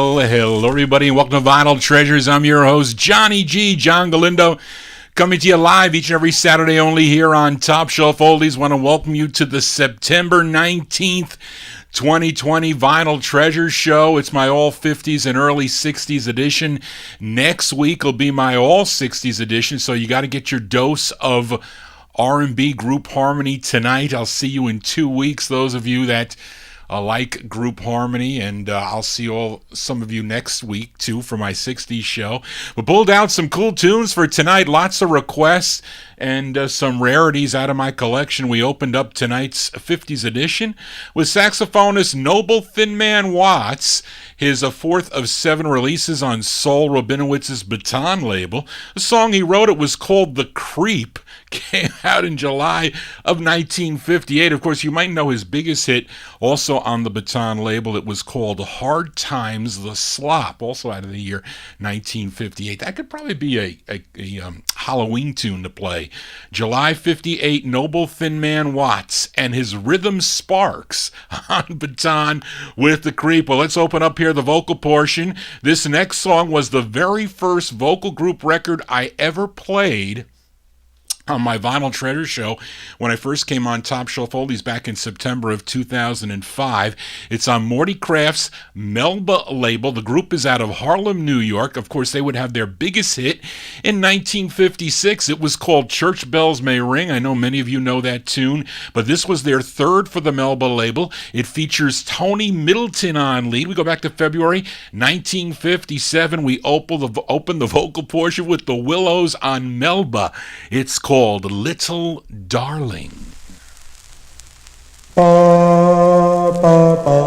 Well, hello everybody, and welcome to Vinyl Treasures. I'm your host, Johnny G, John Galindo, coming to you live each and every Saturday only here on Topshelfoldies. Want to welcome you to the September 19th, 2020 Vinyl Treasures show. It's my all 50s and early 60s edition. Next week will be my all 60s edition, so you got to get your dose of R&B group harmony tonight. I'll see you in 2 weeks, those of you that like group harmony, and I'll see some of you next week too for my 60s show. We pulled out some cool tunes for tonight, lots of requests and some rarities out of my collection. We opened up tonight's 50s edition with saxophonist Noble Thin Man Watts, his fourth of 7 releases on Saul Rabinowitz's Baton label. The song he wrote, it was called The Creep, came out in July of 1958. Of course, you might know his biggest hit, also on the Baton label. It was called Hard Times, The Slop, also out of the year 1958. That could probably be a Halloween tune to play. July 58, Noble Thin Man Watts and his Rhythm Sparks on Baton with The Creep. Well, let's open up here the vocal portion. This next song was the very first vocal group record I ever played on my Vinyl Treasure show when I first came on Topshelfoldies back in September of 2005. It's on Morty Craft's Melba label. The group is out of Harlem, New York. Of course, they would have their biggest hit in 1956. It was called Church Bells May Ring. I know many of you know that tune, but this was their third for the Melba label. It features Tony Middleton on lead. We go back to February 1957. We open the vocal portion with the Willows on Melba. It's called Little Darling. Ba ba ba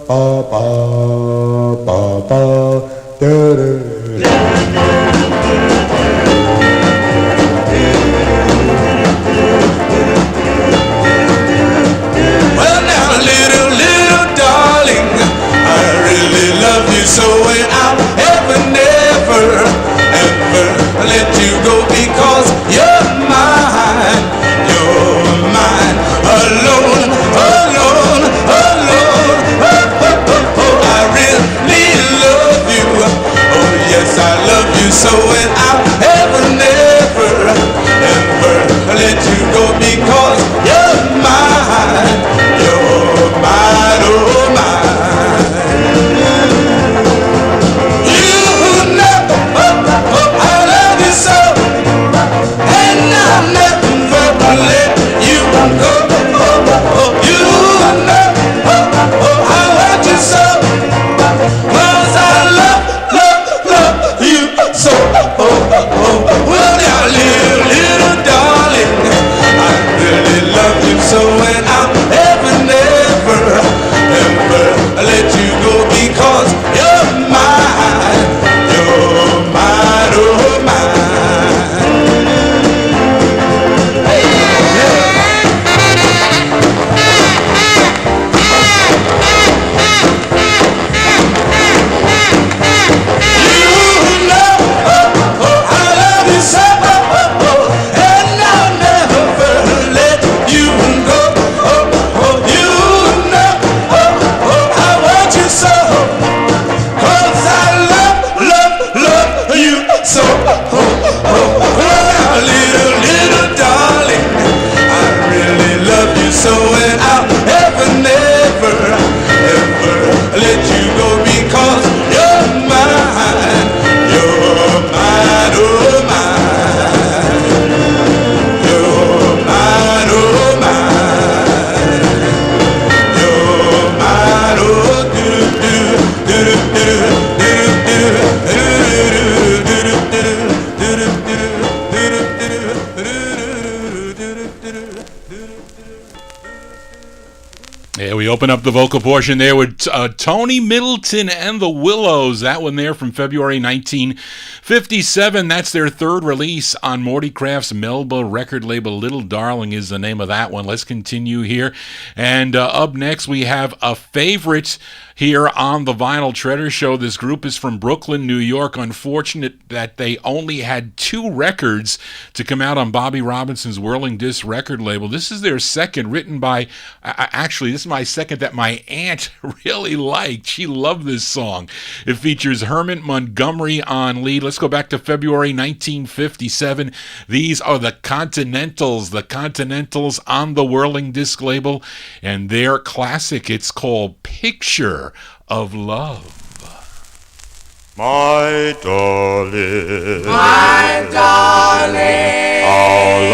ba ba ba ba da da. Well now, little darling, I really love you so, and I'll never let you go, because you're mine, alone, alone, alone. I really love you, oh yes, I love you so, and I'll never let you go, because you're mine, oh mine. So when I'll never let you go, because you're mine, oh mine. You know, I love you so, and I'll never let you go. You know, I want you so, 'cause I love you so. Little darling, I really love you so, and I'll never let you go, because you're mine, oh mine. You're mine, oh mine. You're mine, oh Yeah, we open up the vocal portion there with Tony Middleton and the Willows. That one there from February 1957. That's their third release on Morty Craft's Melba record label. Little Darling is the name of that one. Let's continue here. And up next we have a favorite here on the Vinyl Treasure Show. This group is from Brooklyn, New York. Unfortunate that they only had 2 records to come out on Bobby Robinson's Whirling Disc record label. This is their second, written by, actually, this is my second that my aunt really liked. She loved this song. It features Herman Montgomery on lead. Let's go back to February 1957. These are the Continentals on the Whirling Disc label, and their classic, it's called Picture of Love. My darling, I'll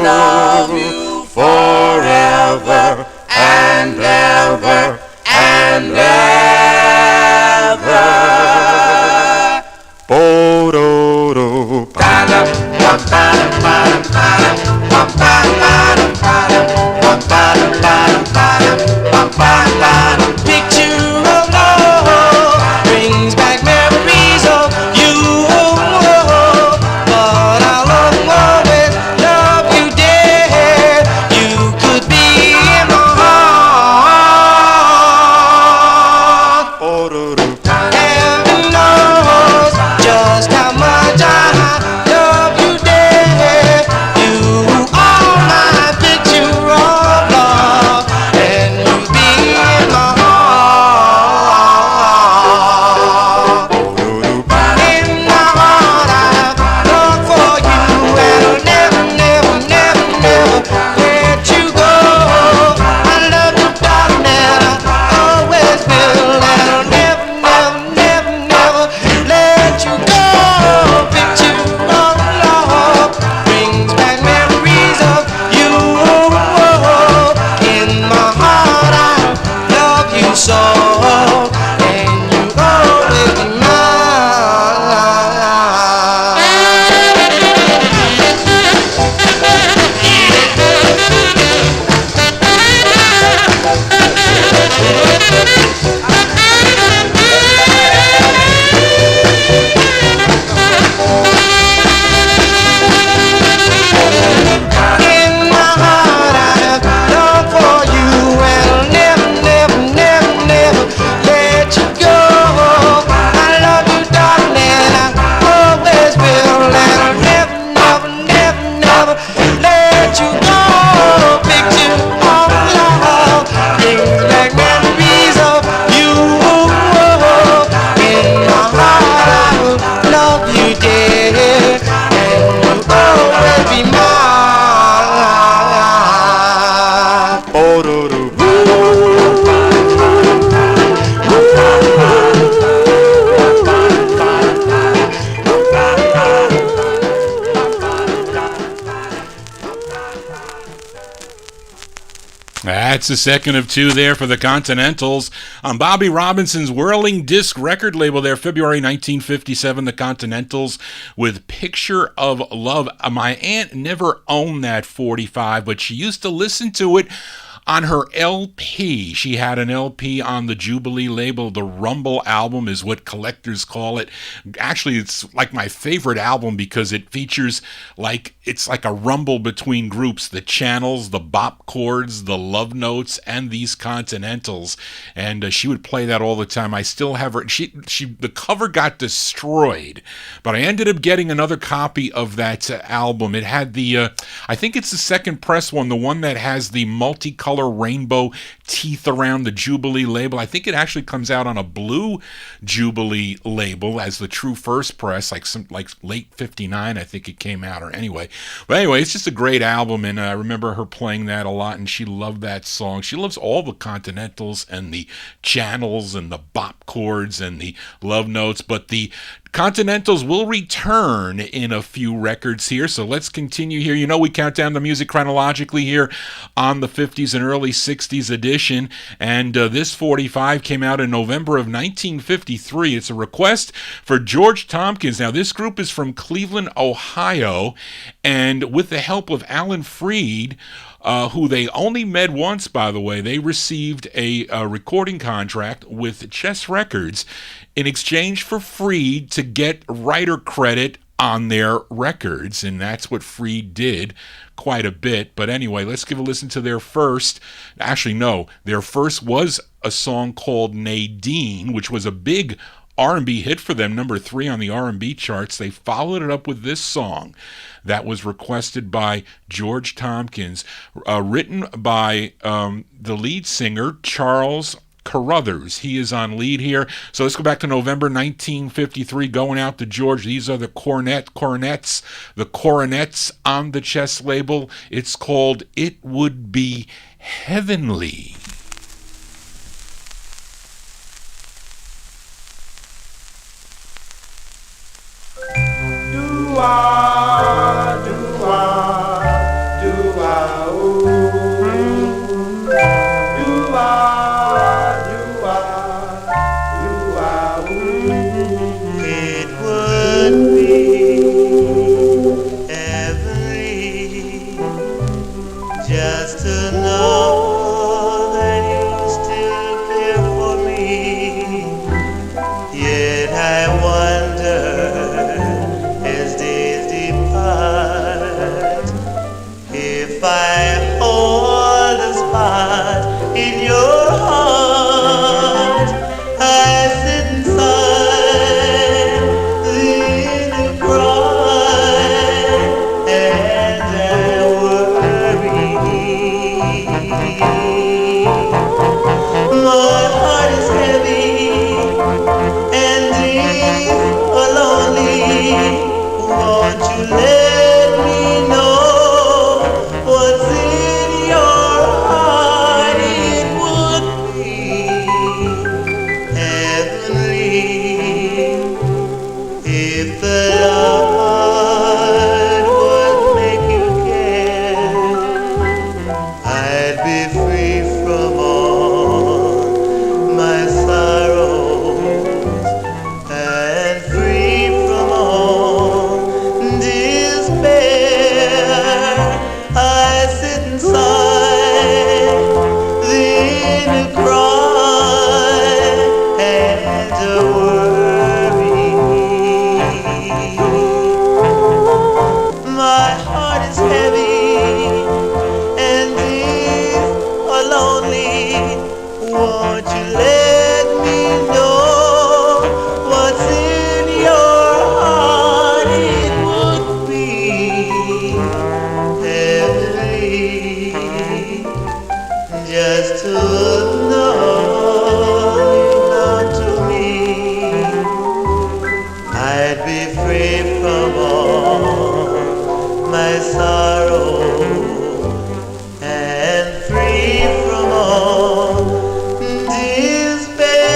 love you forever and ever and ever. Bo-do-do, ba-da, ba-ba-da, ba-da, ba-da, ba-ba-da, ba-da, ba-ba-da, ba-da, ba-ba-da. Picture of love brings back memories of you. But I'll always love you, dear. You could be in my heart. Bo-do-do, Heaven knows just how much I love you, dear. You are my picture of love, and you'll be in my heart. bo-do-do, In my heart, I've longed for you, and I'll never, never, never, never let you go. I love you, darling, and I always will, and I'll never, never, never, never let you go. Picture of love brings back memories of you. In my heart, I love you so, and you always be In my heart, I have longed for you, and I'll never, never, never, never let you go. I love you, darling, and I always will, and I'll never, never, never, never let you go. Picture of love brings back memories of you. In my heart, I will love you, dear, and you'll always be mine. bo-do-do. That's the second of 2 there for the Continentals on Bobby Robinson's Whirling Disc record label there, February 1957, the Continentals with Picture of Love. My aunt never owned that 45, but she used to listen to it on her LP. She had an LP on the Jubilee label. The Rumble album is what collectors call it. Actually, it's like my favorite album because it features it's like a rumble between groups, the channels, the bop chords, the love notes, and these Continentals. And she would play that all the time. I still have her. The cover got destroyed, but I ended up getting another copy of that album. It had the, I think it's the second press one, the one that has the multicolor rainbow teeth around the Jubilee label. I think it actually comes out on a blue Jubilee label as the true first press, like late 59, I think it came out, or anyway. But anyway, it's just a great album, and I remember her playing that a lot, and she loved that song. She loves all the Continentals and the channels and the bop chords and the love notes, but the Continentals will return in a few records here, so let's continue here. You know, we count down the music chronologically here on the 50s and early 60s edition, and this 45 came out in November of 1953. It's a request for George Tompkins. Now, this group is from Cleveland, Ohio, and with the help of Alan Freed, who they only met once, by the way, they received a recording contract with Chess Records in exchange for Freed to get writer credit on their records, and that's what Free did quite a bit. But anyway, let's give a listen to their first. Actually, no, their first was a song called Nadine, which was a big R&B hit for them, number 3 on the R&B charts. They followed it up with this song that was requested by George Tompkins, written by the lead singer, Charles Carruthers. He is on lead here. So let's go back to November 1953, going out to George. These are the Coronets on the Chess label. It's called It Would Be Heavenly. Do-ah, do-ah, do-ah, ooh. Do-ah, do-ah, do-ah, ooh. It would be heavenly just to know that you still care for me. Yet I wonder, if I hold a spot in your heart, I sit inside and cry, and I worry. My heart is heavy and deep, lonely. Won't you let me know what's in your heart? It would be heavenly if the Lord would make you care. I'd be free from all my sorrows and free from all despair. I sit inside, then cry and worry. My heart is heavy and deep, lonely. Won't you let me know what's in your heart? It would be heavenly just to know you belong to me. I'd be free from all my sorrow and free from all despair.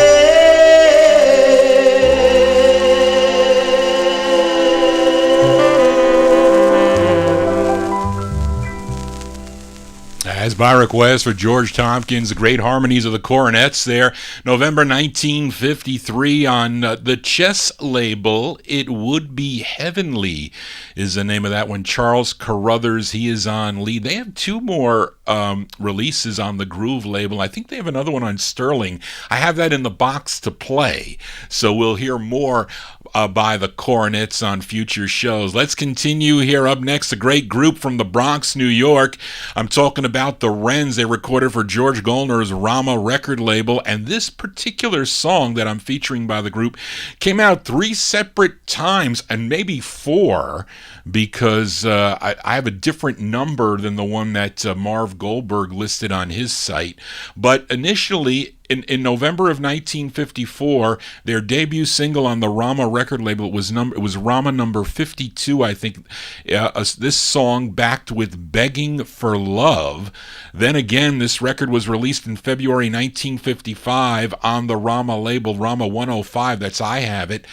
As by request for George Tompkins, the great harmonies of the Coronets there. November 1953 on the Chess label, It Would Be Heavenly is the name of that one. Charles Carruthers, he is on lead. They have 2 more releases on the Groove label. I think they have another one on Sterling. I have that in the box to play, so we'll hear more by the Coronets on future shows. Let's continue here. Up next, a great group from the Bronx, New York. I'm talking about the Wrens. They recorded for George Goldner's Rama record label, and this particular song that I'm featuring by the group came out 3 separate times, and maybe 4, because I have a different number than the one that Marv Goldberg listed on his site. But initially, in November of 1954, their debut single on the Rama record label was Rama number 52, I think. This song backed with Begging for Love. Then again, this record was released in February 1955 on the Rama label, Rama 105. That's how I have it.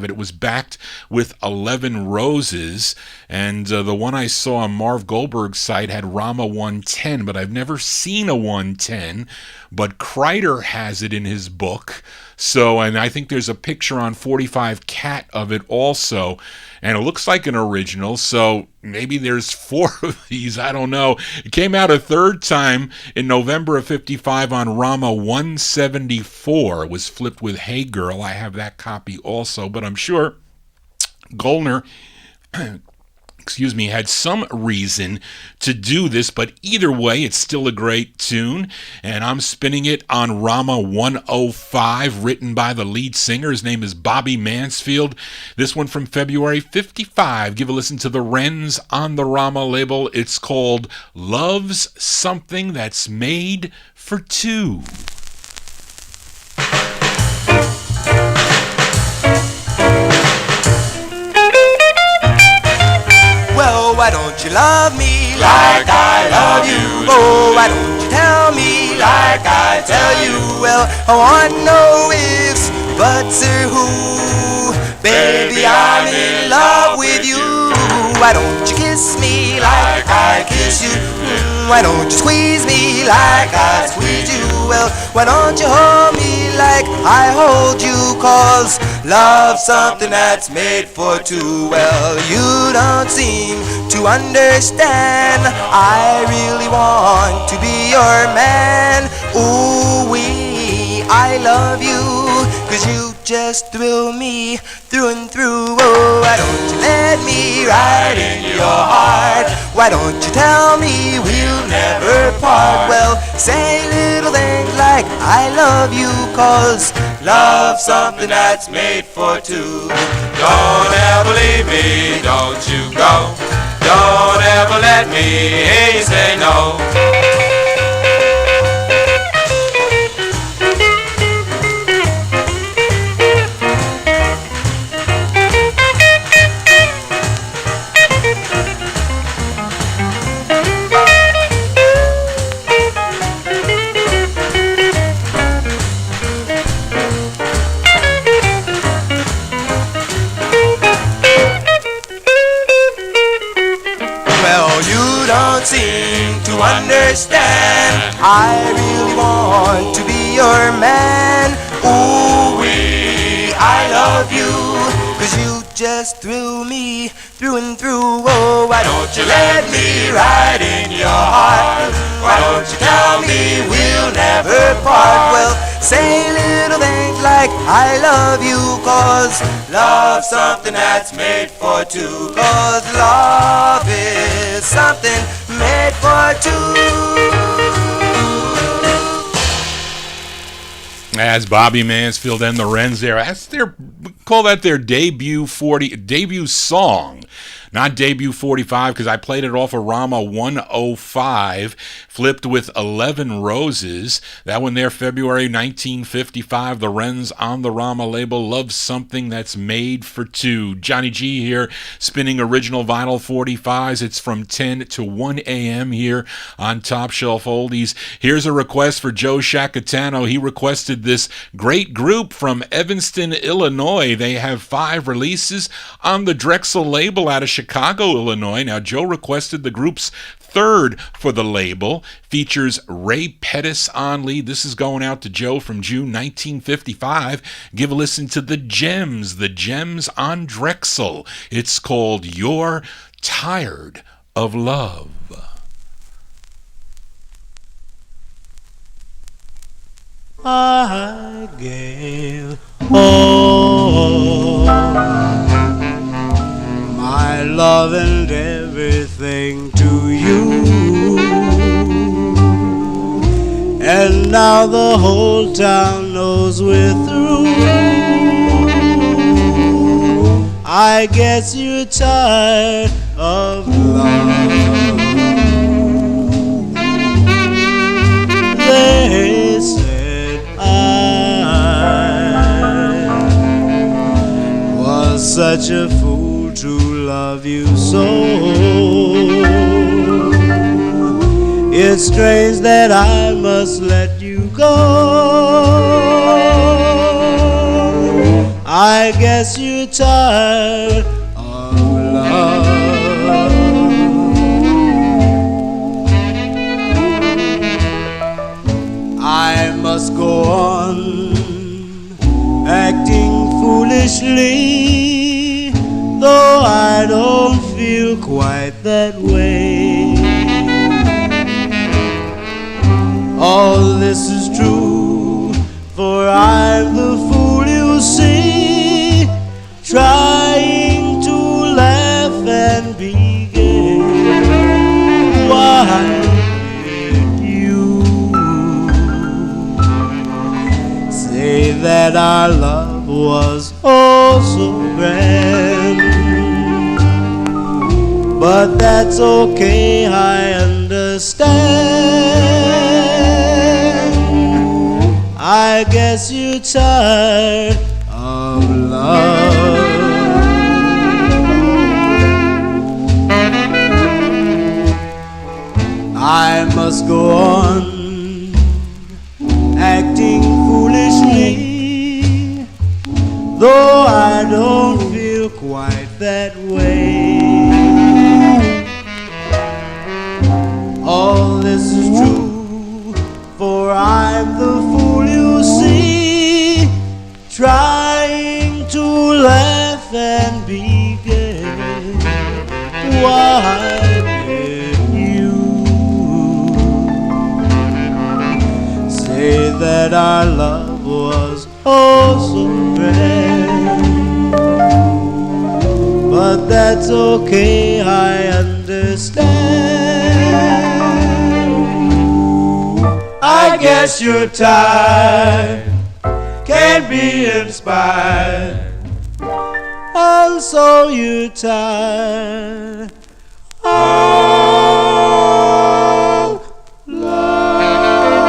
It was backed with 11 Roses, and the one I saw on Marv Goldberg's site had Rama 110, but I've never seen a 110. But Kreider has it in his book. So, and I think there's a picture on 45 Cat of it also. And it looks like an original. So maybe there's 4 of these. I don't know. It came out a 3rd time in November of 55 on Rama 174. It was flipped with Hey Girl. I have that copy also. But I'm sure Goldner had some reason to do this, but either way, it's still a great tune, and I'm spinning it on Rama 105, written by the lead singer. His name is Bobby Mansfield. This one from February 55. Give a listen to the Wrens on the Rama label. It's called Love's Something That's Made for Two. Well, why don't you love me like I love you? Oh, why don't you tell me like I tell you? Well, I want no ifs, buts, or who. Baby, I'm in love with you. Why don't you kiss me like I kiss you? Why don't you squeeze me like I squeeze you? Well, why don't you hold me like I hold you? 'Cause love's something that's made for two. Well, you don't seem to understand. I really want to be your man. Ooh-wee, I love you, 'cause you just thrill me through and through. Oh, why don't you let me ride in your heart? Why don't you tell me we'll never part? Well, say little things like I love you, 'cause love's something that's made for two. Don't ever leave me, don't you go. Don't ever let me hear you say no. Seem to understand. I really want to be your man. Ooh-wee, I love you, 'cause you just thrill me through and through. Oh, why don't you let me ride in your heart? Why don't you tell me we'll never part? Well, say little things like I love you, 'cause love's something that's made for two. 'Cause love is something made for two. As Bobby Mansfield and the Wrens there. That's we call that their debut song. Not debut 45, because I played it off of Rama 105, flipped with 11 Roses. That one there, February 1955. The Wrens on the Rama label. Love Something That's Made for Two. Johnny G here, spinning original vinyl 45s. It's from 10 to 1 a.m. here on Top Shelf Oldies. Here's a request for Joe Shacatano. He requested this great group from Evanston, Illinois. They have 5 releases on the Drexel label out of Chicago, Illinois. Now, Joe requested the group's 3rd for the label. Features Ray Pettis on lead. This is going out to Joe from June 1955. Give a listen to The Gems on Drexel. It's called You're Tired of Love. I gave all my love and everything to you, and now the whole town knows we're through. I guess you're tired of love. They said I was such a fool to love you so. It's strange that I must let you go. I guess you're tired of love. I must go on acting foolishly, though I don't feel quite that way. All this is true, for I'm the fool you see, trying say that our love was oh so grand. But that's okay, I understand. I guess you're tired of love. I must go on acting foolishly, though I don't feel quite that way. All this is true, for I'm the fool you see, trying to laugh and be gay. Why did you say that our love was oh so grand? But that's okay, I understand. I guess you're tired, can't be inspired, and so you're tired of love.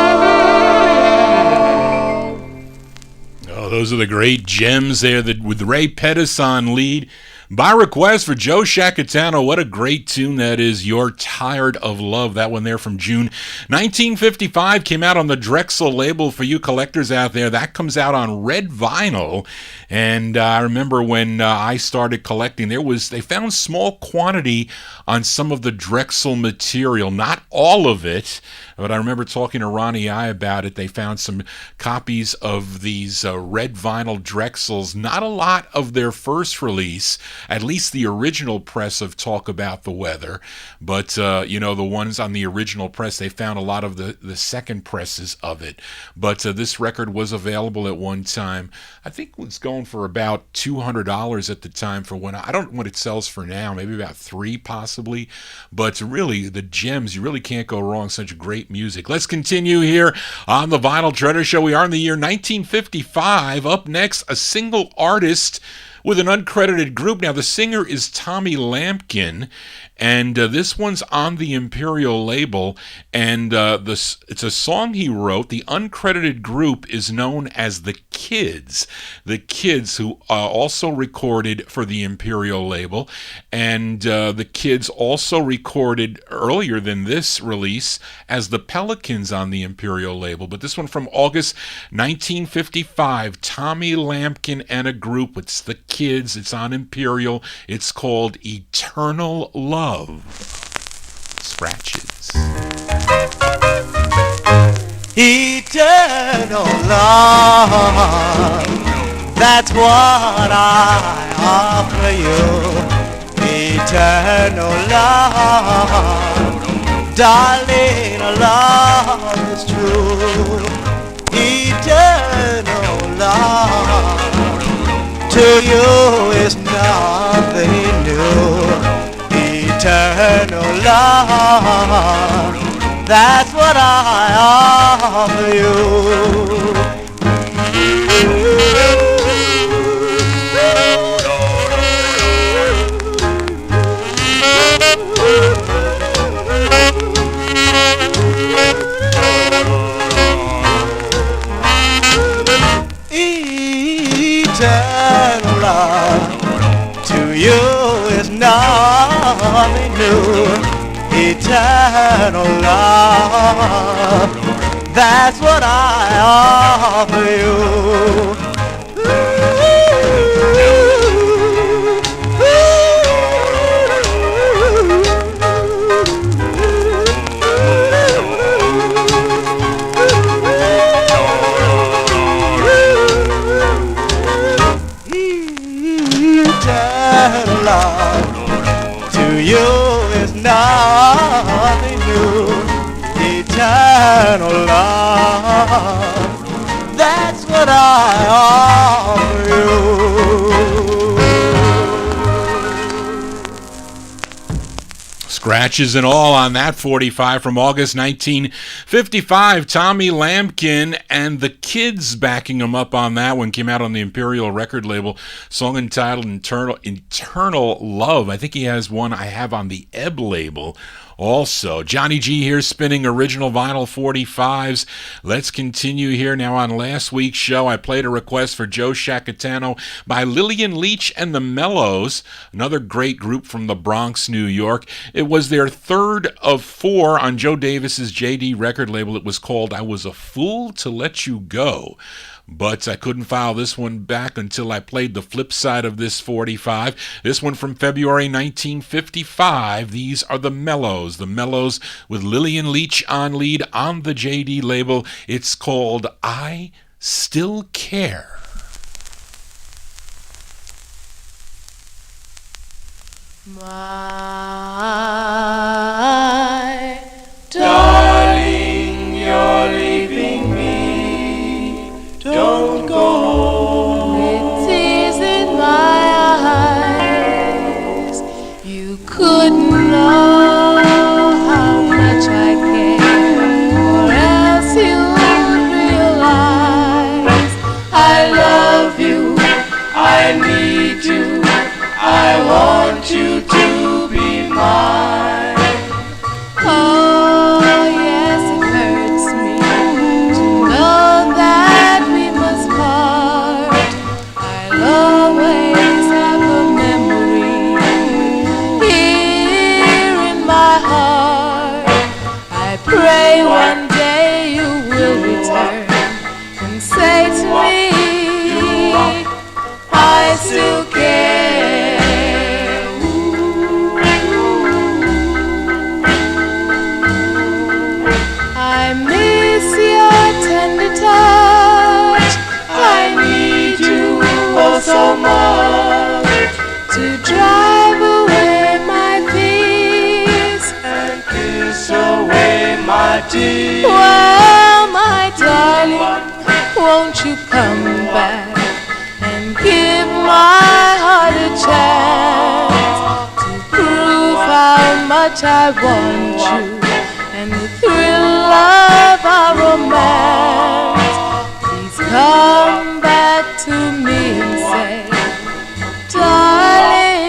Oh, those are the great gems there that with Ray Pettis on lead. By request for Joe Shacatano, what a great tune that is, You're Tired of Love. That one there from June 1955 came out on the Drexel label for you collectors out there. That comes out on red vinyl. And I remember when I started collecting, they found small quantity on some of the Drexel material, not all of it. But I remember talking to Ronnie I about it. They found some copies of these red vinyl Drexels, not a lot of their first release, at least the original press of Talk About the Weather. But, the ones on the original press, they found a lot of the second presses of it. But this record was available at one time. I think it was going for about $200 at the time for when, I don't know what it sells for now, maybe about $3 possibly. But really, the gems, you really can't go wrong. Such great music. Let's continue here on the Vinyl Treasure Show. We are in the year 1955. Up next, a single artist with an uncredited group. Now, the singer is Tommy Lampkin, and this one's on the Imperial label, and it's a song he wrote. The uncredited group is known as The Kids. The Kids, who also recorded for the Imperial label, and The Kids also recorded earlier than this release as the Pelicans on the Imperial label. But this one from August 1955, Tommy Lampkin and a group. It's The Kids. It's on Imperial. It's called Eternal Love. Scratches. Eternal love, that's what I offer you. Eternal love, darling, love is true. Eternal love, to you is nothing new. Eternal love, that's what I offer you. Eternal love, to you is nothing new. Eternal love, that's what I offer you. Eternal love, to you is nothing new. Eternal love, that's what I offer you. Scratches and all on that 45 from August 1955. Tommy Lampkin and the Kids backing him up on that one. Came out on the Imperial record label. Song entitled Eternal Love. I think he has one I have on the Ebb label. Also, Johnny G here spinning original vinyl 45s. Let's continue here. Now, on last week's show, I played a request for Joe Shacatano by Lillian Leach and the Mellows, another great group from the Bronx, New York. It was their third of four on Joe Davis's JD record label. It was called I Was a Fool to Let You Go. But I couldn't file this one back until I played the flip side of this 45. This one from February 1955. These are the Mellows. The Mellows with Lillian Leach on lead on the JD label. It's called I Still Care. My darling, you're leaving me. Don't go. With tears in my eyes, you couldn't know how much I care, or else you'd realize I love you, I need you, I want you to be mine. Oh, yes, it hurts me to know that we must part. I'll always have a memory here in my heart. I pray one day you will return and say to me, I still care. I miss your tender touch. I need you oh so much to drive away my fears and kiss away my tears. Well, my darling, won't you come back and give my heart a chance to prove how much I want you and the thrill of our romance. Please come back to me and say, darling,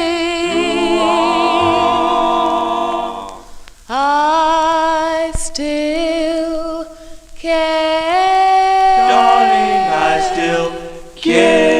I still care. Darling, I still care.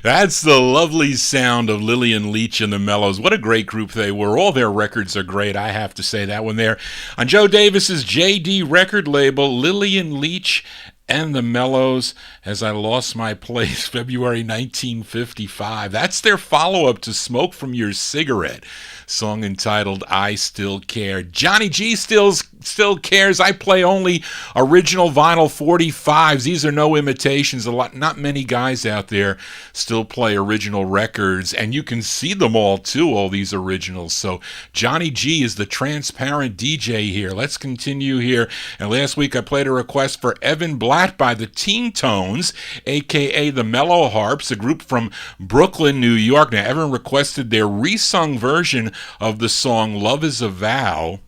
That's the lovely sound of Lillian Leach and the Mellows. What a great group they were. All their records are great, I have to say. That one there on Joe Davis's JD record label, Lillian Leach and the Mellows, As I Lost My Place, February 1955. That's their follow-up to Smoke From Your Cigarette, song entitled I Still Care. Johnny G still cares. I play only original vinyl 45s. These are no imitations. Not many guys out there still play original records, and you can see them all too, all these originals. So Johnny G is the transparent DJ here. Let's continue here. And last week I played a request for Evan Blatt by the Teen Tones, aka the Mellow Harps, a group from Brooklyn, New York. Now, Evan requested their resung version of the song Love Is a Vow,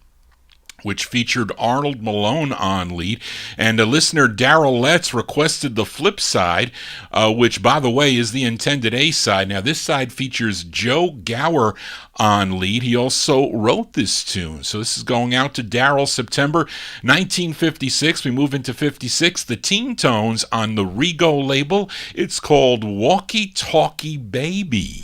which featured Arnold Malone on lead. And listener Daryl Letts requested the flip side, which, by the way, is the intended A-side. Now, this side features Joe Gower on lead. He also wrote this tune. So this is going out to Daryl. September 1956. We move into 56. The Teen Tones on the Rego label. It's called Walkie Talkie Baby.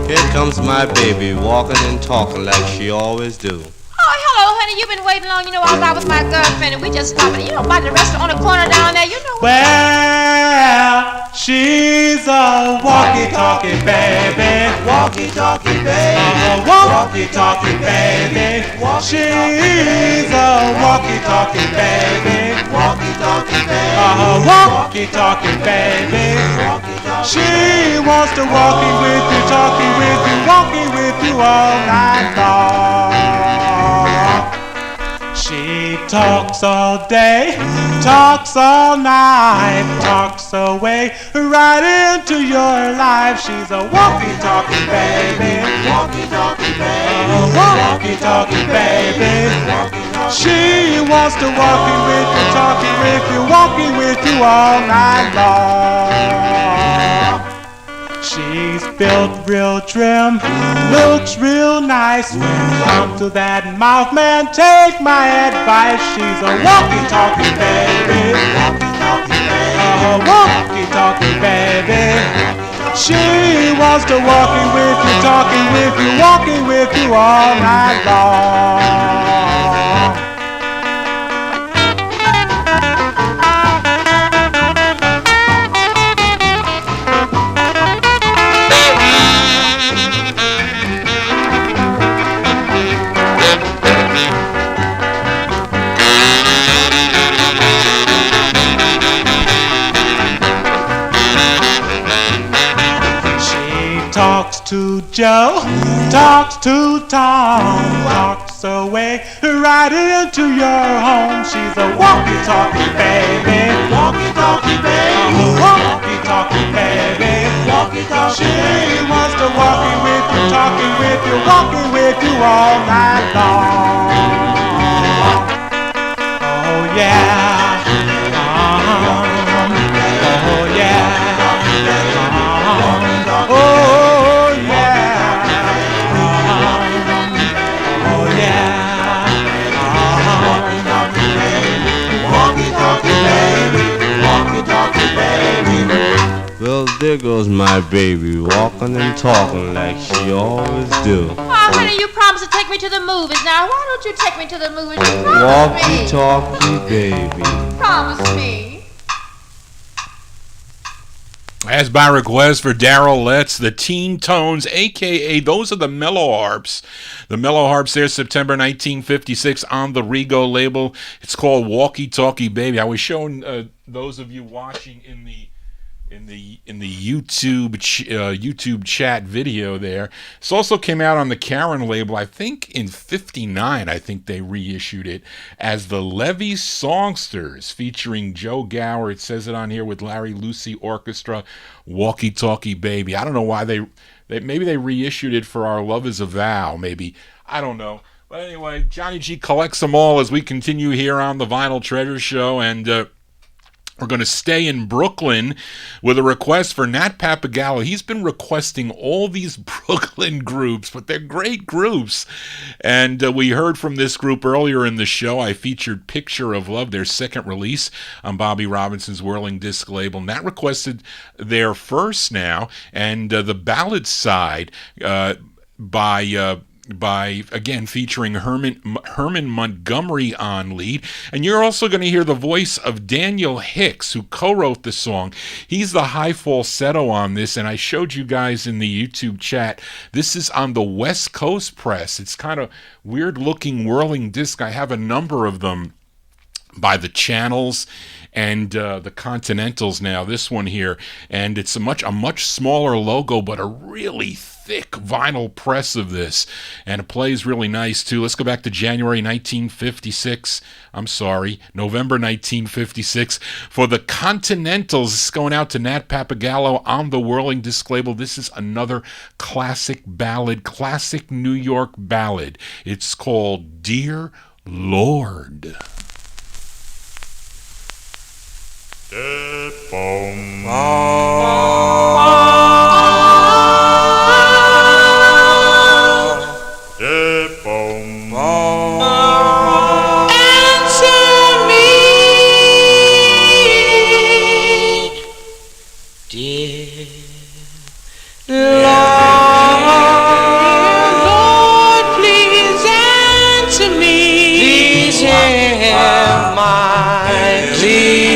Here comes my baby, walking and talking like she always do. Oh, hello, honey. You've been waiting long. You know, I was out with my girlfriend, and we just stopped, by the restaurant on the corner down there. You know. Well, she's a walkie-talkie baby. Walkie-talkie baby. Walkie-talkie baby. She's a walkie-talkie baby. Walkie-talkie baby. Walkie-talkie baby. She wants to walking with you, talking with you, walking with you all night long. She talks all day, talks all night, talks away right into your life. She's a walkie-talkie baby, walkie-talkie baby, walkie-talkie baby. She wants to walking with you, walking with you all night long. She's built real trim, looks real nice. When it comes to that mouth, man, take my advice. She's a walkie-talkie baby, walkie-talkie baby. She wants to walking with you, talking with you, walking with you all night long. Talks to Joe, talks to Tom, talks away right into your home. She's a walkie-talkie baby, walkie-talkie baby, walkie-talkie baby, walkie-talkie. She wants to walking with you, talking with you, walking with you all night long. Oh yeah, oh yeah, oh yeah, oh yeah, walkie-talkie baby, walkie-talkie baby. Well, there goes my baby, walking and talking like she always do. Oh, honey, you promised to take me to the movies. Now, why don't you take me to the movies? You promised me. Walkie-talkie baby. Promise me. As by request for Daryl Letts, the Teen Tones, a.k.a. those are the Mellow Harps. The Mellow Harps there, September 1956 on the Rego label. It's called Walkie Talkie Baby. I was showing those of you watching in the YouTube chat video there. This also came out on the Karen label, I think in 59. I think they reissued it as the Levy Songsters, featuring Joe Gower. It says it on here with Larry Lucy Orchestra, Walkie Talkie Baby. I don't know why they maybe they reissued it for Our Love Is a Vow, maybe. I don't know. But anyway, Johnny G collects them all as we continue here on the Vinyl Treasure Show, and we're going to stay in Brooklyn with a request for Nat Papagallo. He's been requesting all these Brooklyn groups, but they're great groups. And we heard from this group earlier in the show. I featured Picture of Love, their second release on Bobby Robinson's Whirling Disc label. Nat requested their first now, and the ballad side by again featuring Herman Montgomery on lead. And you're also going to hear the voice of Daniel Hicks, who co-wrote the song. He's the high falsetto on this, and I showed you guys in the YouTube chat. This is on the West Coast press. It's kind of weird looking whirling disc. I have a number of them by the Channels and the Continentals now, this one here, and it's a much smaller logo, but a really thick vinyl press of this, and it plays really nice too. Let's go back to November 1956 for the Continentals. It's going out to Nat Papagallo on the Whirling Disc label. This is another classic ballad, classic New York ballad. It's called Dear Lord. Answer me, dear Lord, please answer me. Please hear my plea.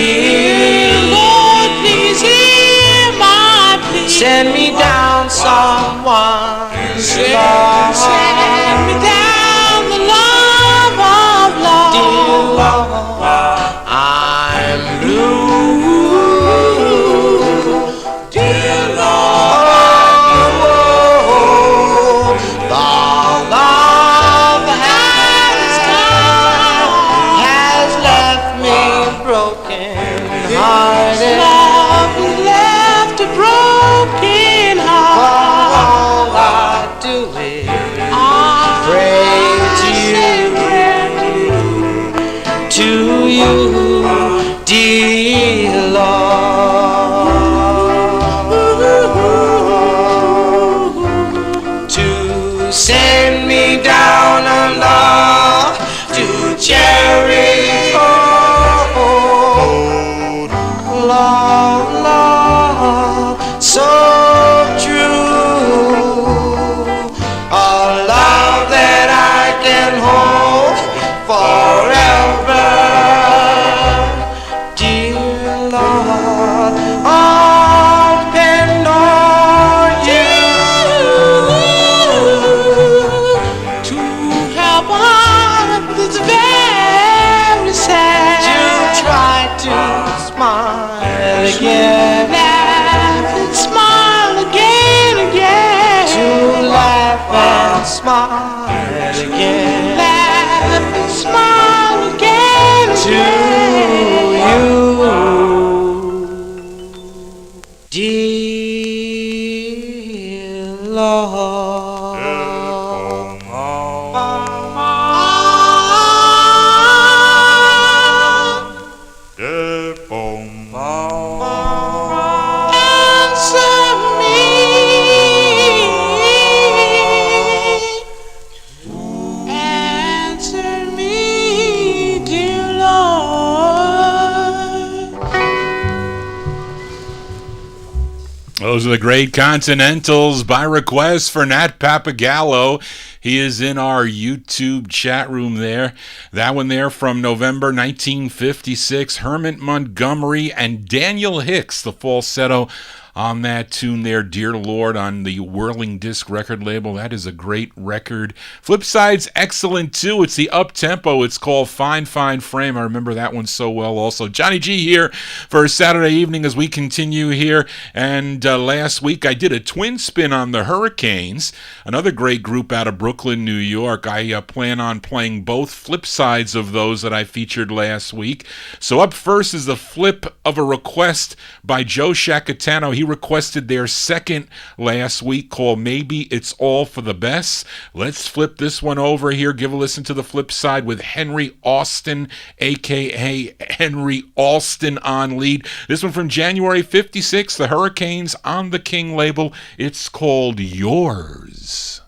Lord, please hear my plea. Send me down someone. Send me down the love of love. Dear Lord, I'm blue. Dear broken hearted. Love left a broken heart. All I do is pray to you, dear Lord, to send me down on love to cherish. Love, love, so true. A love that I can hold forever. Dear Lord, I'll depend on you to help on this very sad. to try to smile again. Laugh and smile again, again. To laugh and smile again. Laugh and smile again, To again. you, dear Lord. Answer me. Answer me, dear Lord. Those are the Great Continentals by request for Nat Papagallo. He is in our YouTube chat room there. That one there from November 1956. Hermit Montgomery and Daniel Hicks, the falsetto on that tune there, Dear Lord, on the Whirling Disc record label. That is a great record. Flipside's excellent too. It's the up-tempo. It's called Fine Fine Frame. I remember that one so well also. Johnny G here for Saturday evening as we continue here. And last week I did a twin spin on the Hurricanes, another great group out of Brooklyn, New York. I plan on playing both flip sides of those that I featured last week. So up first is the flip of a request by Joe Shacatano. He requested their second last week called Maybe It's All for the Best. Let's flip this one over here. Give a listen to the flip side with Henry Austin, a.k.a. Henry Alston on lead. This one from January 56, the Hurricanes on the King label. It's called Yours.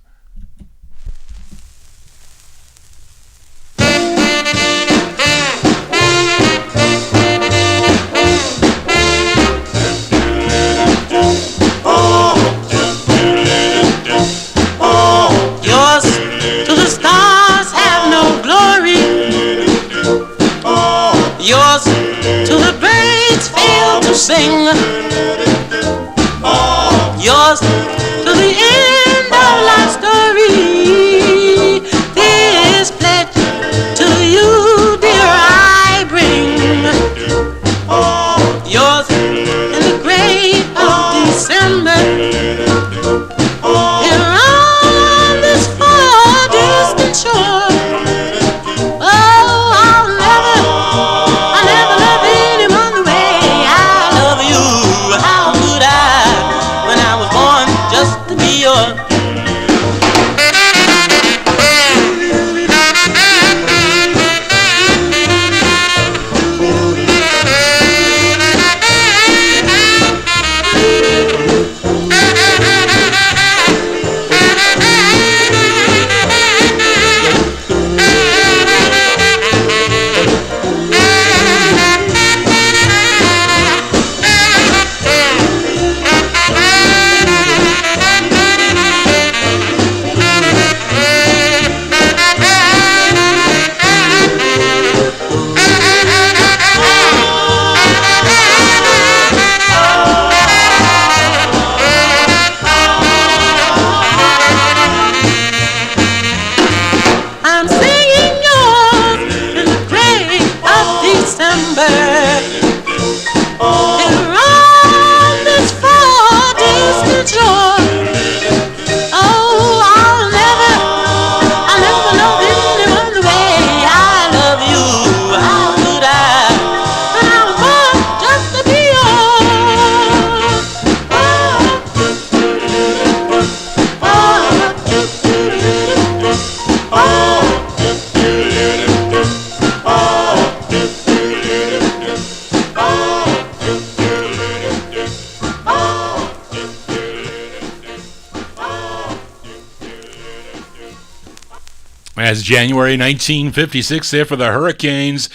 Yours to the stars have no glory. Yours to the birds fail to sing. Yours to the end of life's story. This pledge to you, dear, I bring. Yours in the gray of December. Here on this far distant shore. Oh, I'll never love anyone the way I love you. How could I, when I was born just to be yours? I'm singing yours in the gray of December. Here on this far distant shore. Oh, I'll never love anyone the way I love you. How could I, when That's January 1956 there for the Hurricanes.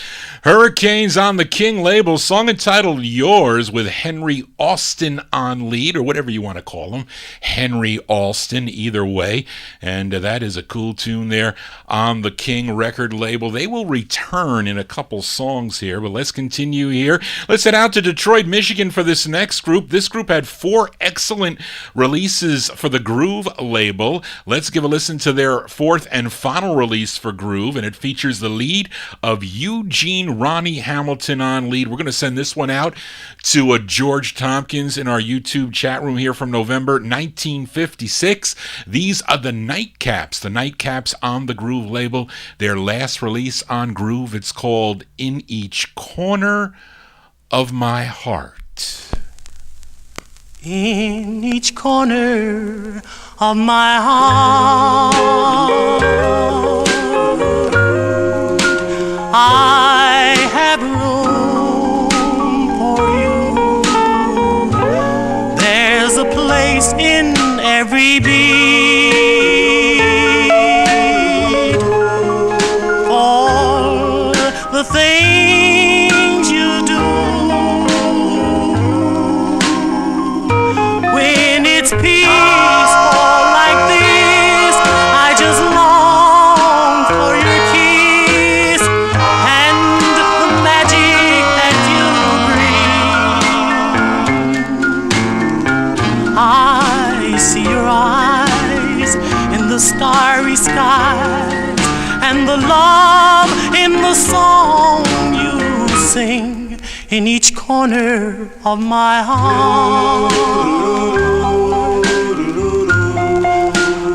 Hurricanes on the King label, song entitled Yours with Henry Austin on lead, or whatever you want to call him. Henry Alston, either way. And that is a cool tune there on the King record label. They will return in a couple songs here, but let's continue here. Let's head out to Detroit, Michigan for this next group. This group had 4 excellent releases for the Groove label. Let's give a listen to their 4th and final release for Groove, and it features the lead of Eugene Ronnie Hamilton on lead. We're going to send this one out to George Tompkins in our YouTube chat room here from November 1956. These are the Nightcaps on the Groove label. Their last release on Groove, it's called In Each Corner of My Heart. In each corner of my heart, I have room for you. There's a place in every beat for the things you do. When it's peaceful like this, I just long for your kiss and the magic that you bring. I see your eyes in the starry skies and the love in the song you sing in each corner of my heart.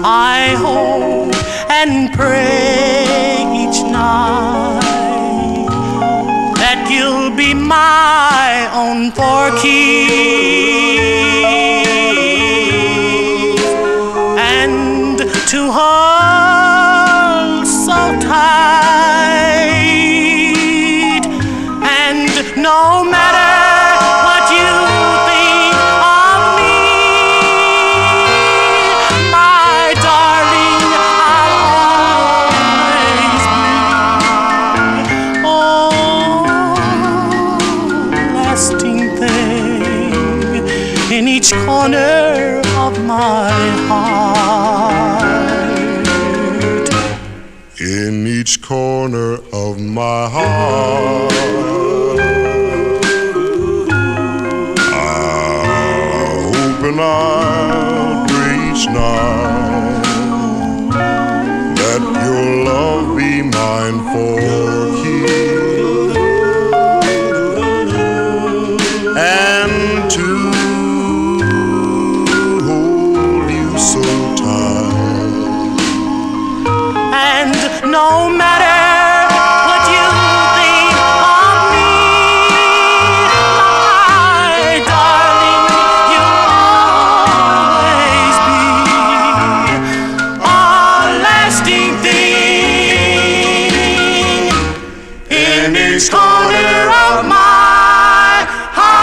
I hope and pray each night that you'll be my own for keeps, and to hold so tight, and no matter what you think of me, my darling, I'll always be. Oh, lasting thing in each corner of my heart. In each corner of my heart, I'll open I'll pray each night that your love be mine for keep, and to hold you so tight, And no matter what you think of me, my darling, you'll always be a lasting thing in each corner of my heart.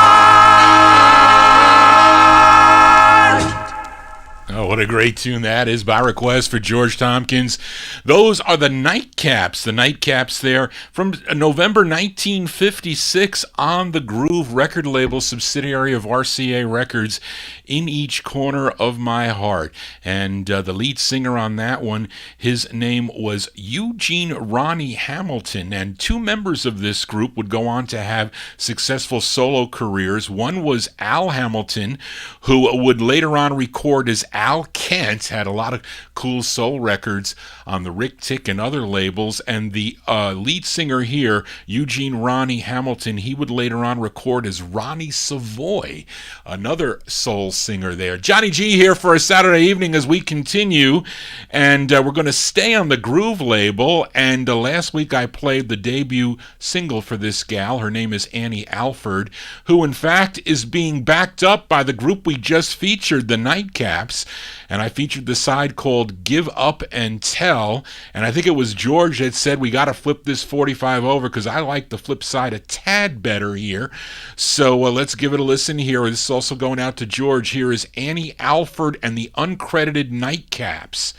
Oh, what a great tune that is, by request for George Tompkins. Those are the Nightcaps there from November 1956 on the Groove record label, subsidiary of RCA Records, In Each Corner of My Heart. And the lead singer on that one, his name was Eugene Ronnie Hamilton, and 2 members of this group would go on to have successful solo careers. One was Al Hamilton, who would later on record as Al Kent, had a lot of cool soul records on the Rick Tick and other labels. And the lead singer here, Eugene Ronnie Hamilton, he would later on record as Ronnie Savoy, another soul singer there. Johnny G here for a Saturday evening as we continue, and we're going to stay on the Groove label. And last week I played the debut single for this gal. Her name is Annie Alford, who in fact is being backed up by the group we just featured, the Nightcaps. and I featured the side called Give Up and Tell, and I think it was George that said we got to flip this 45 over because I like the flip side a tad better here. So let's give it a listen here. This is also going out to George. Here is Annie Alford and the Uncredited Nightcaps.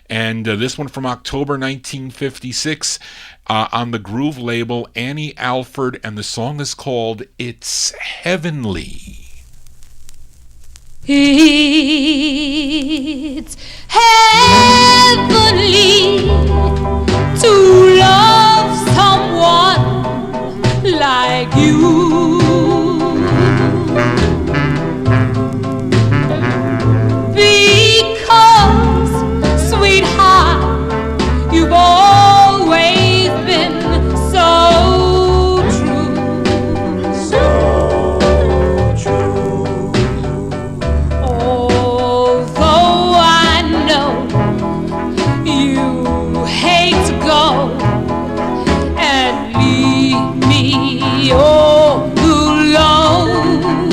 And this one from October 1956 on the Groove label, Annie Alford, and the song is called It's Heavenly. It's heavenly to love someone like you. Because, sweetheart, you've always been so true. So true. Although I know you hate to go and leave me all alone,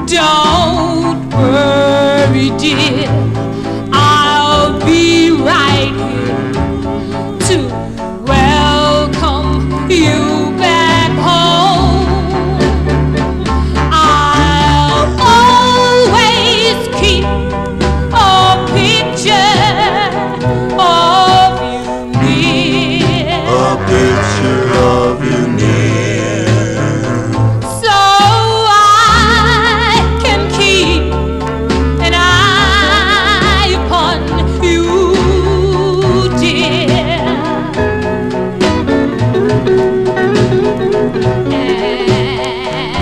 don't worry, dear, I'll be right here to welcome you back home. I'll always keep a picture of you near, A picture of you near. so I can keep an eye upon you, dear.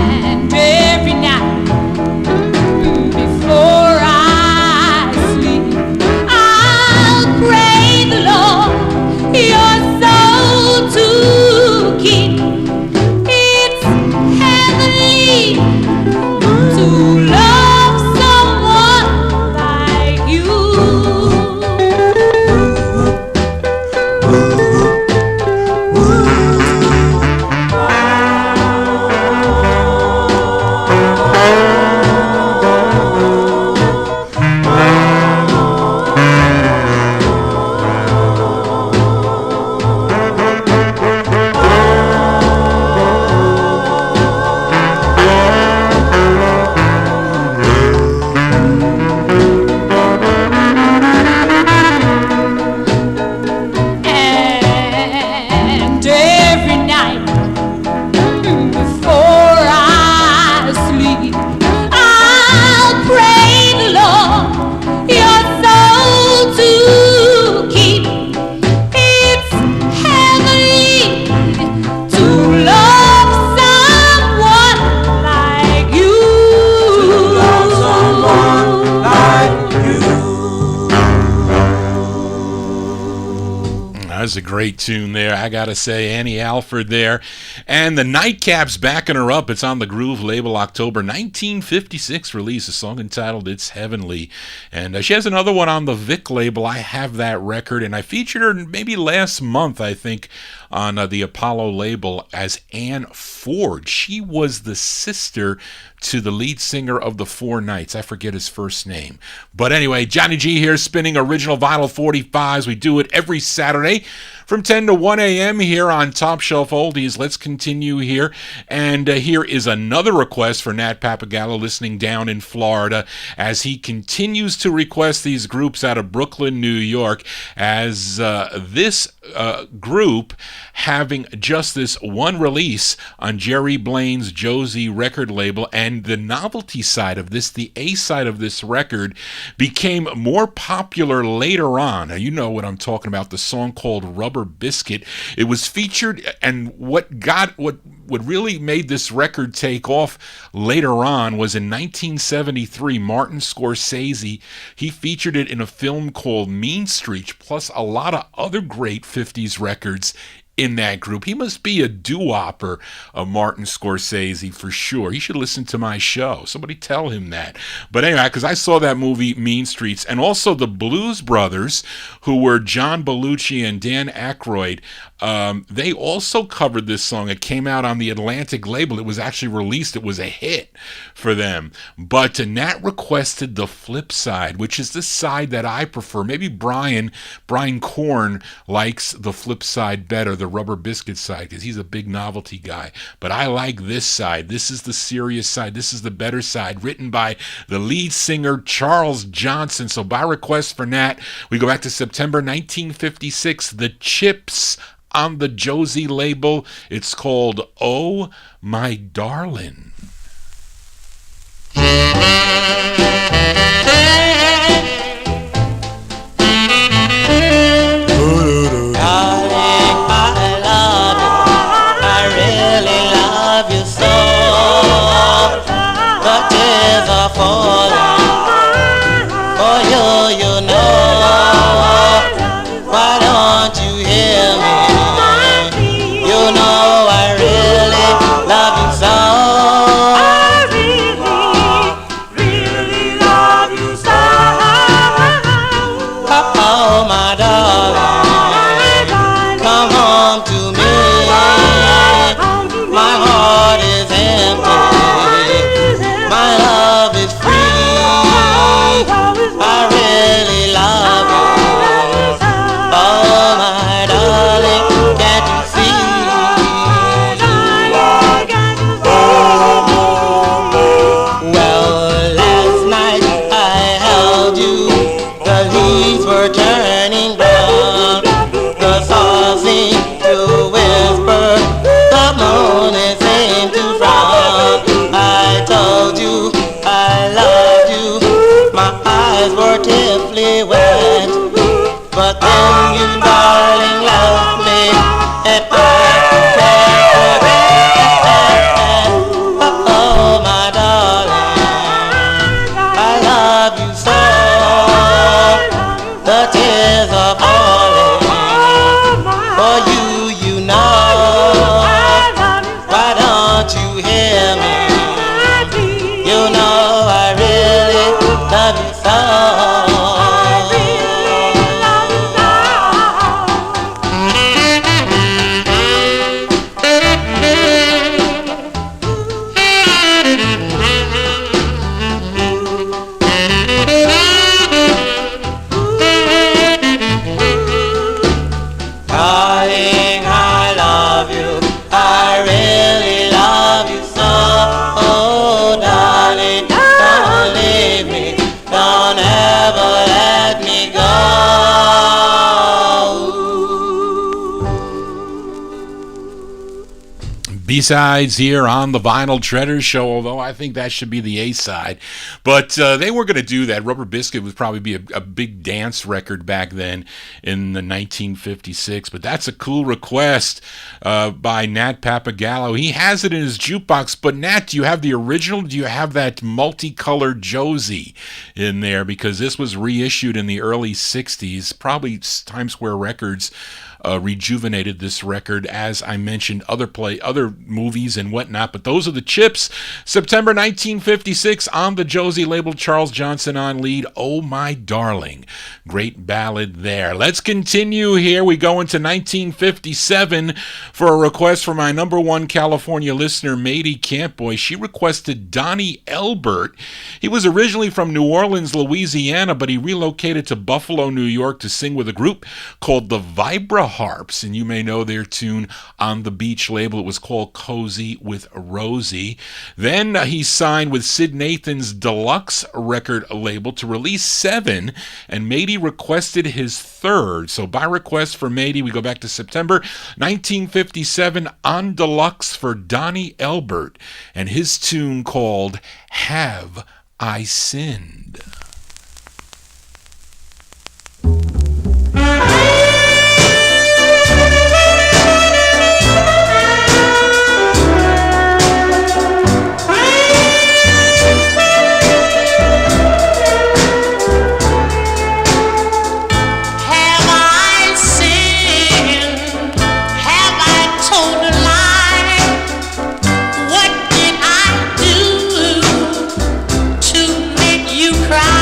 And every night before I sleep, I'll pray the Lord your soul to keep. It's heavenly to love someone like you. And every night before I sleep, I'll pray the Lord your soul to keep. It's heavenly to love someone like you. To love someone like you. That's a great tune there, I gotta say. Annie Alford there, and the Nightcaps backing her up. It's on the Groove label, October 1956 release, a song entitled It's Heavenly. And she has another one on the Vic label. I have that record, and I featured her maybe last month, I think, on the Apollo label as Ann Ford. She was the sister to the lead singer of the Four Knights. I forget his first name. But anyway, Johnny G here spinning original vinyl 45s. We do it every Saturday from 10 to 1 a.m. here on Top Shelf Oldies. Let's continue here. And here is another request for Nat Papagallo listening down in Florida as he continues to request these groups out of Brooklyn, New York, as this group having just this one release on Jerry Blaine's Josie record label, and the novelty side of this, the A side of this record, became more popular later on. Now, you know what I'm talking about, the song called Rubber Biscuit. It was featured, and what really made this record take off later on was in 1973, Martin Scorsese, he featured it in a film called Mean Streets, plus a lot of other great 50s records in that group. He must be a doo-wopper of Martin Scorsese for sure. He should listen to my show. Somebody tell him that. But anyway, because I saw that movie Mean Streets, and also the Blues Brothers, who were John Belushi and Dan Aykroyd, They also covered this song. It came out on the Atlantic label. It was actually released. It was a hit for them. But Nat requested the flip side, which is the side that I prefer. Maybe Brian Korn likes the flip side better, the Rubber Biscuit side, because he's a big novelty guy. But I like this side. This is the serious side. This is the better side, written by the lead singer Charles Johnson. So by request for Nat, we go back to September 1956. The Chips on the Josie label. It's called Oh My Darling. B-sides here on the Vinyltreasure show, although I think that should be the A-side. But they were going to do that. Rubber Biscuit would probably be a big dance record back then in the 1956. But that's a cool request by Nat Papagallo. He has it in his jukebox. But Nat, do you have the original? Do you have that multicolored Josie in there? Because this was reissued in the early 60s, probably Times Square Records. Rejuvenated this record, as I mentioned, other movies and whatnot. But those are the Chips. September 1956 on the Josie label. Charles Johnson on lead. Oh My Darling. Great ballad there. Let's continue here. We go into 1957 for a request from my number one California listener, Mady Campboy. She requested Donnie Elbert. He was originally from New Orleans, Louisiana, but he relocated to Buffalo, New York to sing with a group called the Vibra Harps, and you may know their tune on the Beach label. It was called Cozy with Rosie. Then he signed with Sid Nathan's Deluxe record label to release 7, and Mady requested his third. So by request for Mady, we go back to September 1957 on Deluxe for Donnie Elbert and his tune called Have I Sinned? Cry.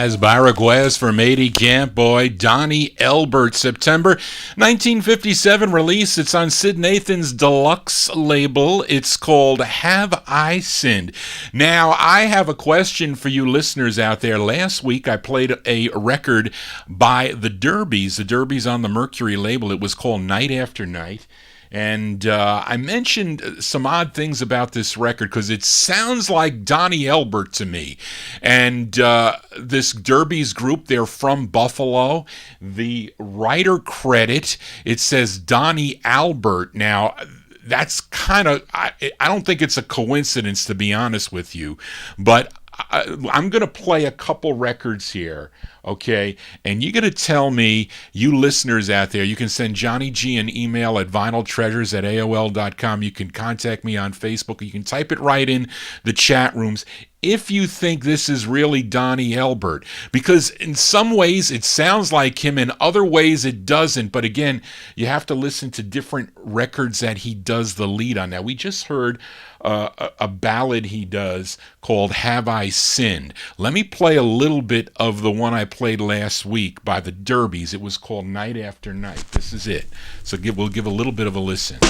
Jazz by request from 80 Camp Boy, Donnie Elbert. September 1957 release. It's on Sid Nathan's Deluxe label. It's called Have I Sinned? Now, I have a question for you listeners out there. Last week, I played a record by the Derbies on the Mercury label. It was called Night After Night. And I mentioned some odd things about this record because it sounds like Donnie Elbert to me. And this Derbies group, they're from Buffalo. The writer credit, it says Donnie Albert. Now, that's kind of, I don't think it's a coincidence, to be honest with you. But I'm going to play a couple records here, okay? And you're going to tell me, you listeners out there, you can send Johnny G an email at vinyltreasures@aol.com. You can contact me on Facebook. You can type it right in the chat rooms if you think this is really Donnie Elbert. Because in some ways it sounds like him, in other ways it doesn't. But again, you have to listen to different records that he does the lead on. Now, we just heard a ballad he does called Have I Sinned. Let me play a little bit of the one I played last week by the Derbies. It was called Night After Night. This is it. So we'll give a little bit of a listen.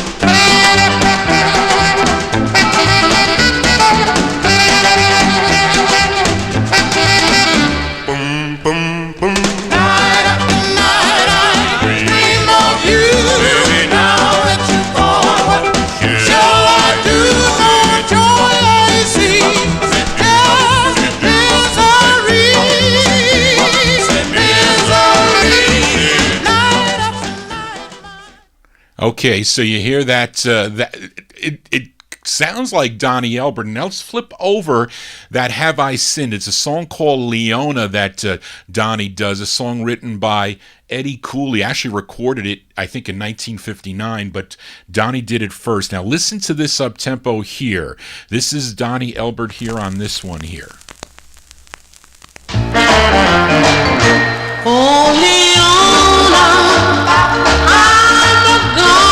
Boom, boom, boom. Night after night, I dream of you. Baby, now that you're gone, what shall I do? No joy I see. Misery. Night after night. Okay, so you hear that? It sounds like Donnie Elbert. Now let's flip over that Have I Sinned. It's a song called Leona that Donnie does, a song written by Eddie Cooley. Actually recorded it, I think, in 1959, but Donnie did it first. Now listen to this up-tempo here. This is Donnie Elbert here on this one here. Oh, Leona, I'm gonna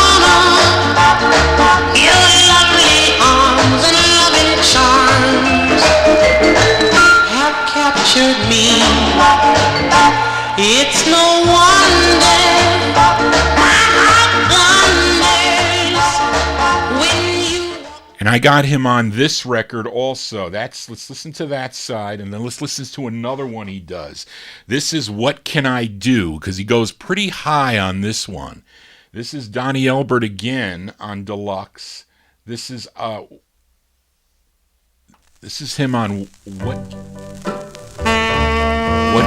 your lovely arms and loving charms have captured me. It's no wonder my heart thunders when you. And I got him on this record also. Let's listen to that side, and then let's listen to another one he does. This is What Can I Do? Because he goes pretty high on this one. This is Donnie Elbert again on Deluxe. This is him on What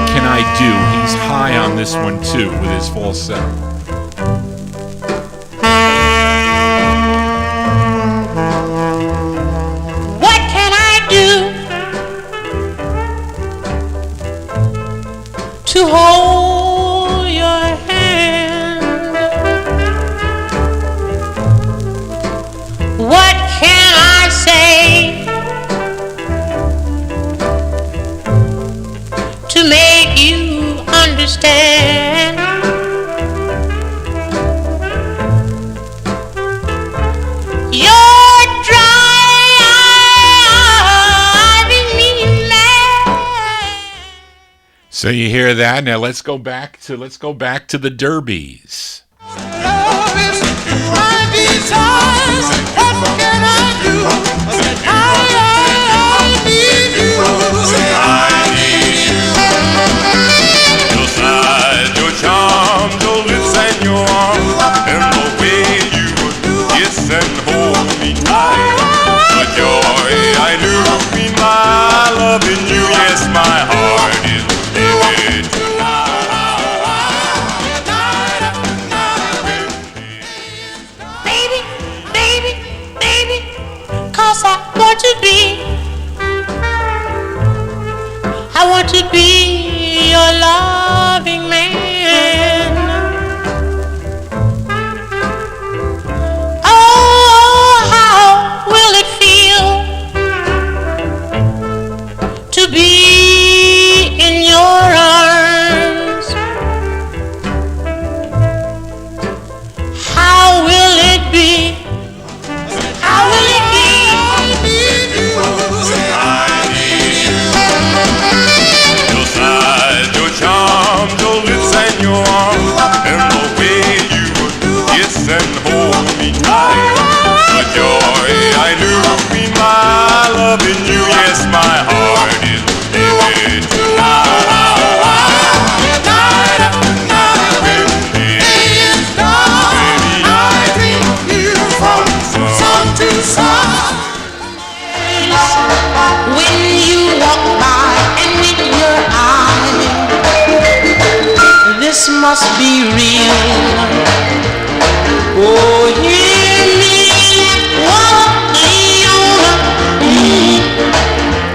Can I Do? He's high on this one too with his falsetto. What can I do to hold your hand? What can I say to make you understand? You're driving me mad. So you hear that? Now let's go back to the Derbies. Love is my desires. What can I do? I need you. I need you. Your size, your charm, your lips and your arms, and the way you kiss and hold me tight. The joy I knew in my loving you. Yes, my heart is vivid tonight. Night after night. Baby, Yes, my heart is baby tonight. Night after night, when day is done, baby, I dream of you from sun to sun. When you walk by and meet your eye, this must be real. Oh, hear me walking on up,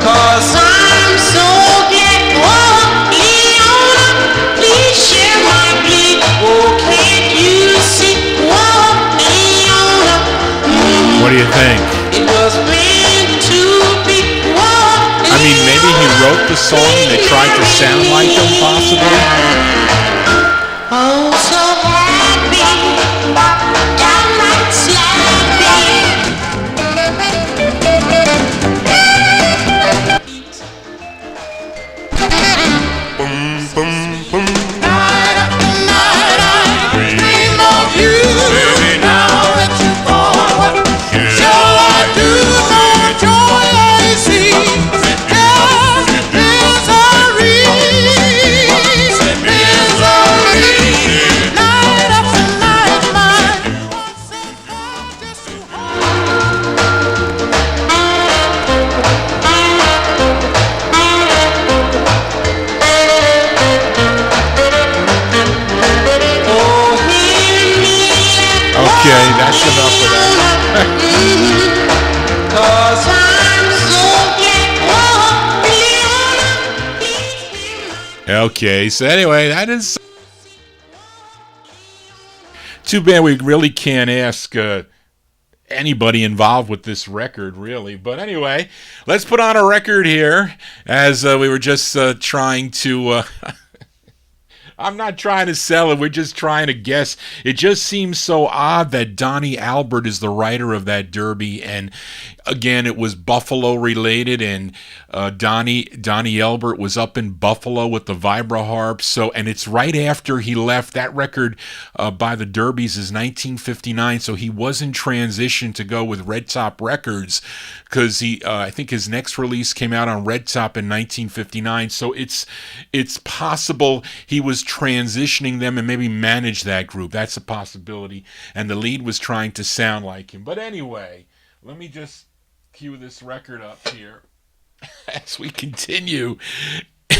'cause I'm so glad walking on up. Please share my plea. Oh, can't you see walking on up? What do you think? It was meant to be walking. I mean, maybe he wrote the song and they tried to sound like him, possibly. Oh, so happy, downright slappy. Boom, boom, boom. Night after night, I dream of you. Baby, now that you're gone, what shall I do? No joy I see. Just misery. Misery. Night after night, my heart's so cold, just to Okay, that's enough of that. 'Cause I'm so glad. Okay, so anyway, that is too bad. We really can't ask anybody involved with this record, really. But anyway, let's put on a record here, as we were just trying to... I'm not trying to sell it. We're just trying to guess. It just seems so odd that Donnie Albert is the writer of that derby. And again, it was Buffalo related. And Donnie Albert was up in Buffalo with the vibra harp. So, and it's right after he left. That record by the Derbies is 1959. So he was in transition to go with Red Top Records, because I think his next release came out on Red Top in 1959. So it's possible he was transitioning them and maybe managed that group. That's a possibility. And the lead was trying to sound like him. But anyway, let me just cue this record up here as we continue.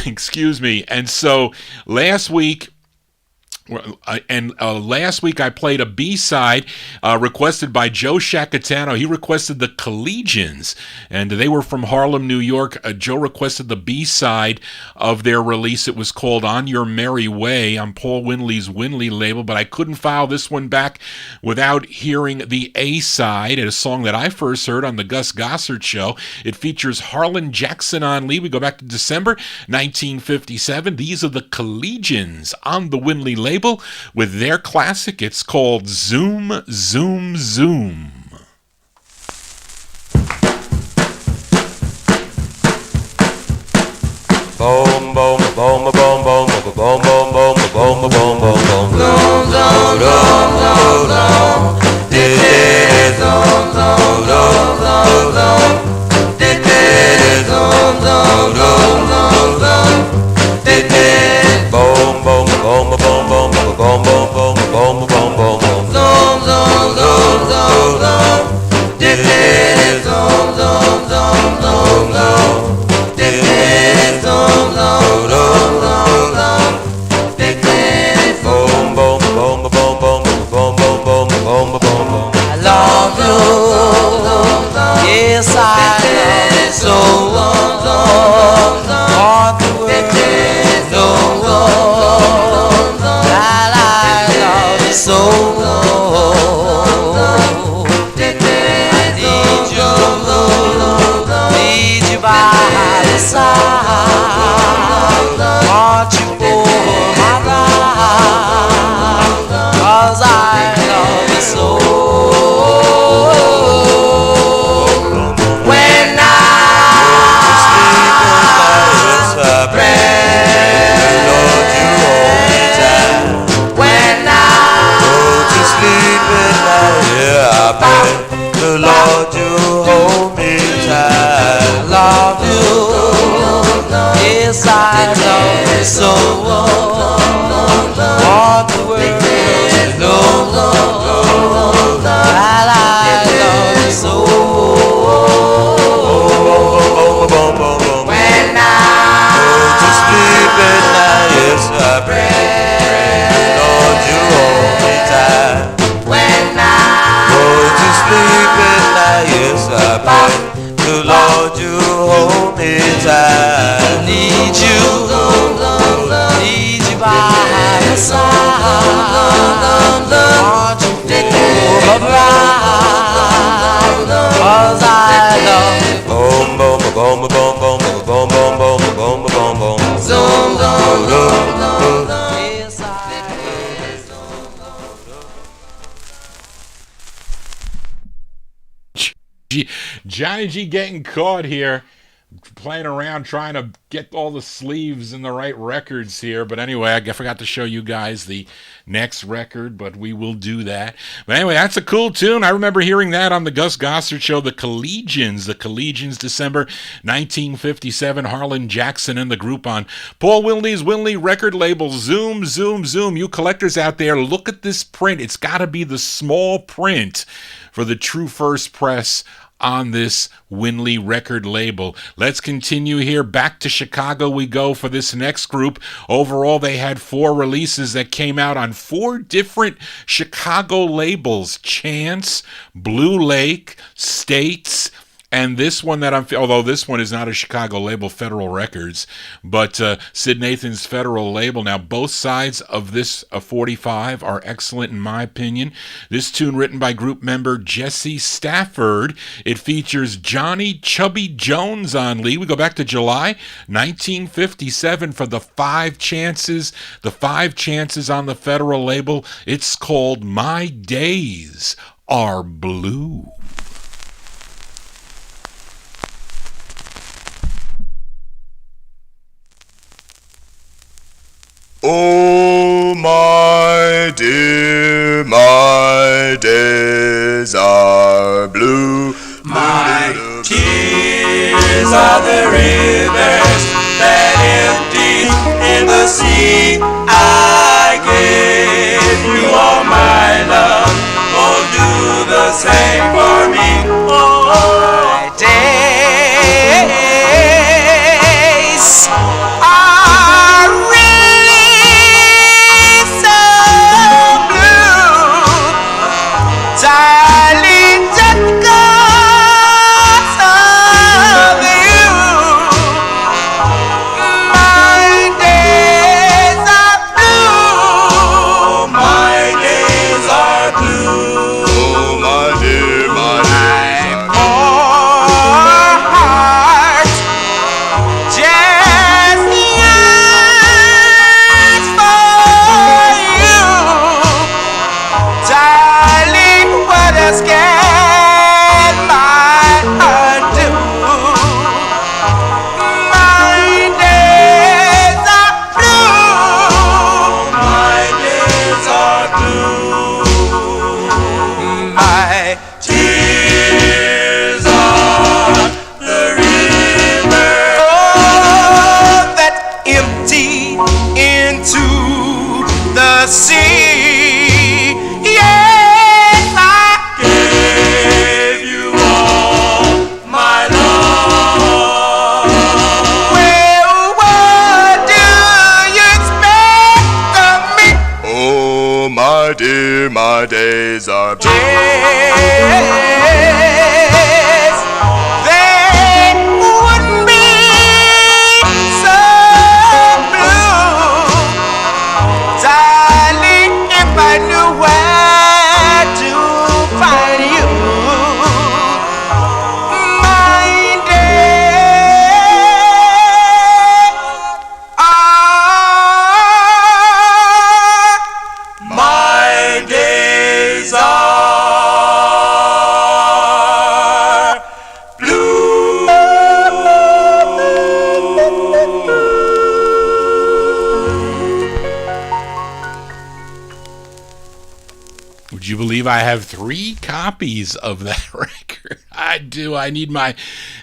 Excuse me. And so last week I played a B-side requested by Joe Shacatano. He requested the Collegians, and they were from Harlem, New York. Joe requested the B-side of their release. It was called On Your Merry Way on Paul Winley's Winley label, but I couldn't file this one back without hearing the A-side, a song that I first heard on the Gus Gossard Show. It features Harlan Jackson on lead. We go back to December 1957. These are the Collegians on the Winley label with their classic. It's called Zoom, Zoom, Zoom. Boom, boom, boom, boom, boom, boom, boom, boom, boom, boom, boom, boom, boom. Zone, zone, zone, zone, zone. Zone, zone, zone, zone, zone. Zone, zone, zone, zone, zone. Boom, boom, boom, boom, boom, boom, boom, boom, boom, boom, boom, boom. Zone, zone, zone, zone, zone. Zone, zone, zone, zone, zone. Yes, I love you so. All the world knows that I love you so. I need you by the side. Want you for my life, 'cause I love you so. The Lord, you hold me tight. Love Yes, I love you so. Want the world to know that I love you so. When I go to sleep at night, yes, I pray, Lord, you hold me tight. When I go to sleep at night, yes, I pray, the Lord, you hold me tight. Need you by my side. Want you for my bride, 'cause I love you. Boom, boom, boom, boom, boom, boom, boom, boom, boom, boom, boom, boom. Zoom, zoom, zoom, zoom. Yes, Johnny G getting caught here, playing around trying to get all the sleeves and the right records here. But anyway, I forgot to show you guys the next record, but we will do that. But anyway, that's a cool tune. I remember hearing that on the Gus Gossard show, The Collegians, December 1957. Harlan Jackson and the group on Paul Wilney's Wilney record label. Zoom, zoom, zoom. You collectors out there, look at this print. It's got to be the small print for the true first press on this Winley record label. Let's continue here. Back to Chicago we go for this next group. Overall, they had 4 releases that came out on 4 different Chicago labels: Chance, Blue Lake, States, and this one that although this one is not a Chicago label, Federal Records, but Sid Nathan's Federal label. Now, both sides of this 45 are excellent in my opinion. This tune written by group member Jesse Stafford. It features Johnny Chubby Jones on lead. We go back to July 1957 for the 5 chances. The 5 chances on the Federal label. It's called My Days Are Blue. Oh, my dear, my days are blue. My tears are the rivers that empty in the sea. I gave you all my love. Oh, do the same for me. Oh, my days are really so blue, darling, just because of you. My days are blue. My days are blue. Oh, my dear, my days are blue. Poor heart just yearns for you, darling. What else can my heart do? My days are blue. My days are blue. My tears are the river, oh, that empty into the sea. Yes, I gave you all my love. Well, what do you expect of me? Oh, my dear, my days are blue. Yes, they wouldn't be so blue, darling, if I knew where to find you. My days are, my days are blue. Would you believe I have 3 copies of that record? I I do. I need my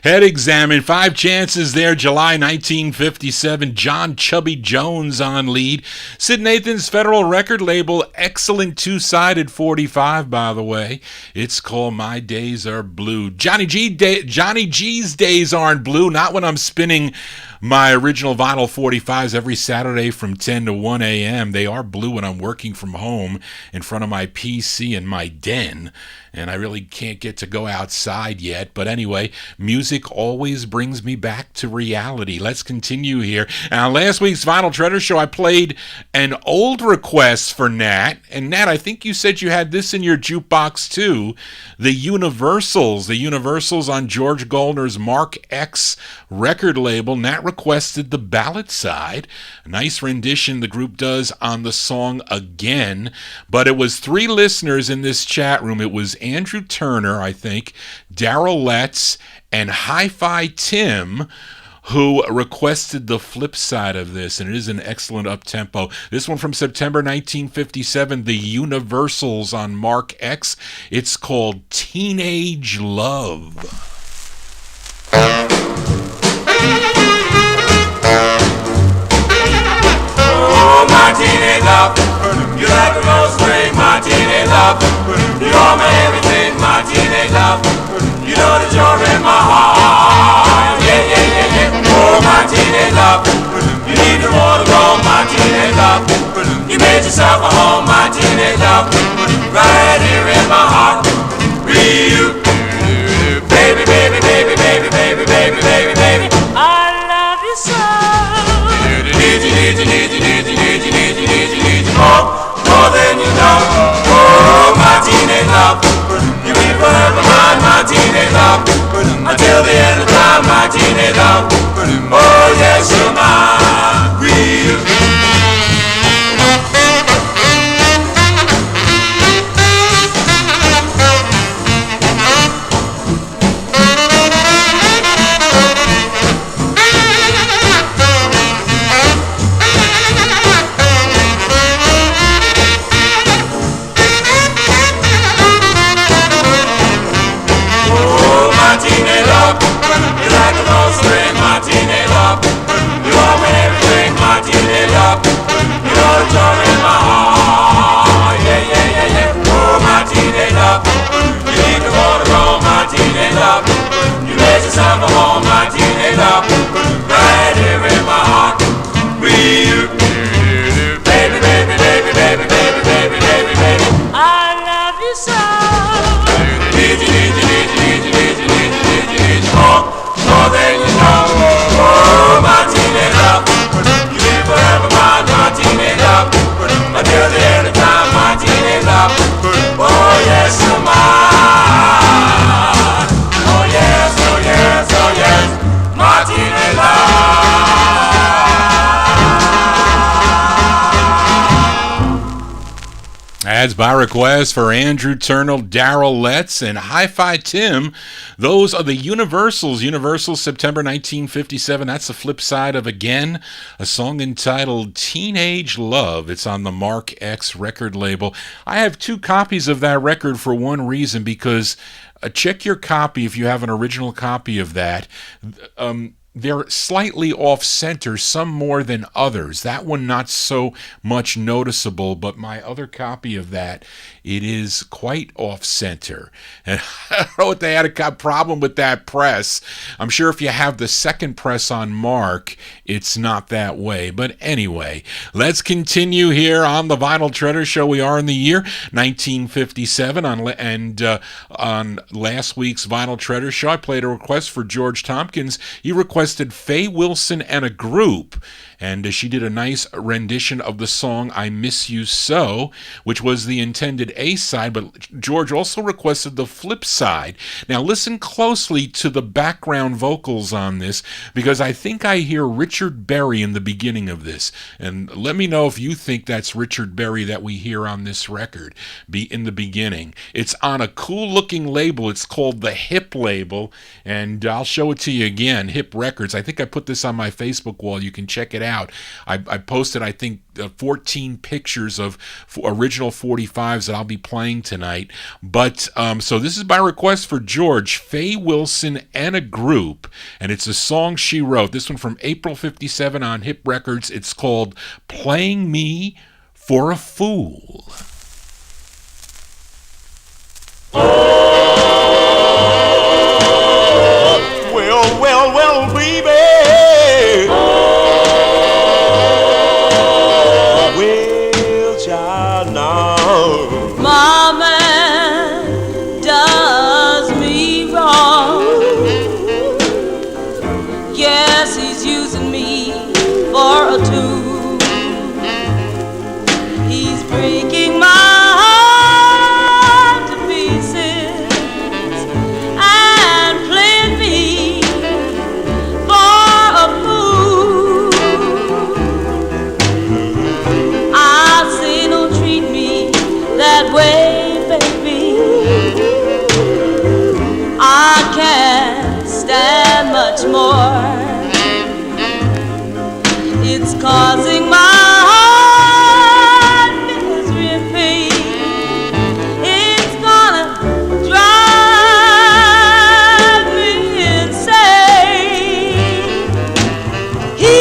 head examined. 5 chances there. July 1957. John Chubby Jones on lead. Sid Nathan's Federal record label. Excellent two-sided 45, by the way. It's called My Days Are Blue. Johnny G's days aren't blue. Not when I'm spinning my original vinyl 45s every Saturday from 10 to 1 a.m. They are blue when I'm working from home in front of my PC in my den, and I really can't get to go outside yet. But anyway, music always brings me back to reality. Let's continue here. Now, last week's Vinyl Treasure Show, I played an old request for Nat, and Nat, I think you said you had this in your jukebox too. The Universals on George Goldner's Mark X record label. Nat requested the ballad side. A nice rendition the group does on the song Again. But it was 3 listeners in this chat room. It was Andrew Turner, I think, Daryl Letts, and Hi-Fi Tim, who requested the flip side of this, and it is an excellent up-tempo. This one from September 1957, the Universals on Mark X. It's called Teenage Love. Oh, my teenage love, you like a rose spring, my teenage love. You are my everything, my teenage love. You know that you're in my heart. Yeah, yeah, yeah, yeah. Oh, my teenage love, you need the water roll, my teenage love. You made yourself a home, my teenage love. Right here in my heart. Real, baby, baby, baby, baby, baby, baby, baby, baby. I love you so. More than you know. Oh, my teenage love, you be forever mine, my teenage love. Until the end of time, my teenage love. Oh, yes, you're mine. Real. Yourself a home, my teenage love, right here in my heart. Real, baby, baby, baby, baby, baby, baby, baby, baby. I love you so. Need you, more than you know. Oh, my teenage love, you be forever mine, my teenage love. Until the end of time, my teenage love. Oh, yes, you're mine. Oh, yes, oh, yes, oh, yes, my teenage love. As by request for Andrew Turner, Daryl Letts, and Hi-Fi Tim. Those are the Universals. Universals, September 1957. That's the flip side of Again, a song entitled Teenage Love. It's on the Mark X record label. I have 2 copies of that record for one reason, because check your copy if you have an original copy of that. They're slightly off-center, some more than others. That one not so much noticeable, but my other copy of that, it is quite off-center. And I don't know if they had a problem with that press. I'm sure if you have the second press on Mark, it's not that way. But anyway, let's continue here on the Vinyl Treasure Show. We are in the year 1957, on last week's Vinyl Treasure Show, I played a request for George Tompkins. He requested Faye Wilson and a Group, and she did a nice rendition of the song I Miss You So, which was the intended A-side, but George also requested the flip side. Now listen closely to the background vocals on this, because I think I hear Richard Berry in the beginning of this, and let me know if you think that's Richard Berry that we hear on this record in the beginning. It's on a cool looking label. It's called the Hip label, and I'll show it to you again, Hip Records. Records. I think I put this on my Facebook wall. You can check it out. I posted, I think, 14 pictures of original 45s that I'll be playing tonight. But so this is by request for George, Faye Wilson, and a group, and it's a song she wrote. This one from April 57 on Hip Records. It's called Playing Me for a Fool. Well, baby. Well, child, now. My man does me wrong. Yes, he's using me for a tool. He's breaking my heart to pieces and playing me for a fool. I say don't treat me that way, baby. I can't stand much more. It's causing my heart misery and pain. It's gonna drive me insane. He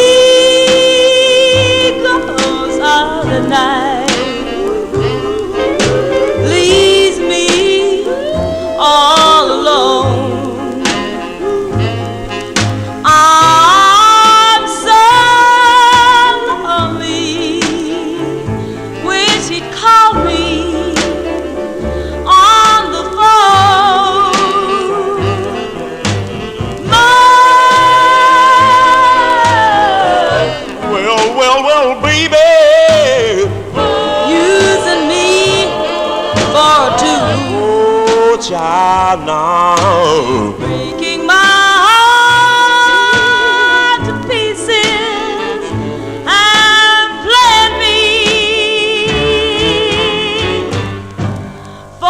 goes out at night, leaves me all alone. I'm so lonely. Wish he'd call me on the phone. Well, baby. Using me for a tool, Oh, child, now. breaking my heart to pieces and playing me for a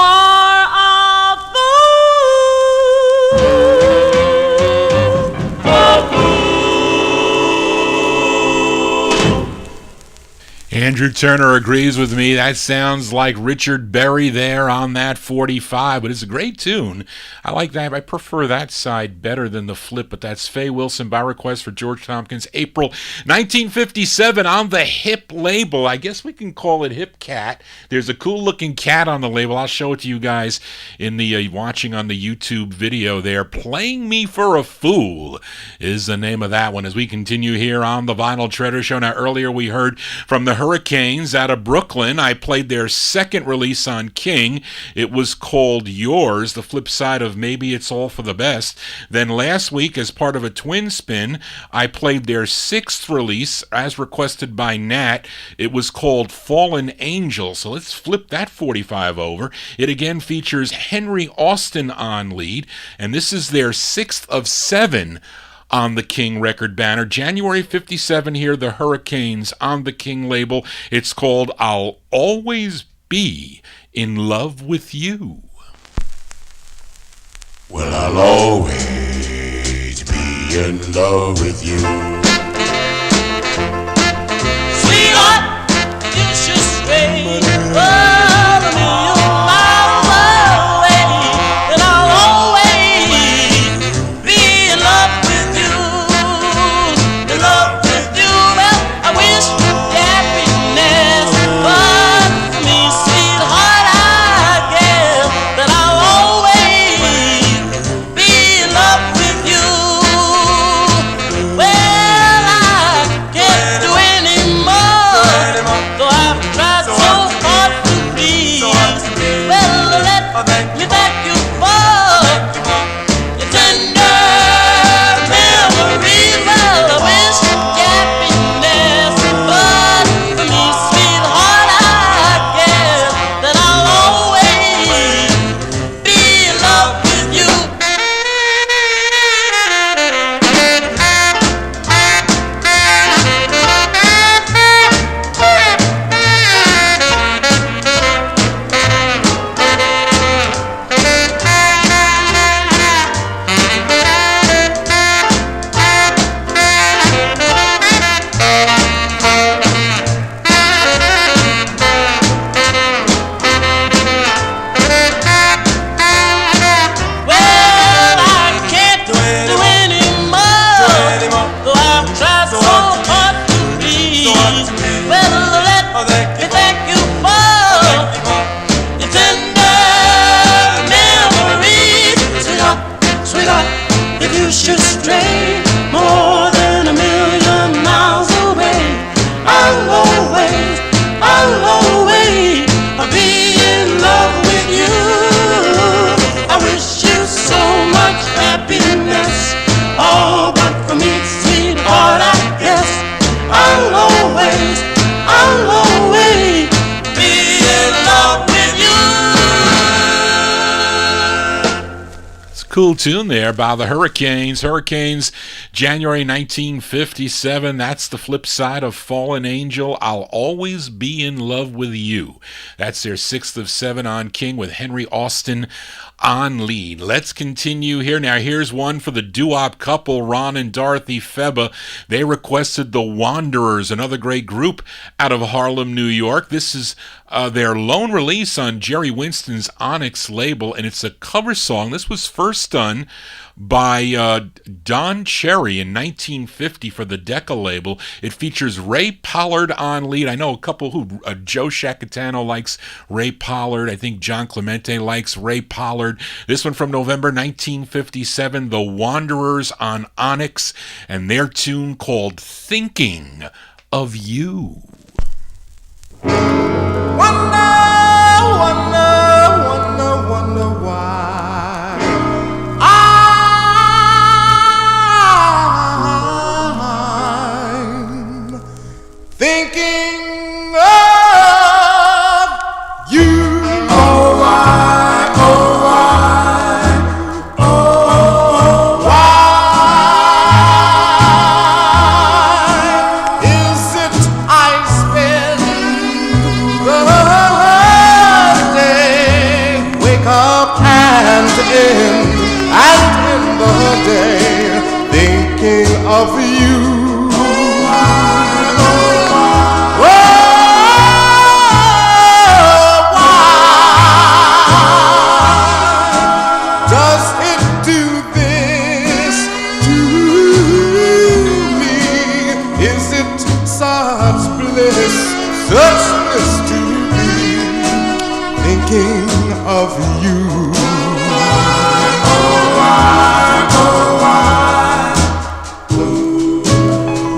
Andrew Turner agrees with me. That sounds like Richard Berry there on that 45, but it's a great tune. I like that. I prefer that side better than the flip, but that's Faye Wilson by request for George Tompkins, April 1957 on the Hip label. I guess we can call it Hip Cat. There's a cool looking cat on the label. I'll show it to you guys in the watching on the YouTube video there. Playing Me for a Fool is the name of that one as we continue here on the Vinyl Treasure Show. Now, earlier we heard from the Hurricanes out of Brooklyn. I played their second release on King. It was called Yours, the flip side of Maybe It's All for the Best. Then last week, as part of a twin spin, I played their sixth release as requested by Nat. It was called Fallen Angel. So let's flip that 45 over. It again features Henry Austin on lead, and this is their sixth of seven on the King record banner. January 57 here, the Hurricanes on the King label. It's called I'll Always Be in Love with You. Well, I'll always be in love with you. sweetheart, you should stay. Oh, a million miles away, and I'll always be in love with you. In love with you. Well, I wish you happiness, but for me, sweetheart, I guess that I'll always be in love with you. Well, I can't do any more, though I've tried so hard to cool tune there by the Hurricanes. Hurricanes, January 1957. That's the flip side of Fallen Angel, I'll Always Be in Love with You. That's their 6th of 7 on King with Henry Austin on lead. Let's continue here. Now here's one for the doo-wop couple, Ron and Dorothy Feba. They requested The Wanderers, another great group out of Harlem, New York. This is their lone release on Jerry Winston's Onyx label, and it's a cover song. This was first done by Don Cherry in 1950 for the Decca label. It features Ray Pollard on lead. I know a couple who, Joe Shacatano likes Ray Pollard. I think John Clemente likes Ray Pollard. This one from November 1957, The Wanderers on Onyx, and their tune called Thinking of You. Wonder, wonder, wonder, wonder why I'm thinking of you. Oh, why, oh, why, oh, why is it I spend the day, wake up and in the day, thinking of you. Such bliss to be thinking of you.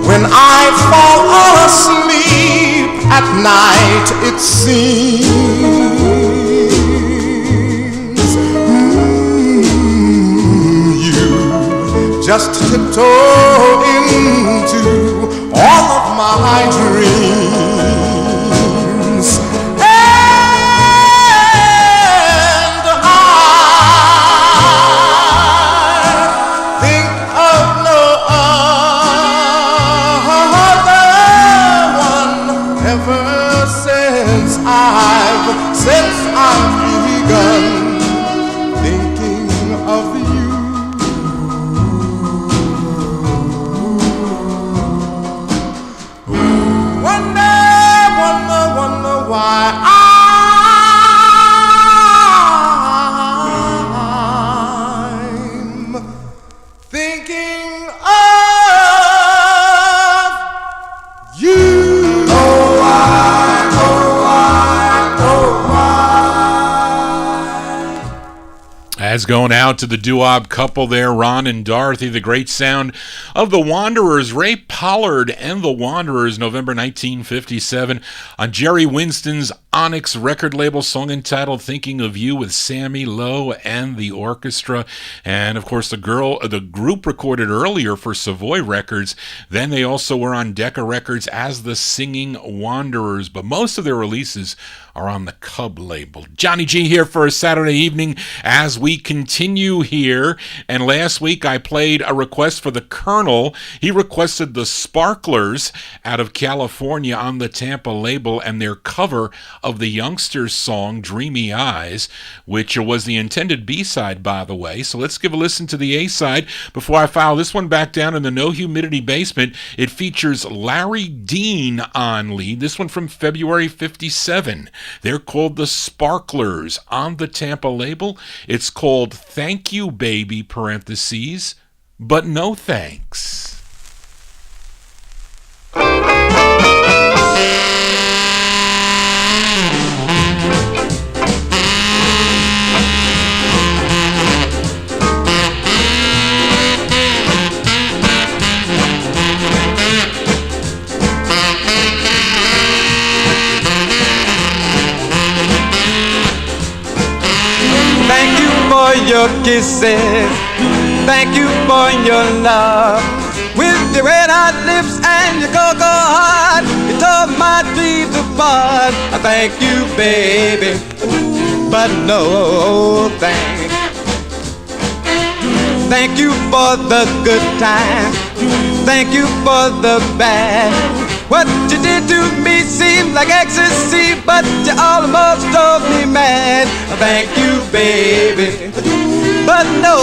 When I fall asleep at night, it seems you just tiptoe into all of my dreams. Since I've begun thinking of you. Wonder, wonder, wonder why I'm thinking of you. Oh, why, oh, That's going out to the doo-wop couple there, Ron and Dorothy, the great sound of The Wanderers, Ray Pollard and The Wanderers, November 1957, on Jerry Winston's Onyx record label, song entitled Thinking of You with Sammy Lowe and the orchestra. And of course the group recorded earlier for Savoy Records. Then they also were on Decca Records as the Singing Wanderers, but most of their releases are on the Cub label. Johnny G here for a Saturday evening as we continue here. And last week I played a request for the Colonel. He requested the Sparklers out of California on the Tampa label and their cover of the Youngsters song Dreamy Eyes, which was the intended B-side, by the way. So let's give a listen to the A-side before I file this one back down in the No Humidity basement. It features Larry Dean on lead. This one from February 57. They're called the Sparklers on the Tampa label. It's called Thank You Baby, parentheses, but no thanks. Thank you for your kisses. Thank you for your love. With your red hot lips and your cocoa heart, you tore my dreams apart. I thank you, baby, but no thanks. Thank you for the good times. Thank you for the bad. What you did to me seemed like ecstasy, but you almost drove me mad. Thank you, baby, but no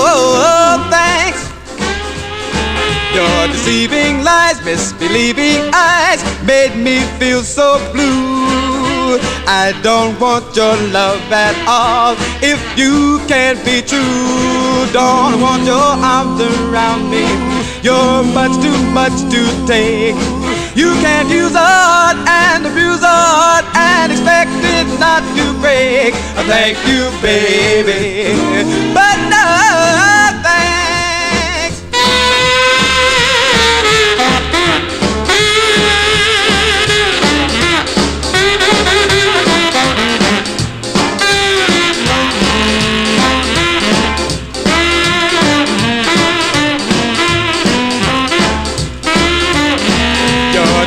thanks. Your deceiving lies, misbelieving eyes made me feel so blue. I don't want your love at all if you can't be true. Don't want your arms around me. You're much too much to take. You can't use art and abuse art and expect it not to break. Thank you, baby, but no thanks.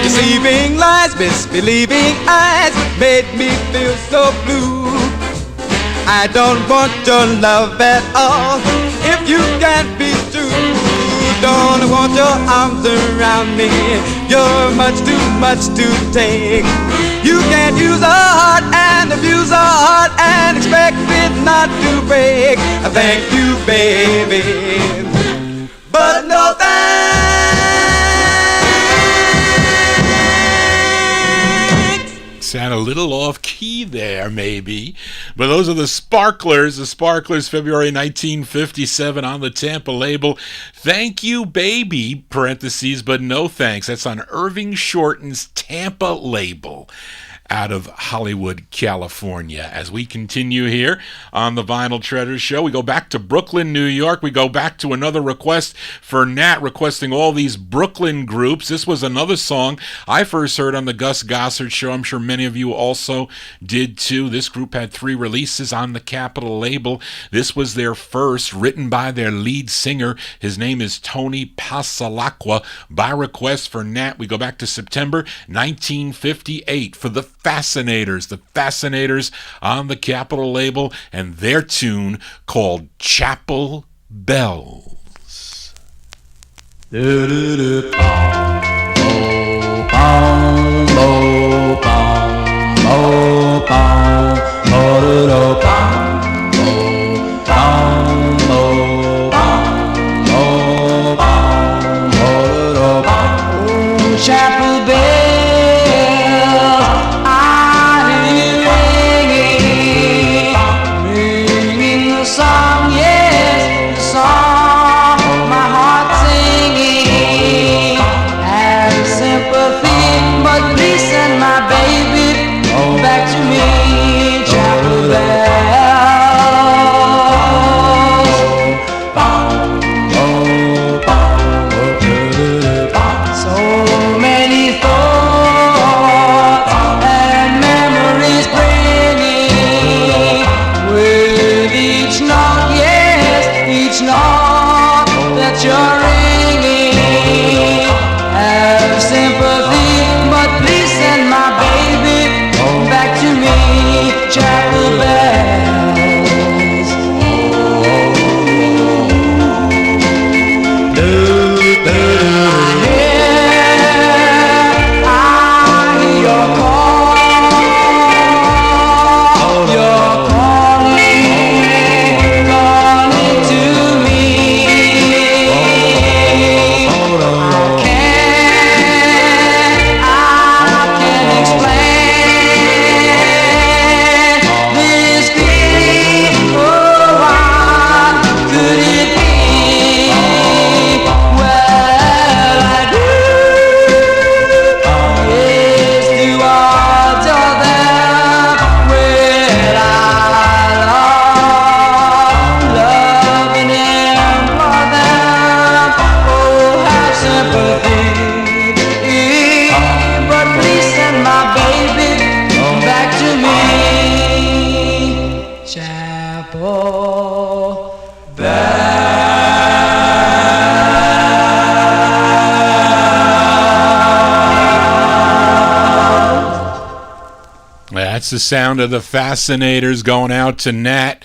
Deceiving lies, misbelieving eyes made me feel so blue. I don't want your love at all if you can't be true. Don't want your arms around me. You're much too much to take. You can't use a heart and abuse a heart and expect it not to break. Thank you, baby, but no thanks. Sound a little off key there, maybe. But those are the Sparklers. The Sparklers, February 1957 on the Tampa label. Thank you, baby, parentheses, but no thanks. That's on Irving Shorten's Tampa label out of Hollywood, California. As we continue here on the Vinyl Treasure Show, we go back to Brooklyn, New York. We go back to another request for Nat requesting all these Brooklyn groups. This was another song I first heard on the Gus Gossard Show. I'm sure many of you also did too. This group had 3 releases on the Capitol label. This was their first, written by their lead singer. His name is Tony Pasalacqua. By request for Nat, we go back to September 1958 for the Fascinators on the Capitol label, and their tune called Chapel Bells. Chapel bells, I hear ringing the song, yes, the song my heart singing. Have sympathy, but please send my baby back to me. Chapel bells. So many thoughts and memories bringing with each note, yes, each note that you're ringing. Have sympathy, but please send my baby back to me. Chapel bells. I hear your call. You're calling to me. I can't explain this feeling. Oh, what could it be? Well, I do. Yes, do all to them. Well, I love and implore them. Oh, have sympathy, but please send my baby back to me. Chapel That's the sound of the Fascinators going out to Nat.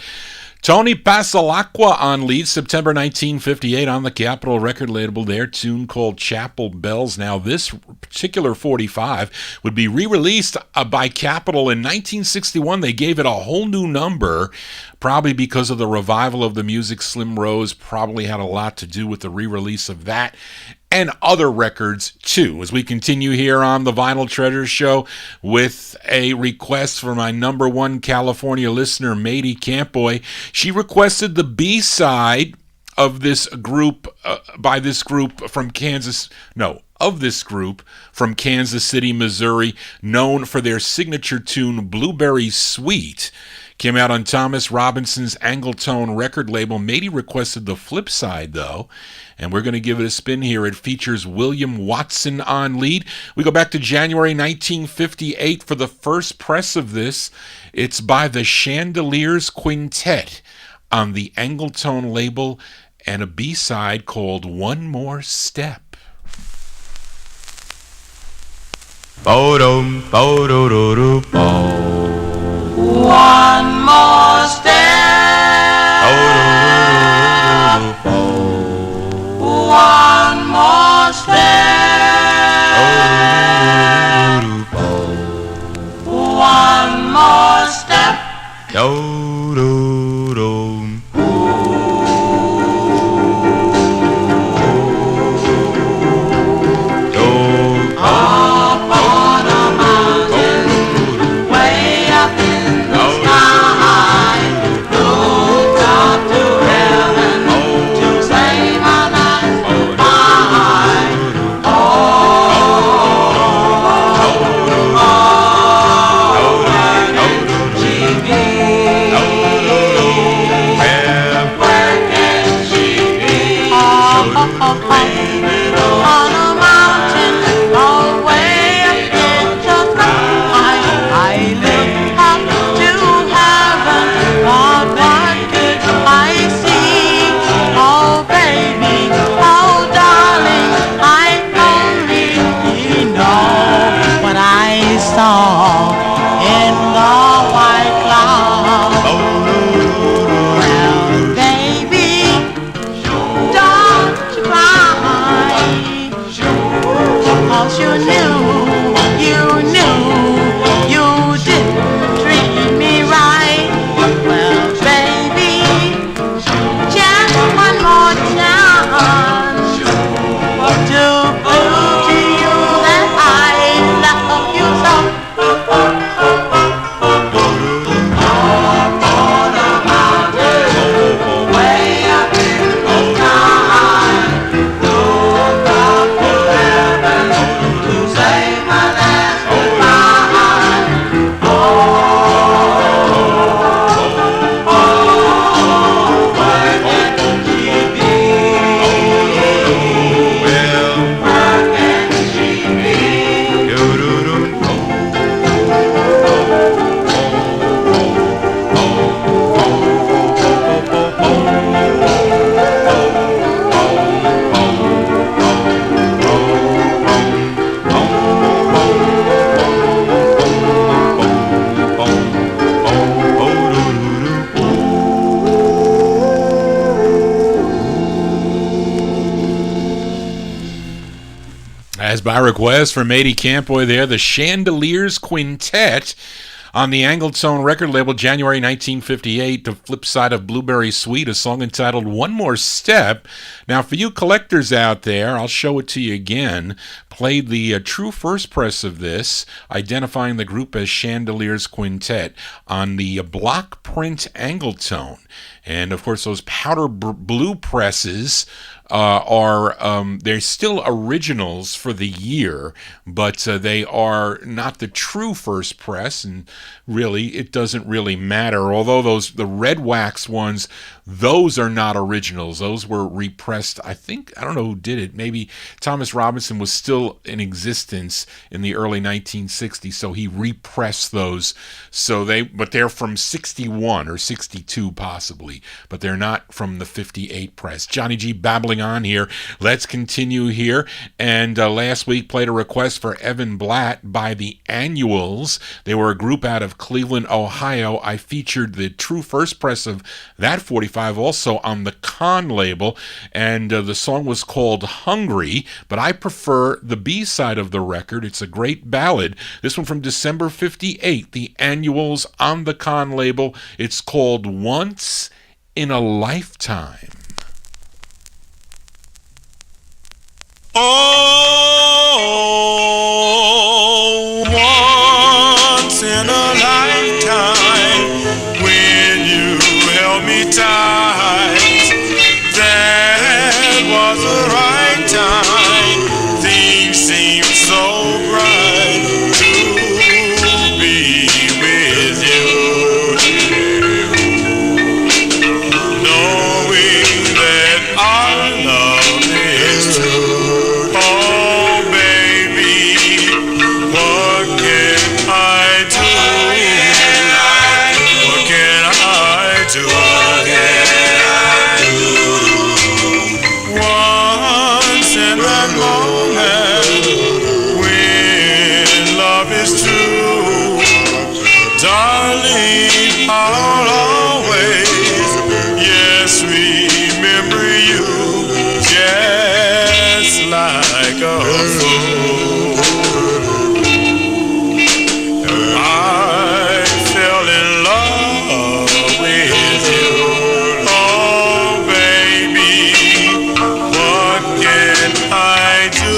Tony Pasalacqua on lead, September 1958 on the Capitol record label, their tune called Chapel Bells. Now, this particular 45 would be re-released by Capitol in 1961. They gave it a whole new number, probably because of the revival of the music. Slim Rose probably had a lot to do with the re-release of that and other records too. As we continue here on the Vinyl Treasure Show with a request from my number one California listener, Matey Campoy. She requested the B-side of this group, of this group from Kansas City, Missouri, known for their signature tune, Blueberry Sweet. Came out on Thomas Robinson's Angletone record label. Matey requested the flip side, though, and we're going to give it a spin here. It features William Watson on lead. We go back to January 1958 for the first press of this. It's by the Chandeliers Quintet on the Angletone label, and a B-side called One More Step. Bo-dum, bo-do-do-do-bo. One more step. One more step. One more step. Do-do-do. By request from Matey Campoy there, the Chandeliers Quintet on the Angletone record label, January 1958, the flip side of Blueberry Sweet, a song entitled One More Step. Now, for you collectors out there, I'll show it to you again. Played the true first press of this, identifying the group as Chandeliers Quintet on the block print Angletone. And, of course, those powder blue presses they're still originals for the year, but they are not the true first press, and really it doesn't really matter. Although the red wax ones Those are not originals. Those were repressed. I don't know who did it. Maybe Thomas Robinson was still in existence in the early 1960s, so he repressed those. But they're from 61 or 62 possibly, but they're not from the 58 press. Johnny G babbling on here. Let's continue here. And last week played a request for Evan Blatt by the Annuals. They were a group out of Cleveland, Ohio. I featured the true first press of that 45 also on the Con label, and the song was called Hungry, but I prefer the B-side of the record. It's a great ballad. This one from December 58, the Annuals on the Con label. It's called Once in a Lifetime. Oh, once in a lifetime, when you held me tight, that was the right time. Things seemed so bright to be with you, knowing that our love is true. I'll always, yes, remember you just like a fool. I fell in love with you. Oh, baby, what can I do?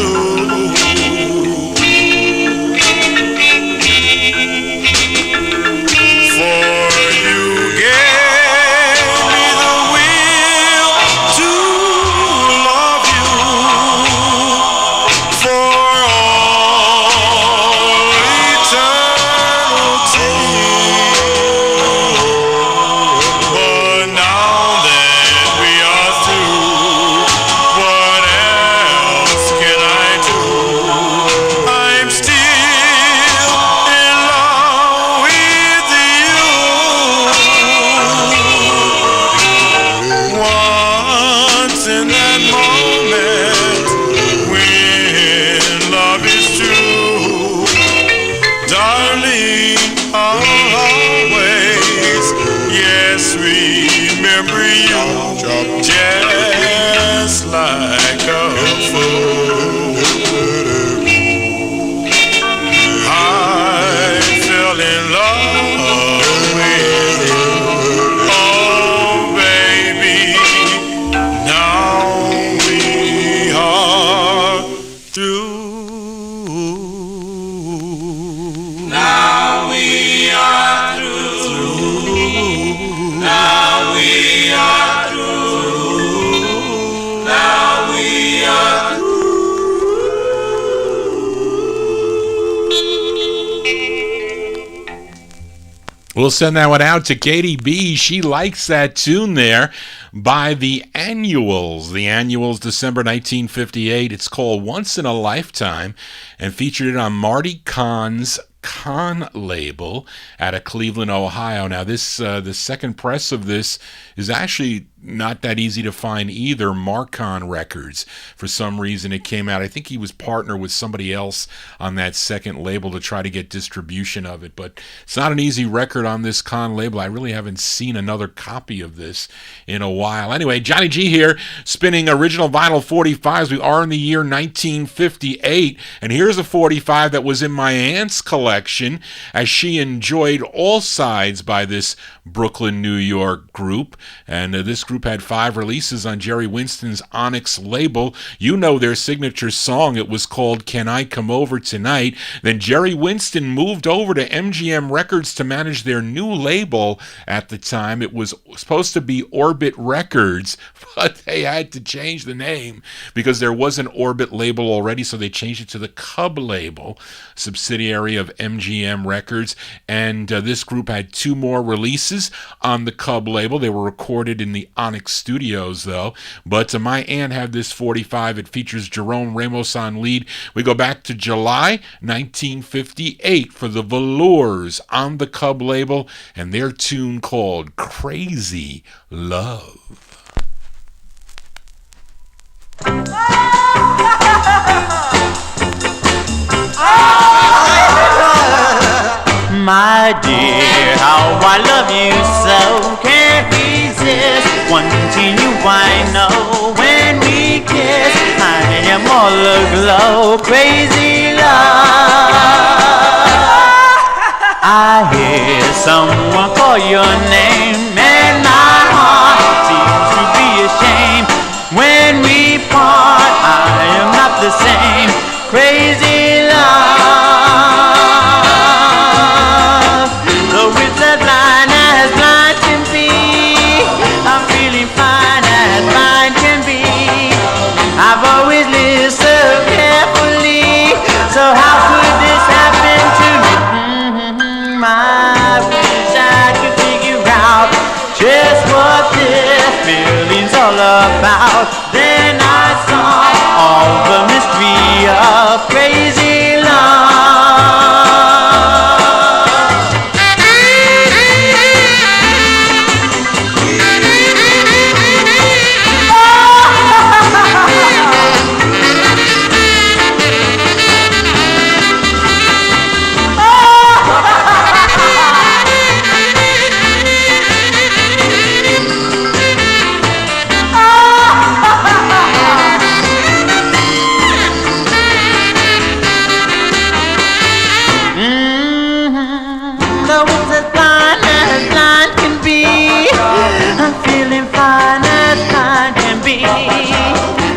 We'll send that one out to Katie B. She likes that tune there by the Annuals. The Annuals, December 1958. It's called Once in a Lifetime and featured it on Marty Kahn's Con label out of Cleveland, Ohio. Now, this the second press of this is actually not that easy to find either. Marcon Records. For some reason, it came out. I think he was partnered with somebody else on that second label to try to get distribution of it. But it's not an easy record on this Con label. I really haven't seen another copy of this in a while. Anyway, Johnny G here, spinning original vinyl 45s. We are in the year 1958. And here's a 45 that was in my aunt's collection, as she enjoyed all sides by this Brooklyn, New York group. And this group had 5 releases on Jerry Winston's Onyx label. You know their signature song. It was called Can I Come Over Tonight? Then Jerry Winston moved over to MGM Records to manage their new label at the time. It was supposed to be Orbit Records, but they had to change the name because there was an Orbit label already, so they changed it to the Cub label, subsidiary of MGM Records. And this group had 2 more releases on the Cub label. They were recorded in the Onyx Studios, though. But my aunt had this 45. It features Jerome Ramos on lead. We go back to July 1958 for the Velours on the Cub label and their tune called Crazy Love. My dear, how I love you so. Can't resist wanting you, I know. When we kiss, I am all aglow. Crazy love. I hear someone call your name, and my heart seems to be ashamed. When we part, I am not the same. Crazy love. Though it's as blind can be, I'm feeling fine as blind can be. I've always lived so carefully, so how could this happen to me? I wish I could figure out just what this feeling's all about. Then I saw all the mystery of crazy love.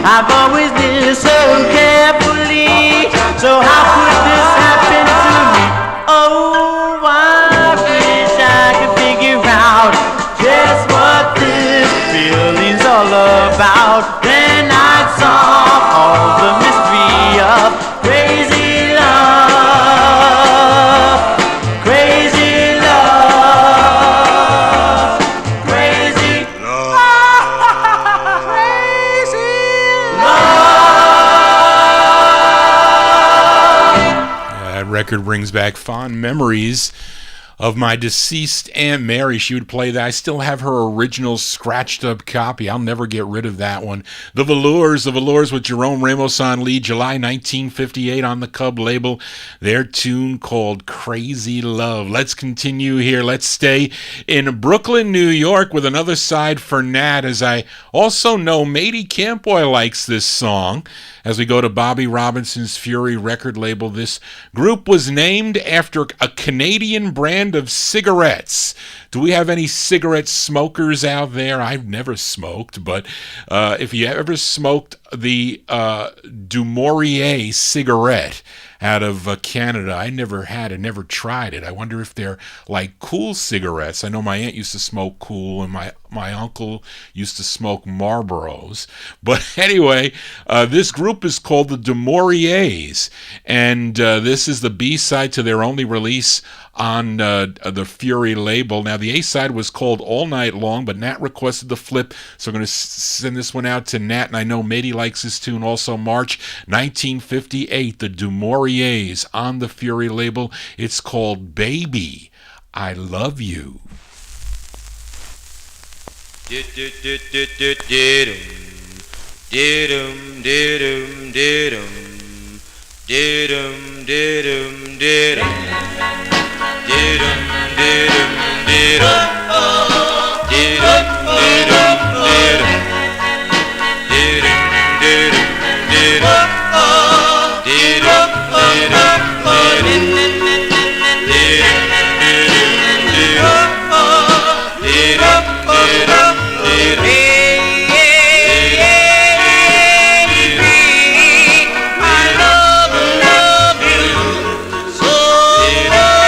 I've always lived so carefully, so how could this happen to me? Oh, I wish I could figure out just what this feeling's all about. Then I'd solve all the mystery of crazy love. Crazy love. Crazy love. That record brings back fond memories of my deceased Aunt Mary. She would play that. I still have her original scratched up copy. I'll never get rid of that one. The Velours with Jerome Ramos on lead, July 1958 on the Cub label. Their tune called Crazy Love. Let's continue here. Let's stay in Brooklyn, New York with another side for Nat, as I also know Matey Campoy likes this song. As we go to Bobby Robinson's Fury record label, this group was named after a Canadian brand of cigarettes. Do we have any cigarette smokers out there? I've never smoked, but if you ever smoked the Du Maurier cigarette out of Canada, I never had it, never tried it. I wonder if they're like Cool cigarettes. I know my aunt used to smoke Cool, and my uncle used to smoke Marlboros. But anyway, this group is called the Du Mauriers, and this is the B-side to their only release on the Fury label. Now, the A-side was called All Night Long, but Nat requested the flip, so I'm going to send this one out to Nat, and I know Matey likes this tune also. March 1958, the Du Mauriers on the Fury label. It's called Baby, I Love You. I love you so.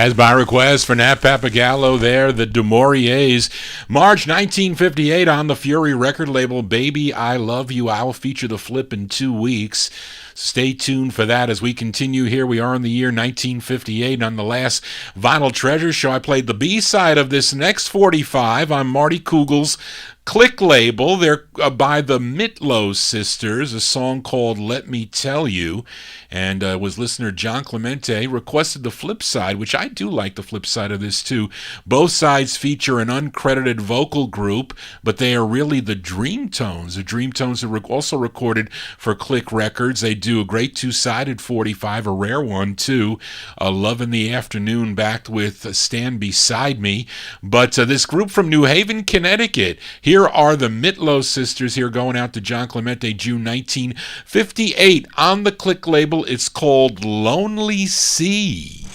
As by request for Nat Papagallo there, the Du Mauriers. March 1958 on the Fury record label, Baby, I Love You. I'll feature the flip in 2 weeks. Stay tuned for that as we continue. Here we are in the year 1958. On the last Vinyl Treasure show, I played the B-side of this next 45 on Marty Kugel's Click label. They're by the Mitlow Sisters, a song called Let Me Tell You. And was listener John Clemente requested the flip side, which I do like the flip side of this too. Both sides feature an uncredited vocal group, but they are really the Dreamtones. The Dreamtones are also recorded for Click Records. They do a great two-sided 45, a rare one too. Love in the Afternoon backed with Stand Beside Me. But this group from New Haven, Connecticut, here are the Mitlow Sisters, here going out to John Clemente, June 1958 on the Click label. It's called Lonely Sea.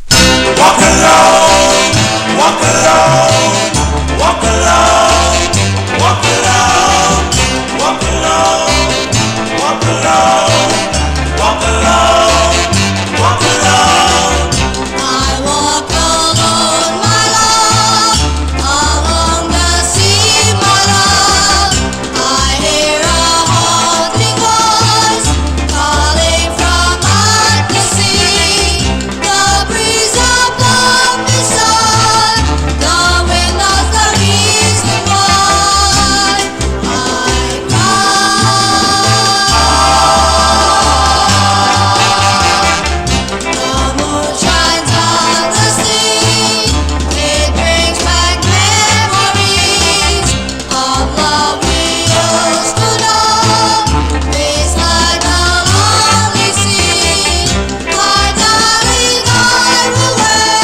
Walk alone, walk alone, walk alone, walk alone, walk alone, walk alone, walk alone, walk alone. I walk alone, my love, along the sea, my love. I hear a haunting voice calling from out the sea. The breeze of love beside, the wind knows the reason why I cry. The moon shines on the sea. It brings back memories of love we used to know. It's like a lonely sea. My darling, I will wait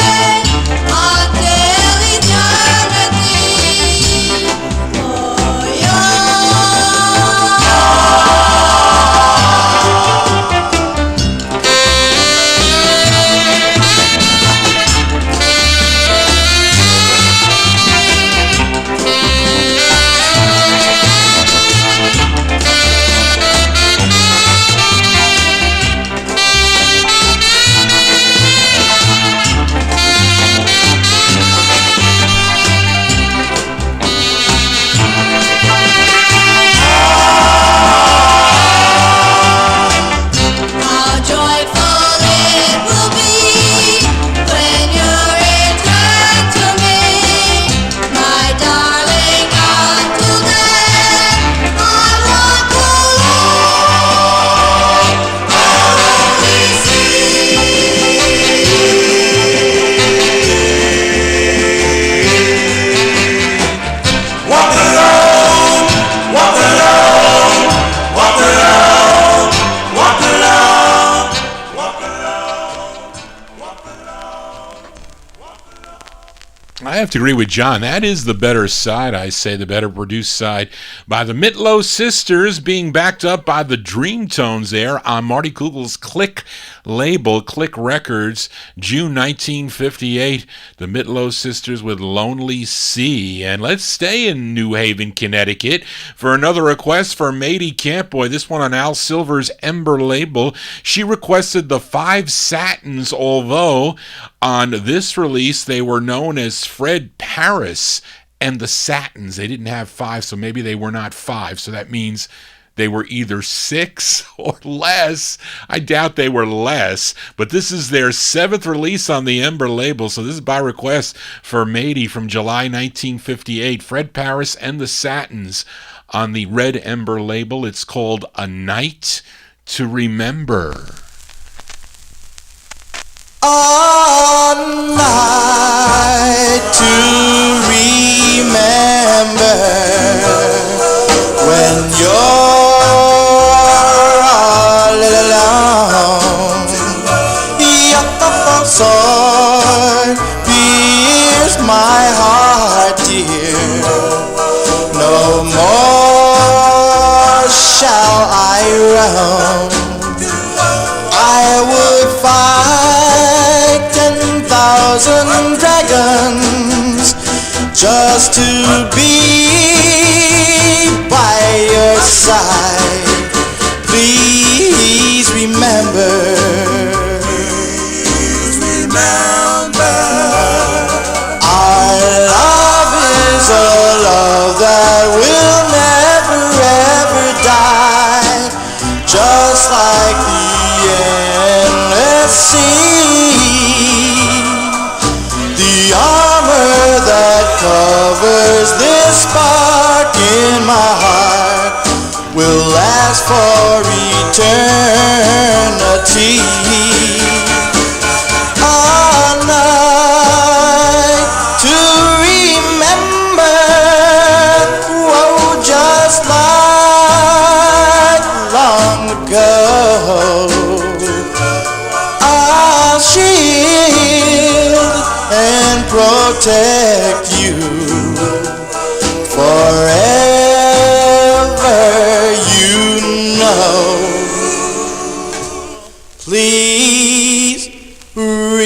until eternity for you. How joyful it will be when you return to me, my darling. Until then, I walk alone, lonely Walk alone, walk alone, walk alone, walk alone, walk alone, walk alone. I have to agree with John. That is the better side, I say, the better produced side by the Mitlow Sisters, being backed up by the Dreamtones there on Marty Kugel's Click label, Click Records, June 1958. The Mitlow Sisters with Lonely Sea. And let's stay in New Haven, Connecticut for another request for Matey Campboy. This one on Al Silver's Ember label. She requested the Five Satins, although on this release they were known as Fred Paris and the Satins. They didn't have five, so maybe they were not five. So that means they were either six or less. I doubt they were less, but this is their 7th release on the Ember label, so this is by request for Matey from July 1958. Fred Paris and the Satins on the Red Ember label. It's called A Night to Remember. A night to remember when you're all alone. Your sword pierce my heart, dear. No more shall I roam. I would fight 10,000 dragons just to be by your side. Please remember. see the armor that covers this spark in my heart will last for eternity. A night to remember, oh, just like long ago. I'll shield and protect you forever, you know. Please remember.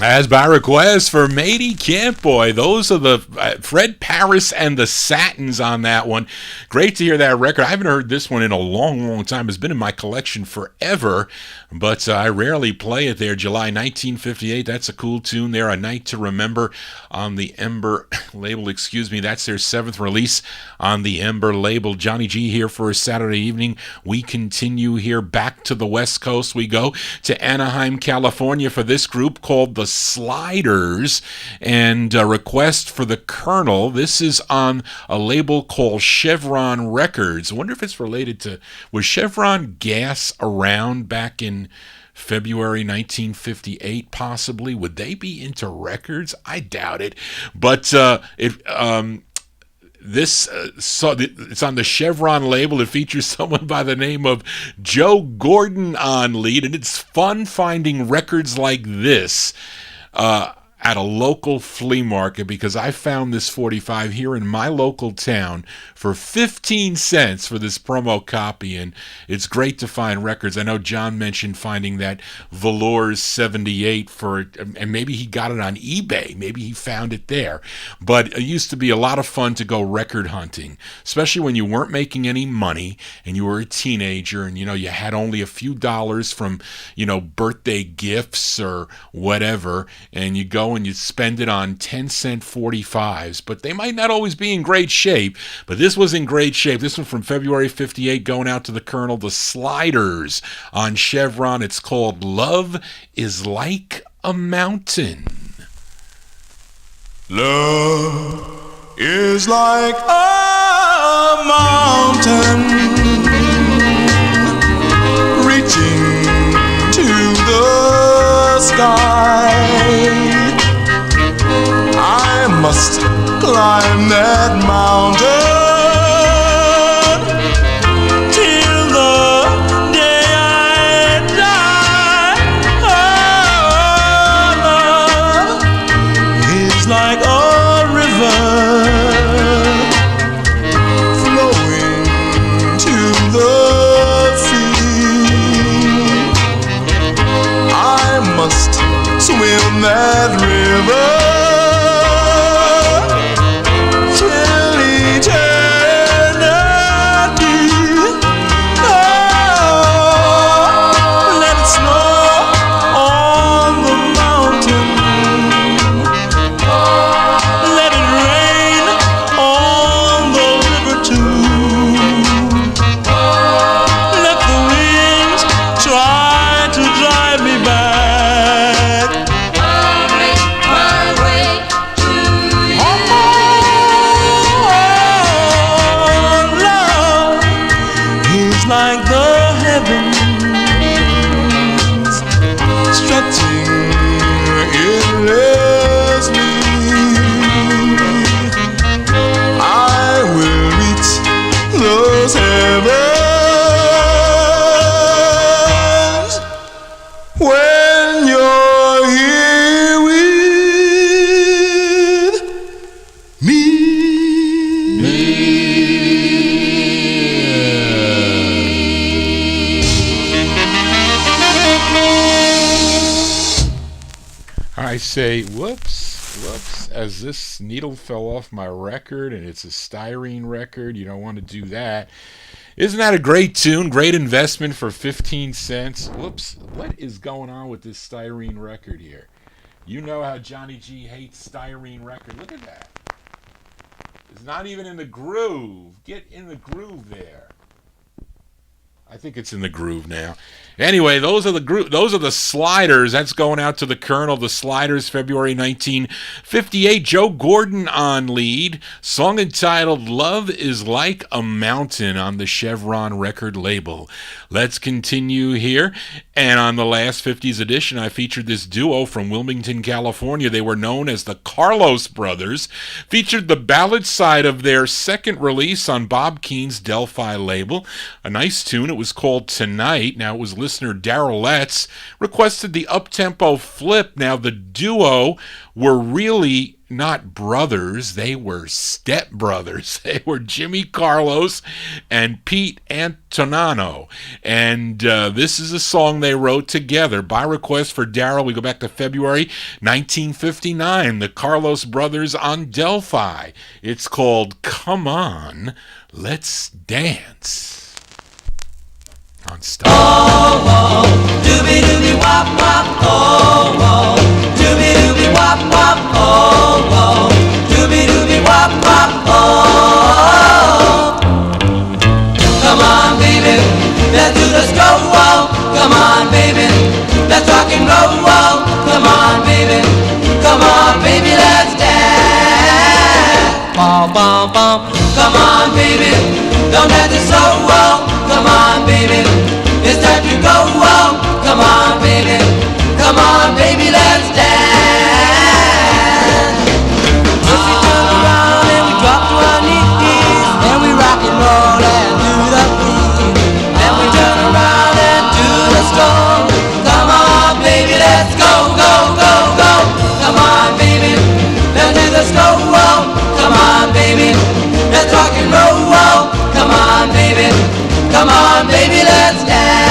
As by request for Matey Camp Boy. Those are the Fred Paris and the Satins on that one. Great to hear that record. I haven't heard this one in a long time. It's been in my collection forever, but I rarely play it there. July 1958. That's a cool tune there. A Night to Remember on the Ember label. Excuse me. That's their 7th release on the Ember label. Johnny G here for a Saturday evening. We continue here back to the West Coast. We go to Anaheim, California for this group called the Sliders, and a request for the Colonel. This is on a label called Chevron Records. I wonder if it's related to, was Chevron Gas around back in February 1958 possibly? Would they be into records? I doubt it. But it's on the Chevron label. It features someone by the name of Joe Gordon on lead, and it's fun finding records like this at a local flea market, because I found this 45 here in my local town for 15 cents for this promo copy, and it's great to find records. I know John mentioned finding that Velours 78 and maybe he got it on eBay. Maybe he found it there. But it used to be a lot of fun to go record hunting, especially when you weren't making any money and you were a teenager and, you had only a few dollars from, birthday gifts or whatever, and you go and you spend it on 10-cent 45s, but they might not always be in great shape. But this was in great shape. This one from February 58, going out to the Colonel, the Sliders on Chevron. It's called Love is Like a Mountain. Love is like a mountain reaching to the sky. I must climb that mountain till the day I die. Oh, love is like a river flowing to the sea. I must swim that river till eternity. Oh, let it snow on the mountain, let it rain on the river too. Let the winds try to drive me back. I'll make my way to you. Oh, love is like the heavens stretching endlessly. I will reach those heavens when you're here with me. I say, whoops, as this needle fell off my record, and it's a styrene record. You don't want to do that. Isn't that a great tune? Great investment for 15 cents. Whoops. What is going on with this styrene record here? You know how Johnny G hates styrene record. Look at that. It's not even in the groove. Get in the groove there. I think it's in the groove now. Anyway, those are the Sliders. That's going out to the Colonel. The Sliders, February 1958. Joe Gordon on lead. Song entitled "Love Is Like a Mountain" on the Chevron record label. Let's continue here. And on the last 50's edition, I featured this duo from Wilmington, California. They were known as the Carlos Brothers. Featured the ballad side of their second release on Bob Keane's Delphi label. A nice tune. It was called "Tonight." Now, it was listener Darrell Letts requested the up-tempo flip. Now, the duo were really not brothers. They were stepbrothers. They were Jimmy Carlos and Pete Antonano. And this is a song they wrote together by request for Darrell. We go back to February 1959. The Carlos Brothers on Delphi. It's called "Come On, Let's Dance." On Star. Oh, oh, doobie doobie wop wop, oh, oh, doobie doobie wop wop, oh, oh, doobie doobie wop wop, oh. Come on, baby, let's do the stroll. Come on, baby, let's rock and roll. Come on, baby, let's dance. Bum bum bum. Come on, baby, don't let it slow. Come on, baby, it's time to go. Come on, baby, let's dance. If we turn around and we drop to our knees, and we rock and roll and do the beat, then we turn around and do the stroll. Come on, baby, let's go, go, go, go. Come on, baby, let's do the stroll. Come on, baby, let's rock and roll. Come on, baby, let's dance.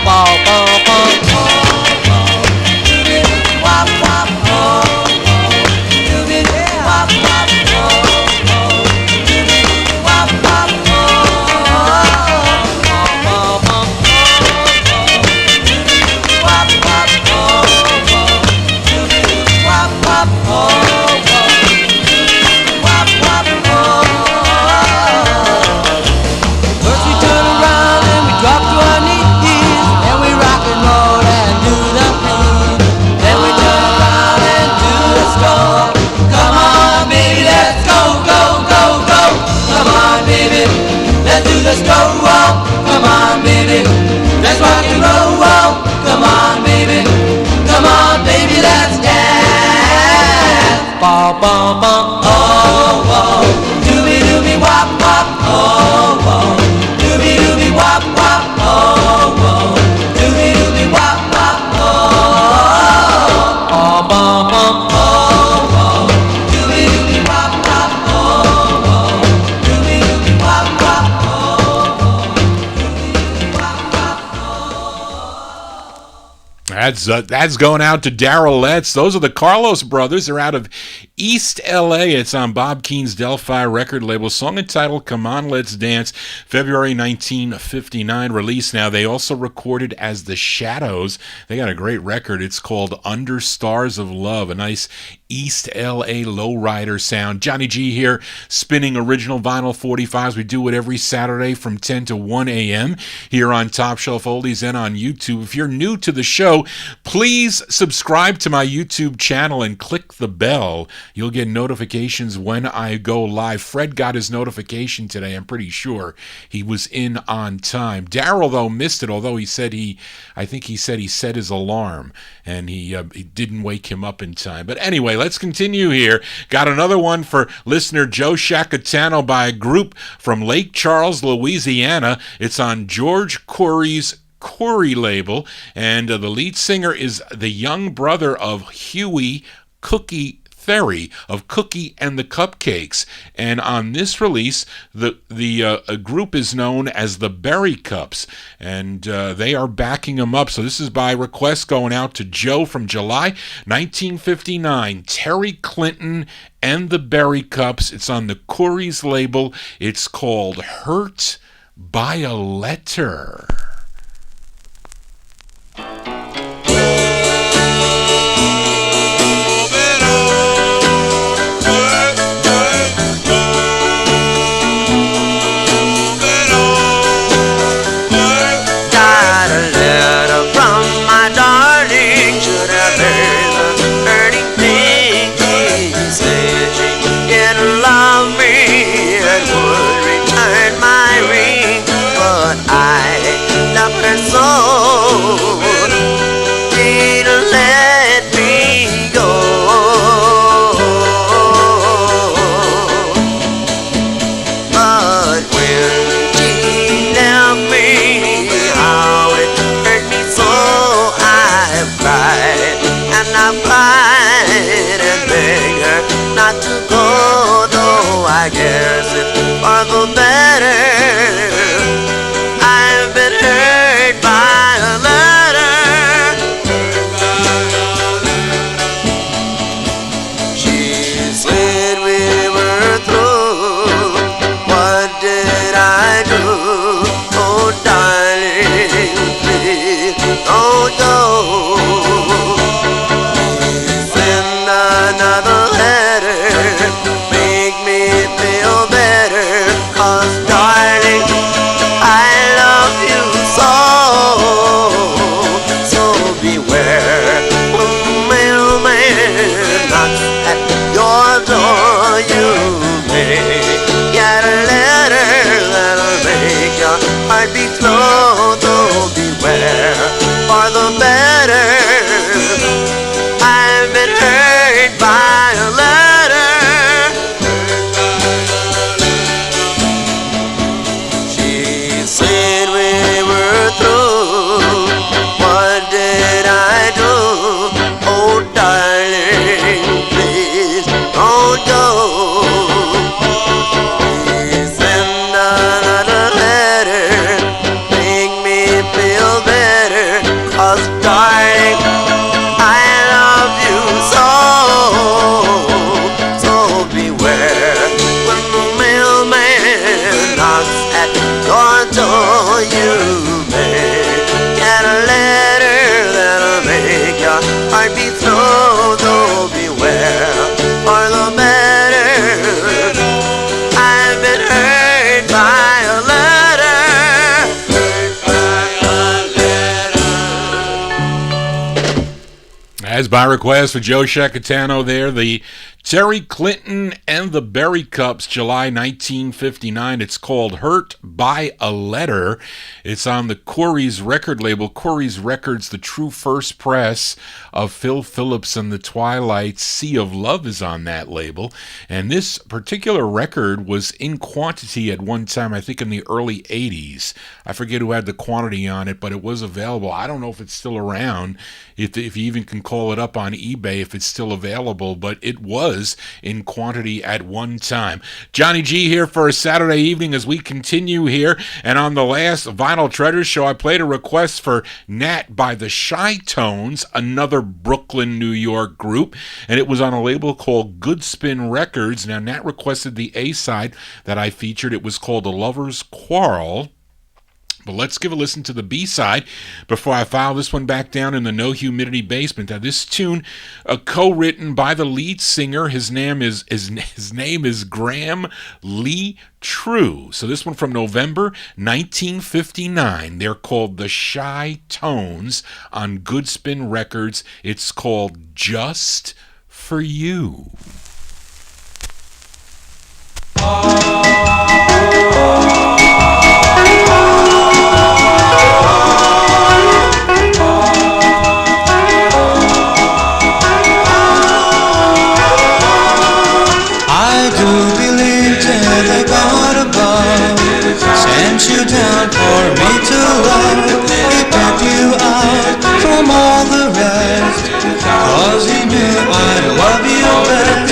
Bow, bow, bow, bow. Doobie-doobie wop wop, oh, oh. Doobie-doobie wop wop, oh, oh. Doobie-doobie wop wop, oh, oh, oh, oh. Doobie-doobie wop wop, oh, oh. Doobie-doobie wop wop, oh, oh. Doobie-doobie wop wop, oh. First we turn around and we drop to our knees, and we rock and roll and do the beat. Then we turn around and do the stroll. Come on, baby, let's go, go, go, go. Come on, baby, let's do the stroll. Come on, baby, let's rock and roll. Come on, baby, let's dance. Bum, bum, bum, oh, oh. Doobie doobie wop wop, oh, oh. Doobie doobie wop wop, oh, oh. Doobie doobie wop wop, oh, oh, bum bum, oh, oh. Doobie doobie wop wop, oh, oh. Doobie doobie wop wop, oh, oh. Doobie doobie wop wop, oh. That's going out to Darrell Letts. Those are the Carlos Brothers. They're out of East LA. It's on Bob Keane's Delphi record label. Song entitled "Come On, Let's Dance," February 1959 release. Now, they also recorded as The Shadows. They got a great record. It's called "Under Stars of Love," a nice East LA lowrider sound. Johnny G here, spinning original vinyl 45s. We do it every Saturday from 10 to 1 a.m. here on Top Shelf Oldies and on YouTube. If you're new to the show, please subscribe to my YouTube channel and click the bell. You'll get notifications when I go live. Fred got his notification today. I'm pretty sure he was in on time. Darrell, though, missed it, although he said I think he said he set his alarm and he didn't wake him up in time. But anyway, let's continue here. Got another one for listener Joe Shacatano by a group from Lake Charles, Louisiana. It's on George Corey's Corey label, and the lead singer is the young brother of Huey Cookie Ferry of Cookie and the Cupcakes. And on this release, the group is known as the Berry Cups, and they are backing them up. So this is by request going out to Joe from July 1959. Terry Clinton and the Berry Cups. It's on the Corey's label. It's called Hurt by a Letter. I guess it's for the better. I've been hurt by a letter. She said we were through. What did I do? Oh, darling, please don't go. Send another letter. Make me feel better, 'cause darling, I love you so. So beware when the mailman knocks at your door. You may get a letter that'll make your heart beat slow. So beware for the better. I've been hurt by a letter. Said we were through. What did I do? Oh, darling, please don't go. Please send another letter. Make me feel better. 'Cause, darling, I love you so. So beware when the mailman knocks at your door. You may get a letter that'll make your heart beat slow. So beware for the better. I've been hurt by a letter. Hurt by a letter. As by request for Joe Shacatano there, the Terry Clinton and the Berry Cups, July 1959. It's called Hurt by a Letter. It's on the Corey's record label. Corey's Records, the true first press of Phil Phillips and the Twilight. Sea of Love is on that label. And this particular record was in quantity at one time, I think in the early 80s. I forget who had the quantity on it, but it was available. I don't know if it's still around, if you even can call it up on eBay if it's still available, but it was in quantity at one time. Johnny G here for a Saturday evening as we continue here. And on the last Vinyl Treasures show, I played a request for Nat by the Shy Tones, another Brooklyn, New York group. And it was on a label called Good Spin Records. Now, Nat requested the A-side that I featured. It was called A Lover's Quarrel. But let's give a listen to the B-side before I file this one back down in the No Humidity basement. Now, this tune, co-written by the lead singer. His name is Graham Lee True. So this one from November 1959. They're called The Shy Tones on Good Spin Records. It's called Just for You. Sent you down for me to love. He picked you out from all the rest, 'cause he knew I'd love you best.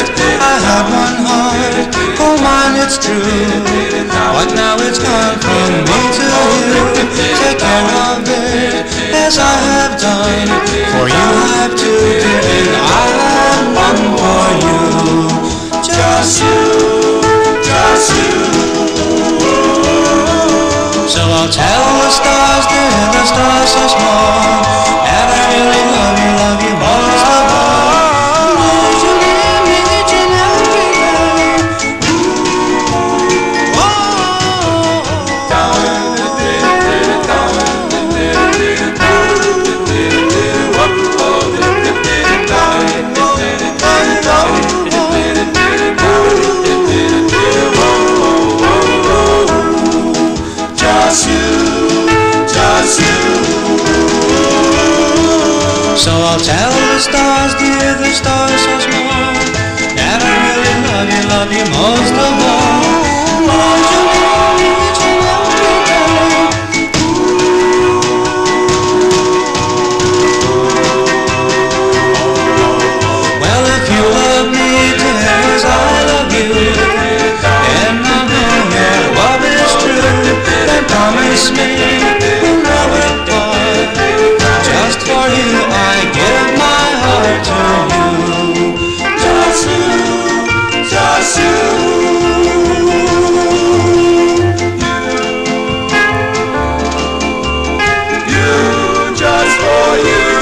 stars so small that I really love you most of all. Won't you give me each and every day? Ooh, just you. So I'll tell the stars, dear, the stars so small, that I really love you most of all. Won't you give me each and every day? Well, if you love me, dear, as I love you, and I know your love is true, then promise me you'll never part. Just for you, I give my heart to you. Just you, just you, just for you.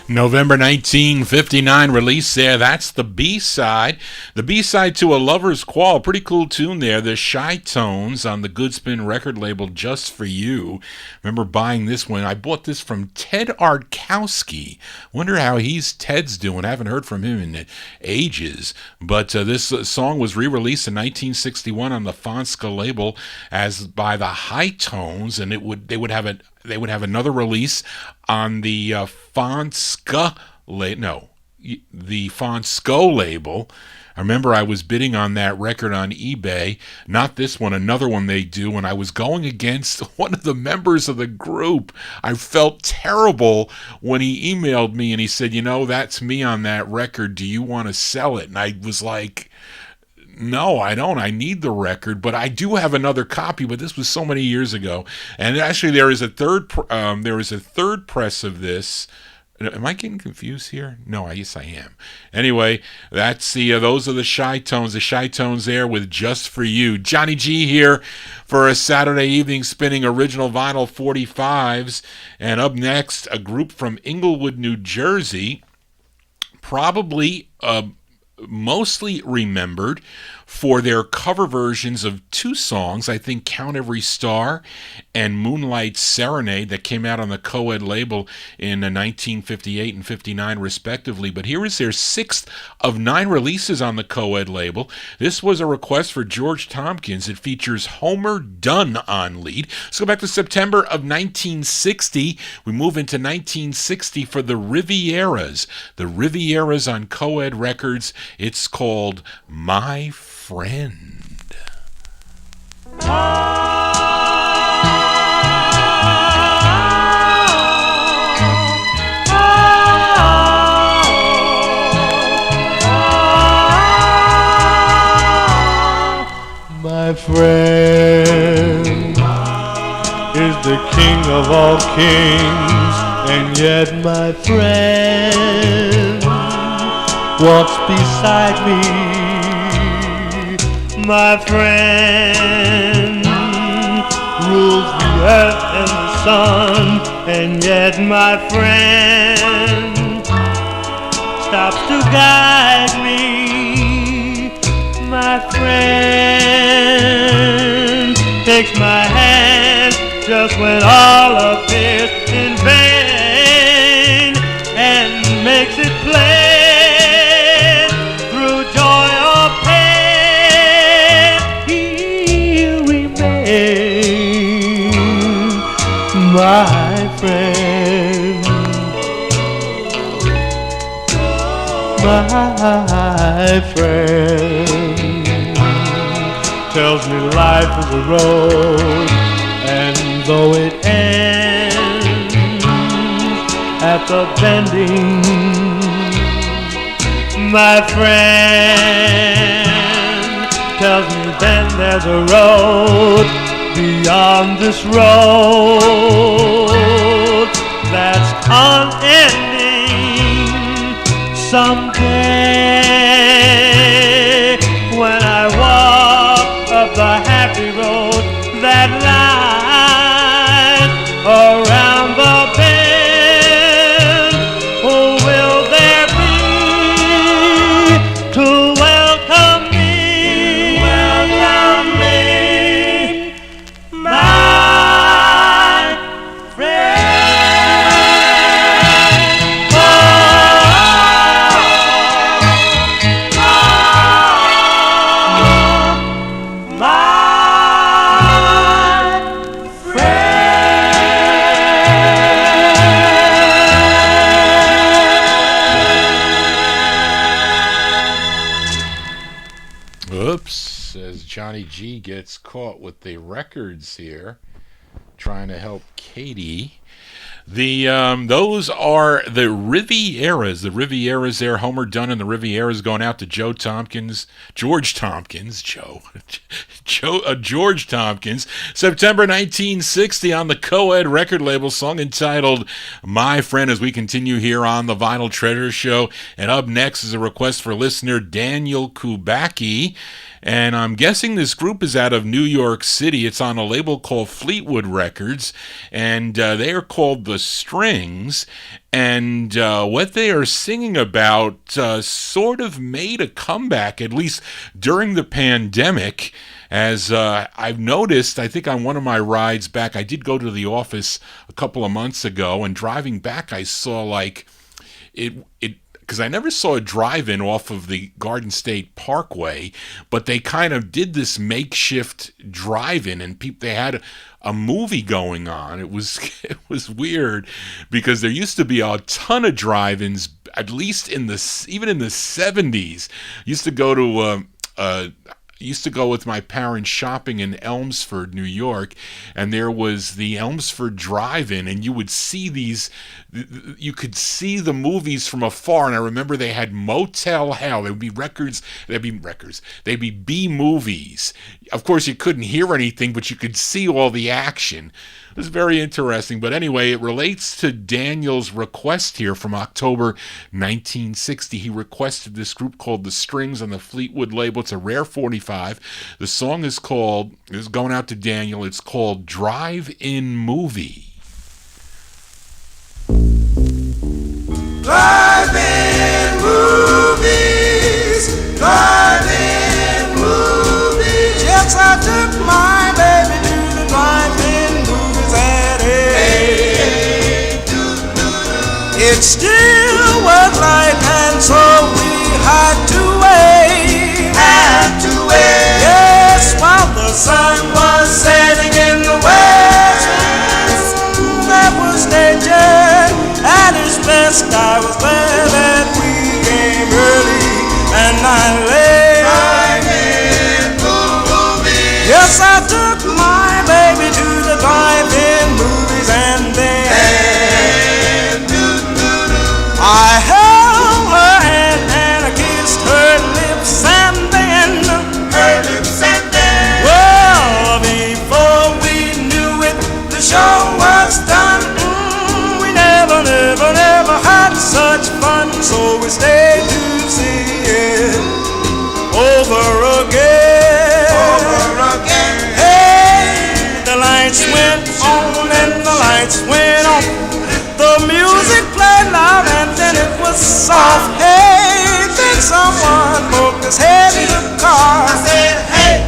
November 1959 release there. That's the B-side. The B-side to A Lover's Quarrel. Pretty cool tune there. The Shy Tones on the Goodspin record label Just For You. Remember buying this one. I bought this from Ted Artkowski. Wonder how Ted's doing. I haven't heard from him in ages. But this song was re-released in 1961 on the Fonska label as by the High Tones, and they would have another release on the Fonska the Fonsko label. I remember I was bidding on that record on eBay, not this one, another one they do, and I was going against one of the members of the group. I felt terrible when he emailed me and he said, that's me on that record. Do you want to sell it? And I was like, no, I don't. I need the record, but I do have another copy. But this was so many years ago, and actually, there is a third press of this. Am I getting confused here? No, yes, I am. Anyway, that's those are the Shy Tones. The Shy Tones there with Just For You. Johnny G here for a Saturday evening spinning original vinyl 45s, and up next, a group from Inglewood, New Jersey, probably mostly remembered for their cover versions of two songs, I think Count Every Star and Moonlight Serenade, that came out on the co-ed label in 1958 and 59 respectively. But here is their 6th of 9 releases on the co-ed label. This was a request for George Tompkins. It features Homer Dunn on lead. Let's go back to September of 1960. We move into 1960 for the Rivieras. The Rivieras on co-ed records. It's called My Friend. My friend is the king of all kings, and yet my friend walks beside me. My friend rules the earth and the sun, and yet my friend stops to guide me. My friend takes my hand just when all appears in vain, and makes it plain through joy or pain. He'll remain my friend. My friend tells me life is a road, and though it ends at the bending, my friend tells me then there's a road beyond this road that's unending. Someday, when I walk up the happy road that lies around the bend, who will there be to welcome me? My Oops, as Johnny G gets caught with the records here, trying to help Katie. Those are the Rivieras. The Rivieras there. Homer Dunn and the Rivieras going out to George Tompkins. George Tompkins. September 1960 on the Co-Ed record label. Song entitled My Friend, as we continue here on the Vinyl Treasure Show. And up next is a request for listener Daniel Kubacki. And I'm guessing this group is out of New York City. It's on a label called Fleetwood Records, and they are called The Strings. And what they are singing about sort of made a comeback, at least during the pandemic. As I've noticed, I think on one of my rides back, I did go to the office a couple of months ago, and driving back, I saw like it because I never saw a drive-in off of the Garden State Parkway, but they kind of did this makeshift drive-in, and they had a movie going on. It was weird because there used to be a ton of drive-ins, at least even in the 70s. Used to go with my parents shopping in Elmsford, New York, and there was the Elmsford Drive-In, and you could see the movies from afar. And I remember they had Motel Hell. There'd be B movies. Of course, you couldn't hear anything, but you could see all the action. It was very interesting. But anyway, it relates to Daniel's request here from October 1960. He requested this group called The Strings on the Fleetwood label. It's a rare 45. The song is going out to Daniel. It's called Drive-In Movie. Drive-in movies, drive-in movies. Yes, I took my baby to the drive-in movies at It still was light, and so we had to wait. Yes, while the sun was setting in the west, that was nature at its best. I was glad that we came early and not late. Yes, I took my baby to the drive-in movies, and then I held her hand and I kissed her lips, and then well, before we knew it, the show was done. We never had such fun, so we stayed to see it over again. Hey, the lights went on and the lights went off. The music played loud and then it was soft. Hey, then someone poked his head in the car. I said, hey,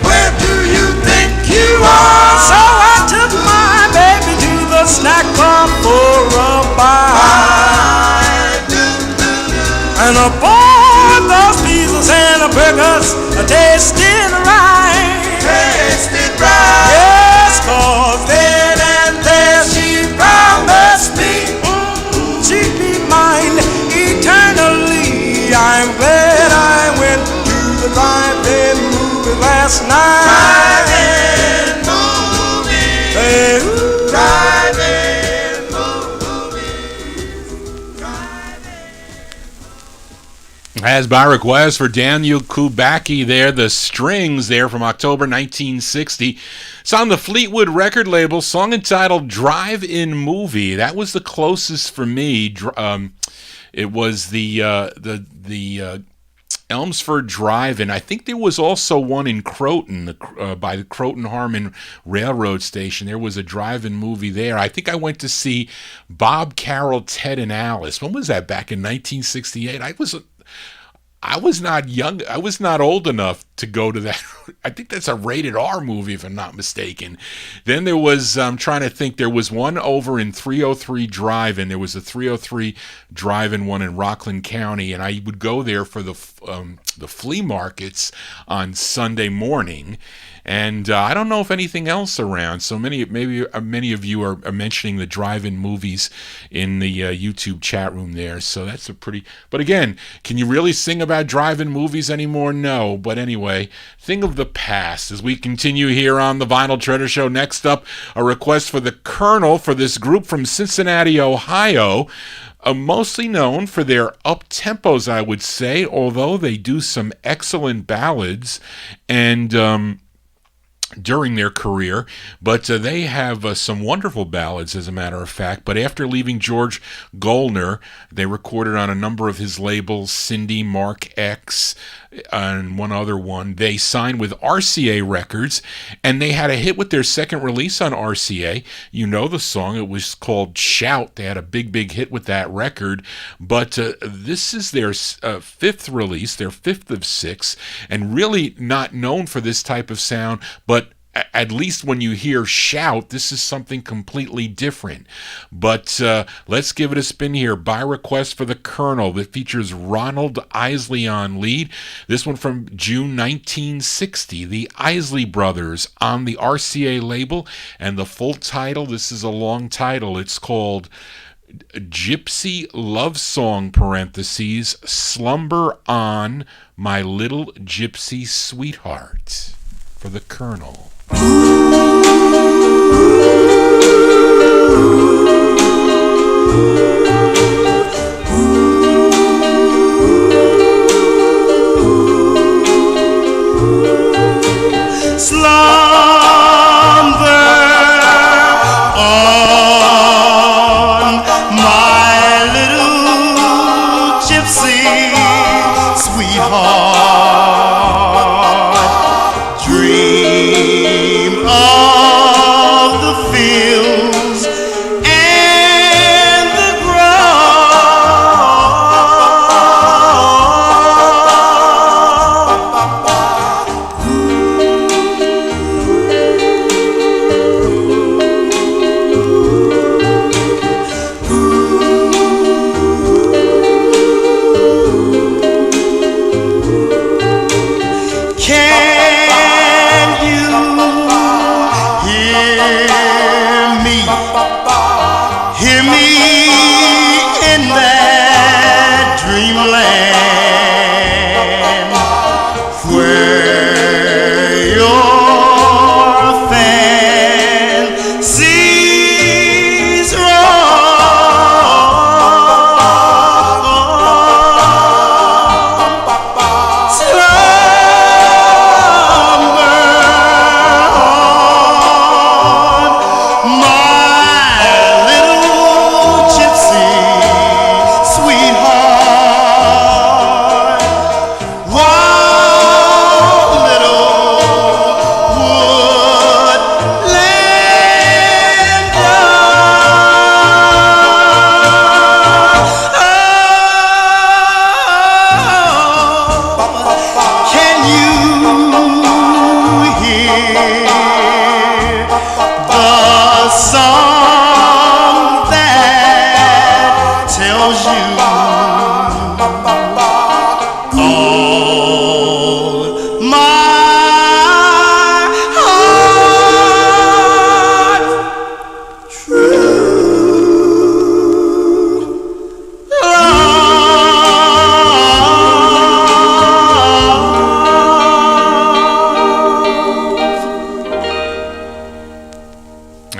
where do you think you are? So I took my baby to the snack bar for a bite. And I bought those pizzas and the burgers tasted right. Yes, 'cause then and there she promised me she'd be mine eternally. I'm glad I went to the drive-in movie last night. Drive-in movie. Hey, drive-in movie. As by request for Daniel Kubacki there, The Strings there from October 1960. It's on the Fleetwood record label, song entitled Drive-In Movie. That was the closest for me It was the Elmsford Drive, and I think there was also one in Croton, by the Croton Harmon Railroad Station. There was a drive-in movie there. I think I went to see Bob, Carol, Ted, and Alice. When was that? Back in 1968. I was not young. I was not old enough to go to that. I think that's a rated R movie, if I'm not mistaken. Then there was, I'm trying to think, there was one over in 303 Drive, and there was a 303 Drive-in one in Rockland County, and I would go there for the flea markets on Sunday morning. And I don't know if anything else around. So many of you are mentioning the drive-in movies in the YouTube chat room there. So that's a pretty. But again, can you really sing about drive-in movies anymore? No. But anyway, thing of the past. As we continue here on the Vinyl Treasure Show, next up, a request for the Colonel for this group from Cincinnati, Ohio. Mostly known for their up-tempos, I would say, although they do some excellent ballads and during their career, but they have some wonderful ballads, as a matter of fact. But after leaving George Goldner, they recorded on a number of his labels, Cindy, Mark X, and one other one. They signed with RCA Records, and they had a hit with their second release on RCA. You know the song. It was called Shout. They had a big hit with that record. But this is their fifth release, their fifth of six, and really not known for this type of sound, but at least when you hear Shout, this is something completely different. But let's give it a spin here. By request for the Colonel, that features Ronald Isley on lead. This one from June 1960. The Isley Brothers on the RCA label. And the full title, this is a long title. It's called Gypsy Love Song, parentheses, Slumber On, My Little Gypsy Sweetheart. For the Colonel.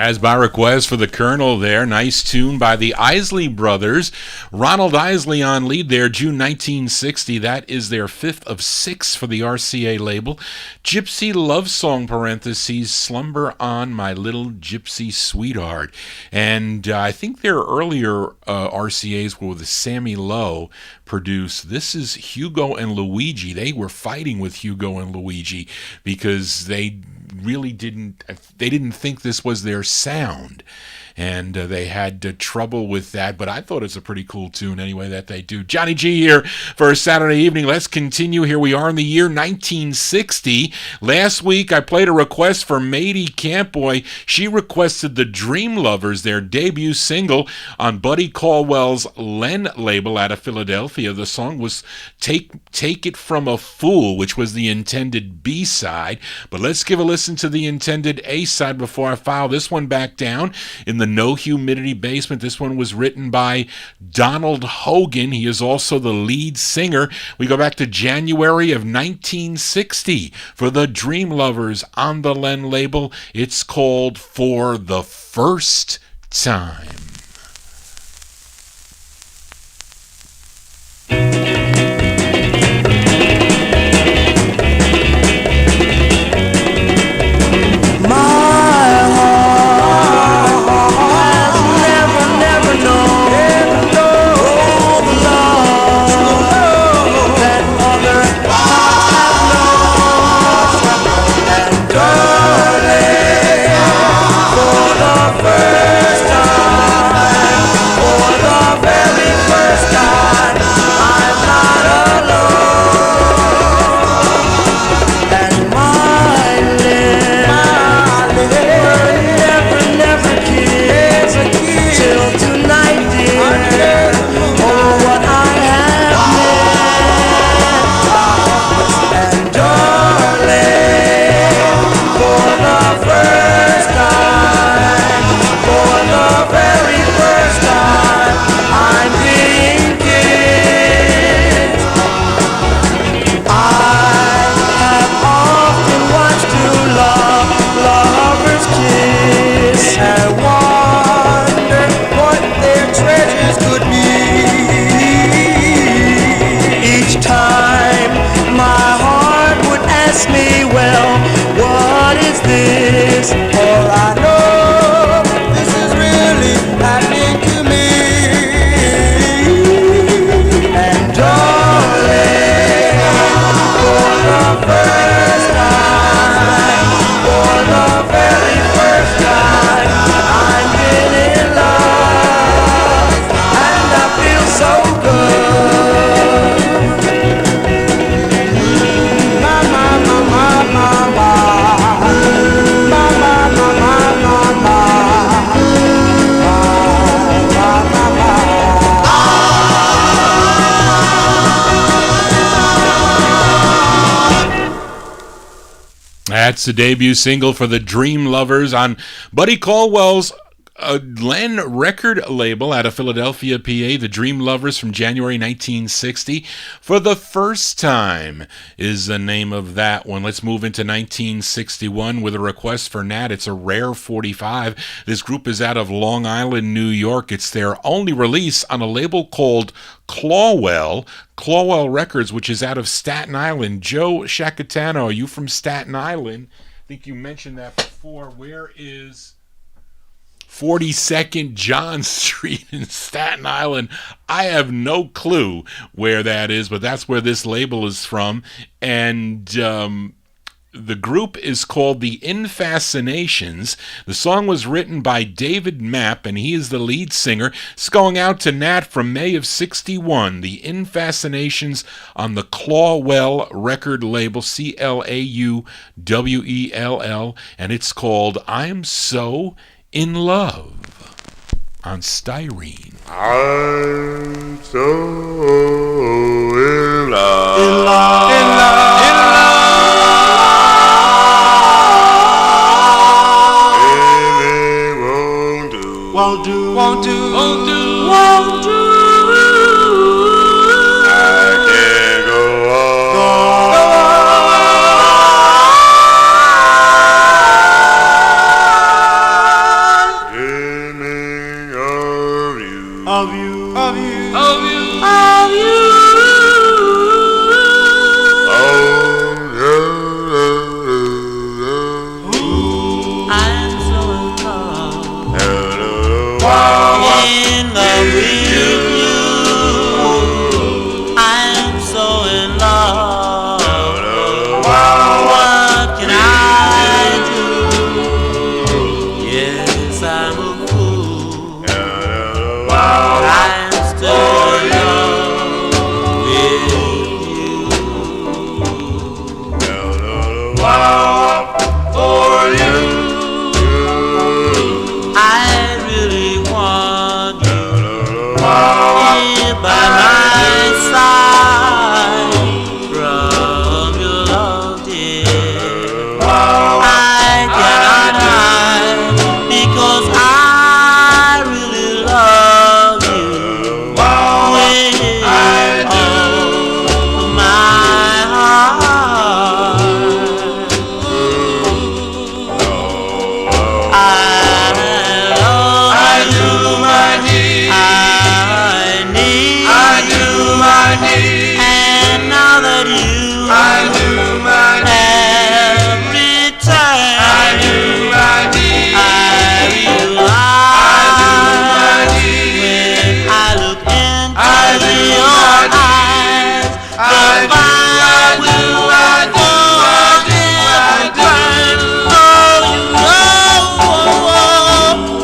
As by request for the Colonel there, nice tune by the Isley Brothers. Ronald Isley on lead there, June 1960. That is their 5th of 6 for the RCA label. Gypsy Love Song, parentheses, Slumber on My Little Gypsy Sweetheart. And I think their earlier RCAs were with Sammy Lowe produced. This is Hugo and Luigi. They were fighting with Hugo and Luigi because they really didn't think this was their sound, and they had trouble with that, but I thought it's a pretty cool tune anyway that they do. Johnny G here for a Saturday evening. Let's continue. Here we are in the year 1960. Last week I played a request for Mady Campboy. She requested the Dream Lovers, their debut single on Buddy Caldwell's Len label out of Philadelphia. The song was Take It From a Fool, which was the intended B-side, but let's give a listen to the intended A-side before I file this one back down in the No Humidity Basement. This one was written by Donald Hogan. He is also the lead singer. We go back to January of 1960 for the Dream Lovers on the Len label. It's called For the First Time. That's the debut single for the Dream Lovers on Buddy Caldwell's Len record label out of Philadelphia, PA. The Dream Lovers from January 1960. For the First Time is the name of that one. Let's move into 1961 with a request for Nat. It's a rare 45. This group is out of Long Island, New York. It's their only release on a label called Clawell Records, which is out of Staten Island. Joe Shacatano, are you from Staten Island? I think you mentioned that before. Where is 42nd John Street in Staten Island? I have no clue where that is, but that's where this label is from. And the group is called the Infascinations. The song was written by David Mapp, and he is the lead singer. It's going out to Nat from May of 61. The Infascinations on the Clawell record label, Clawell, and it's called I'm So in Love on Styrene. I'm so in love. In love. In love. In love. Won't do. Won't do. Won't do. Won't do. I can't go on. Go on. in love with you. I'm so in love. What can I do? Yes, I'm a fool. I'm still in love with for you. I really want you here by my side. From your love, dear, I cannot hide because I really love you with all my heart. I do my need. I do my need. And now that you have returned, I do my need. I realize when I look into your eyes, the fire will burn. Oh, you know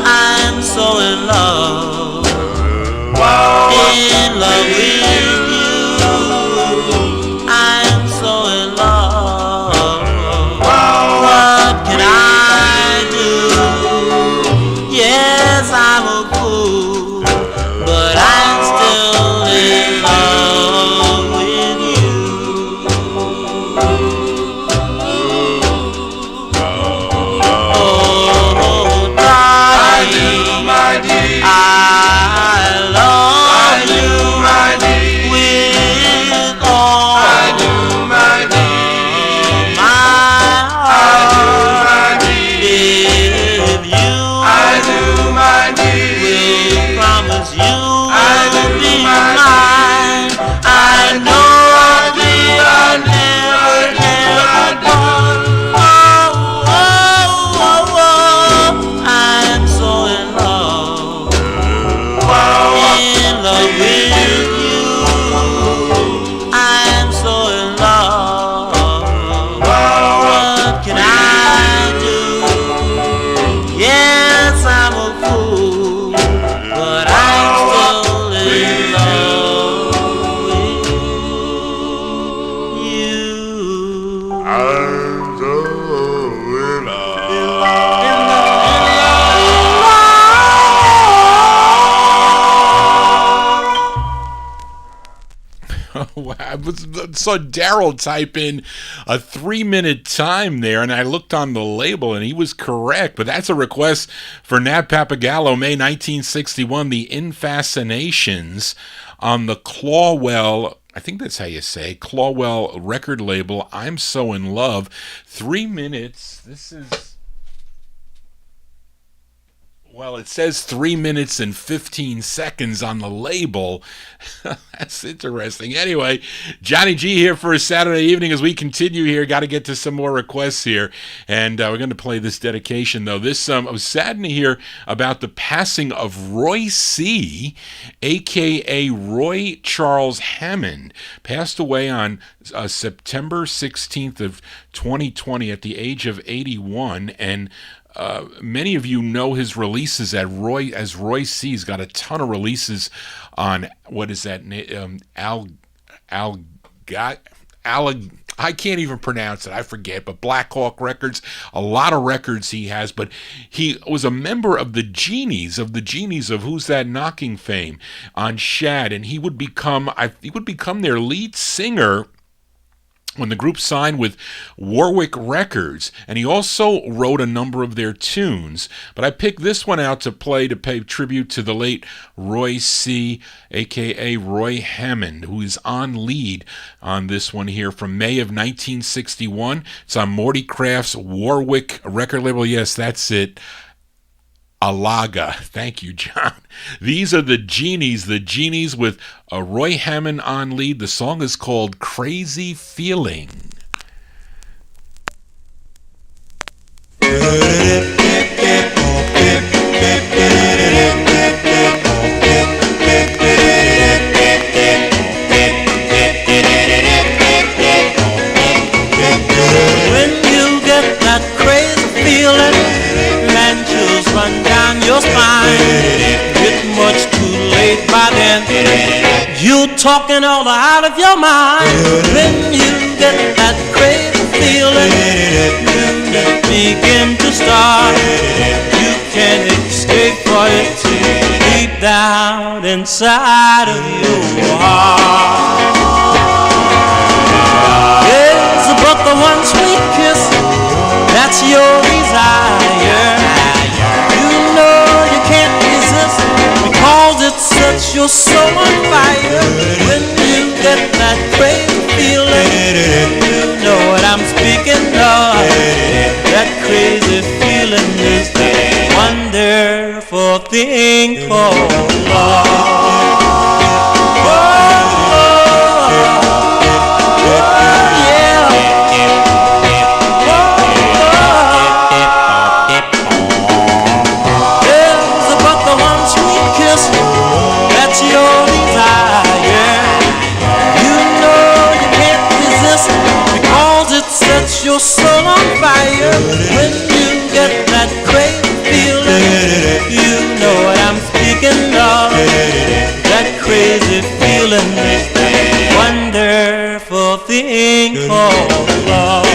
I'm so in love with you. I'm so in love. What can I do? Yes, I'm a fool, but I'm still in love with you. Oh, darling, I love you with all my heart. If you will promise you will be mine, I know we are never apart. I'm so in love with you. I'm so in love. What can I do? Yes, I'm a fool, but I'm still in love with you. I'm so in I saw Daryl type in a 3-minute time there, and I looked on the label, and he was correct. But that's a request for Nat Papagallo, May 1961, the Infascinations on the Clawwell, I think that's how you say, Clawwell record label, I'm So in Love. 3 minutes. This is... Well, it says 3 minutes and 15 seconds on the label. That's interesting. Anyway, Johnny G here for a Saturday evening as we continue here. Got to get to some more requests here. And we're going to play this dedication, though. This I was saddened to hear about the passing of Roy C., a.k.a. Roy Charles Hammond. Passed away on September 16th of 2020 at the age of 81. And many of you know his releases as Roy C. He's got a ton of releases on, what is that? I can't even pronounce it. I forget. But Black Hawk Records, a lot of records he has. But he was a member of the Genies of Who's That Knocking fame on Shad, and he would become their lead singer when the group signed with Warwick Records, and he also wrote a number of their tunes. But I picked this one out to play to pay tribute to the late Roy C., a.k.a. Roy Hammond, who is on lead on this one here from May of 1961. It's on Morty Craft's Warwick record label. Yes, that's it. Alaga. Thank you, John. These are the Genies with Roy Hammond on lead. The song is called Crazy Feeling. your spine. It's much too late by then. You're talking all out of your mind. When you get that crazy feeling, you begin to start. You can't escape for it deep down inside of your heart. Yes, but the one sweet kiss, that's your desire. You know you can't resist because it sets your soul on fire. When you get that crazy feeling, you know what I'm speaking of. That crazy feeling is the wonderful thing called love. Your soul on fire. When you get that crazy feeling, you know what I'm speaking of. That crazy feeling is the wonderful thing called love.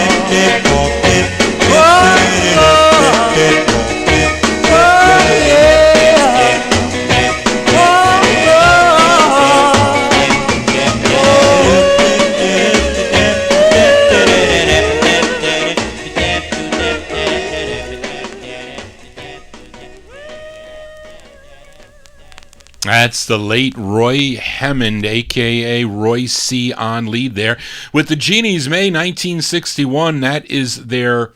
That's the late Roy Hammond, a.k.a. Roy C. on lead there. With the Genies, May 1961, that is their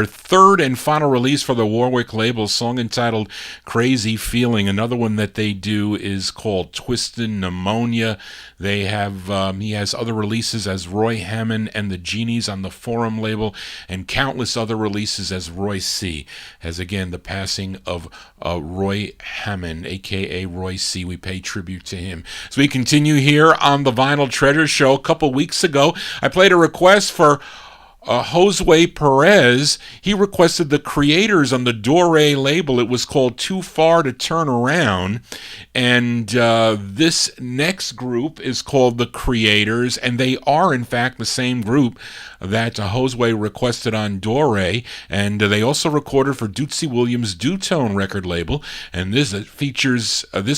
third and final release for the Warwick label, song entitled Crazy Feeling. Another one that they do is called Twisted Pneumonia. They have he has other releases as Roy Hammond and the Genies on the Forum label, and countless other releases as Roy C. As again, the passing of Roy Hammond, aka Roy C. We pay tribute to him. So we continue here on the Vinyl Treasure Show. A couple weeks ago, I played a request for Josue Perez. He requested the Creators on the Youre label. It was called Too Far to Turn Around. And this next group is called the Creators, and they are, in fact, the same group that Josue requested on Youre. And they also recorded for Dootsy Williams' Dutone record label. And this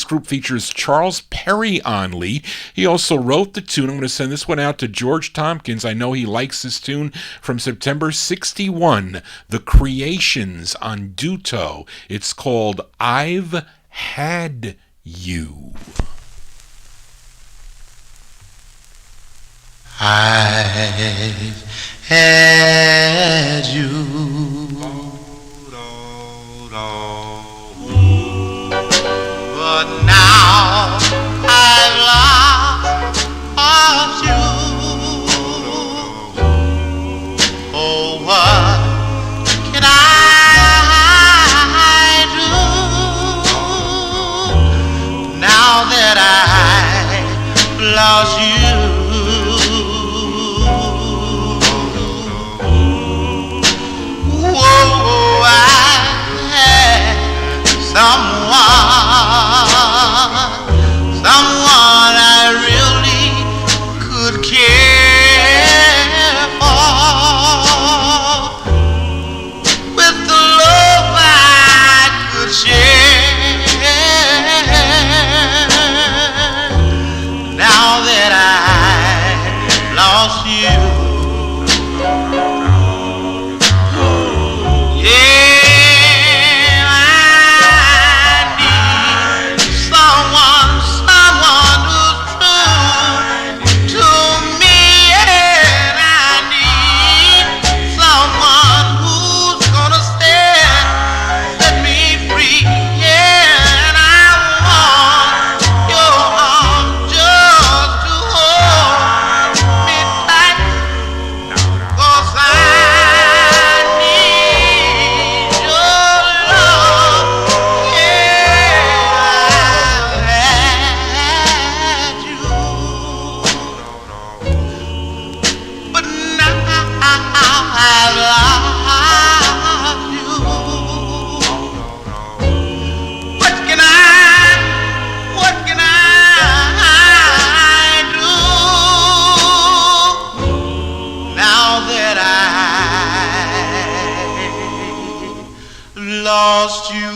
group features Charles Perry on lead. He also wrote the tune. I'm going to send this one out to George Tompkins. I know he likes this tune. From September 61, The Creations on Duto. It's called I've Had You. I've had you, but now I've lost you. Oh, what can I do now that I've lost you? Whoa, I had someone lost you.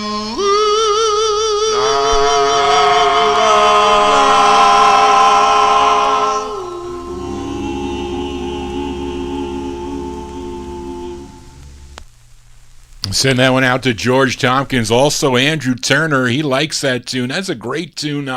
Send that one out to George Tompkins. Also, Andrew Turner, he likes that tune. That's a great tune,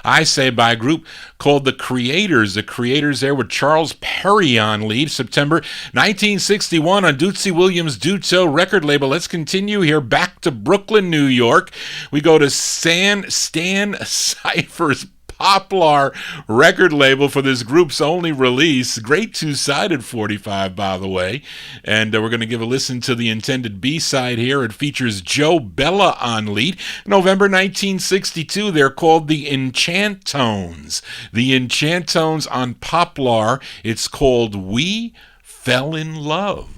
I say, by a group called The Creators. The Creators there with Charles Perry on lead. September 1961 on Dootsy Williams' Duto record label. Let's continue here. Back to Brooklyn, New York. We go to Stan Cypher's Poplar record label for this group's only release. Great two-sided 45, by the way. And we're going to give a listen to the intended B-side here. It features Joe Bella on lead. November 1962, they're called the Enchantones. The Enchantones on Poplar. It's called We Fell in Love.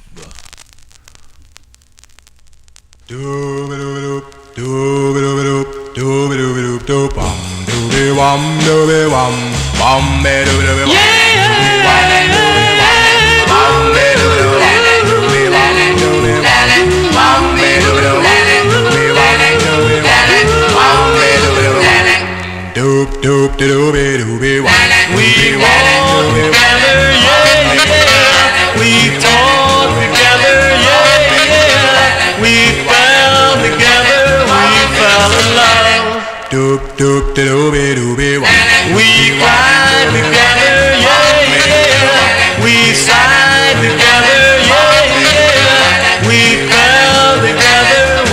We cried together, yeah, yeah. We sighed together, yeah, yeah. We fell together,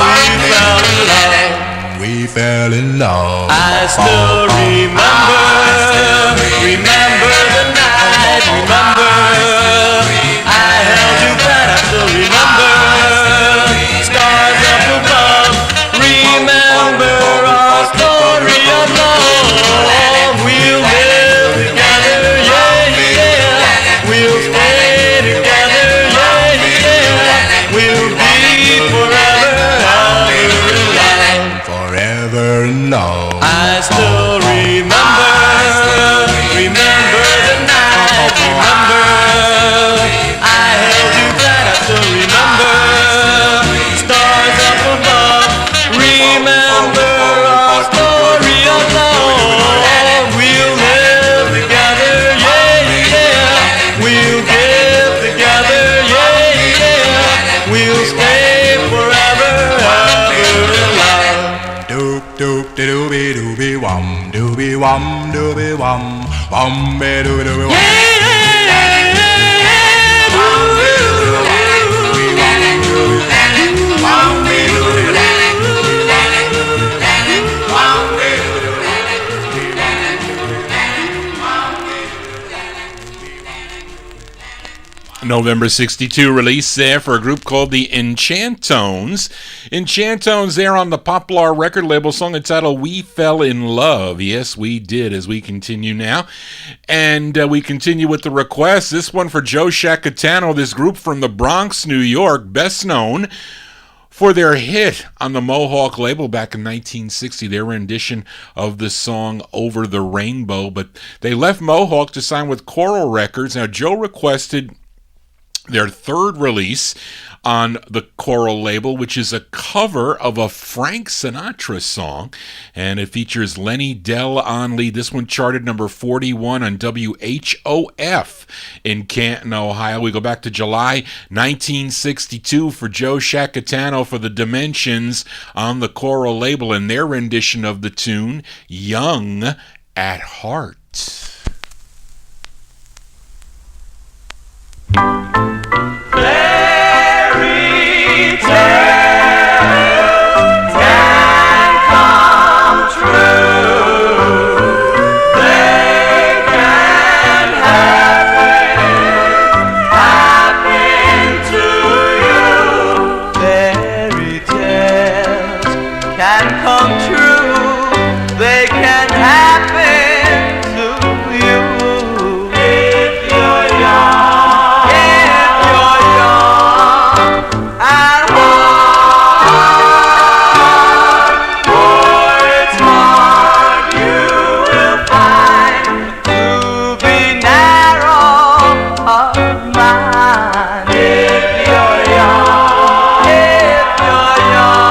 we fell in love. I still remember the night, remember. I held you tight, I still remember. Stars up above, remember our story of love. We'll live together, yeah, yeah. We'll stay together, yeah, yeah. We'll be forever, forever in love. I still remember the night, remember. I held you tight, I still remember. Stars up above, remember our story of love. We'll live together, yeah, yeah. We'll give together, yeah, yeah. We'll stay forever, alive. Doop doop de doobie doobie wum doobie wum be doobie doobie wum. November 62 release there for a group called the Enchantones. Enchantones there on the Poplar record label, song entitled We Fell in Love. Yes, we did, as we continue now. And we continue with the request. This one for Joe Shacatano, this group from the Bronx, New York, best known for their hit on the Mohawk label back in 1960, their rendition of the song Over the Rainbow. But they left Mohawk to sign with Coral Records. Now, Joe requested their third release on the Coral label, which is a cover of a Frank Sinatra song, and it features Lenny Dell on lead. This one charted number 41 on WHOF in Canton, Ohio. We go back to July 1962 for Joe Shacatano for the Dimensions on the Coral label and their rendition of the tune Young at Heart. Fairy tales can come true. They can happen to you. Fairy tales can come true. They can happen to you. If you're young. If you're young,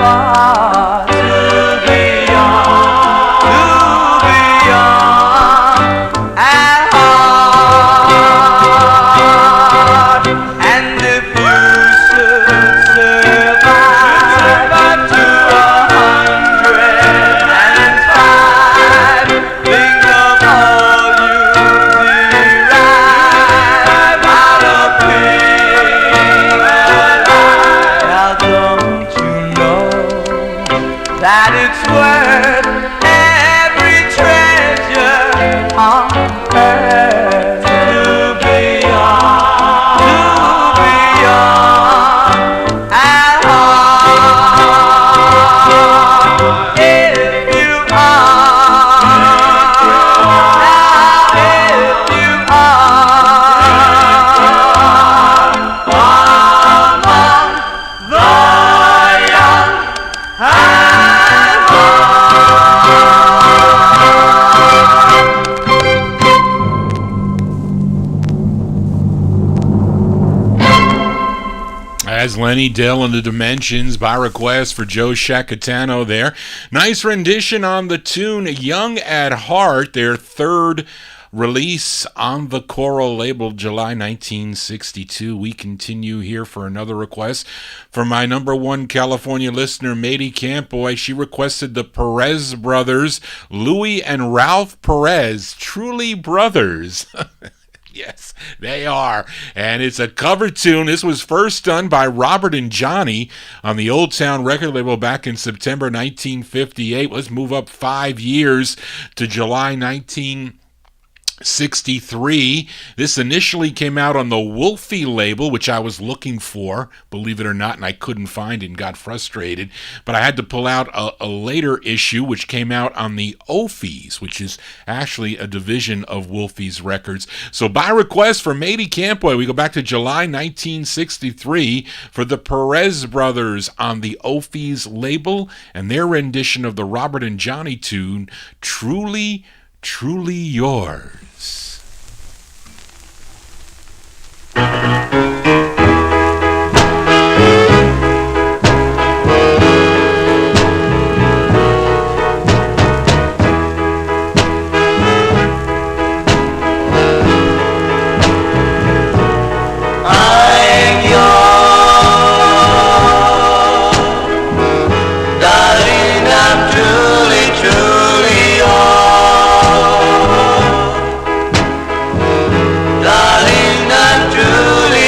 far to beyond and heart. And if you should survive to 105, think of all you derive out of being alive. Now don't you know that it's worth every treasure on earth to beyond and heart. If you are, now if you are among the young and As Lenny Dill and the Dimensions by request for Joe Shacatano there. Nice rendition on the tune Young at Heart, their third release on the Coral label, July 1962. We continue here for another request from my number one California listener, Mady Campboy. She requested the Perez brothers, Louis and Ralph Perez, truly brothers. Yes, they are. And it's a cover tune. This was first done by Robert and Johnny on the Old Town record label back in September 1958. Let's move up 5 years to July 1963. This initially came out on the Wolfie label, which I was looking for, believe it or not, and I couldn't find it and got frustrated. But I had to pull out a later issue, which came out on the Ophies, which is actually a division of Wolfie's Records. So by request for Mady Campboy, we go back to July 1963 for the Perez brothers on the Ophies label and their rendition of the Robert and Johnny tune, Truly, Truly Yours. Darling, I'm truly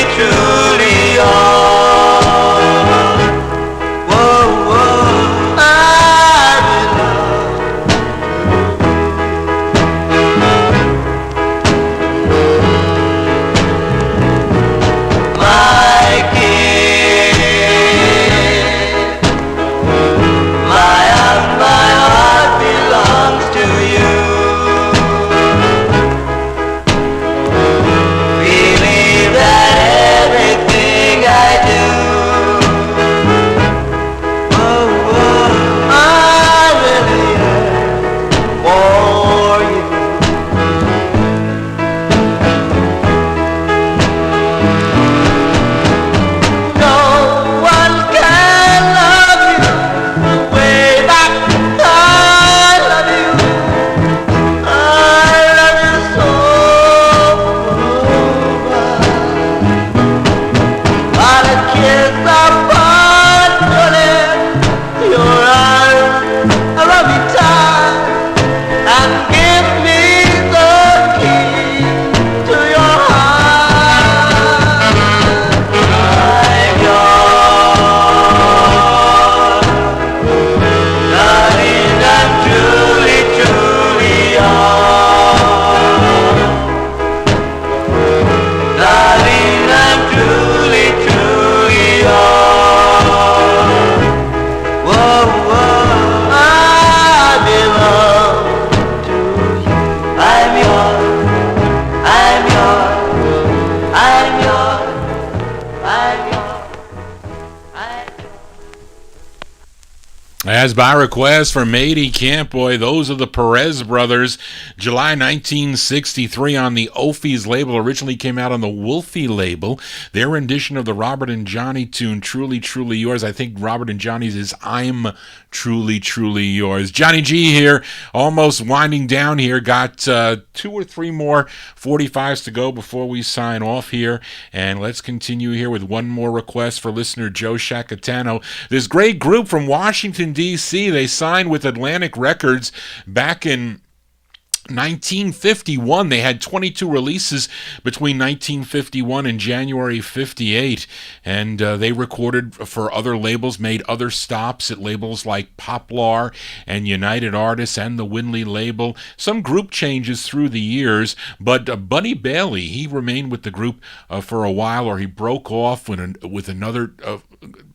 As by request for Matey Campboy, those are the Perez brothers. July 1963 on the Ophies label. Originally came out on the Wolfie label. Their rendition of the Robert and Johnny tune, Truly, Truly Yours. I think Robert and Johnny's is I'm Truly, Truly Yours. Johnny G here, almost winding down here. Got 2 or 3 more 45s to go before we sign off here. And let's continue here with one more request for listener Joe Shacatano. This great group from Washington, D.C., they signed with Atlantic Records back in 1951. They had 22 releases between 1951 and January 58, and they recorded for other labels, made other stops at labels like Poplar and United Artists and the Winley label. Some group changes through the years, but Buddy Bailey, he remained with the group for a while, or he broke off with another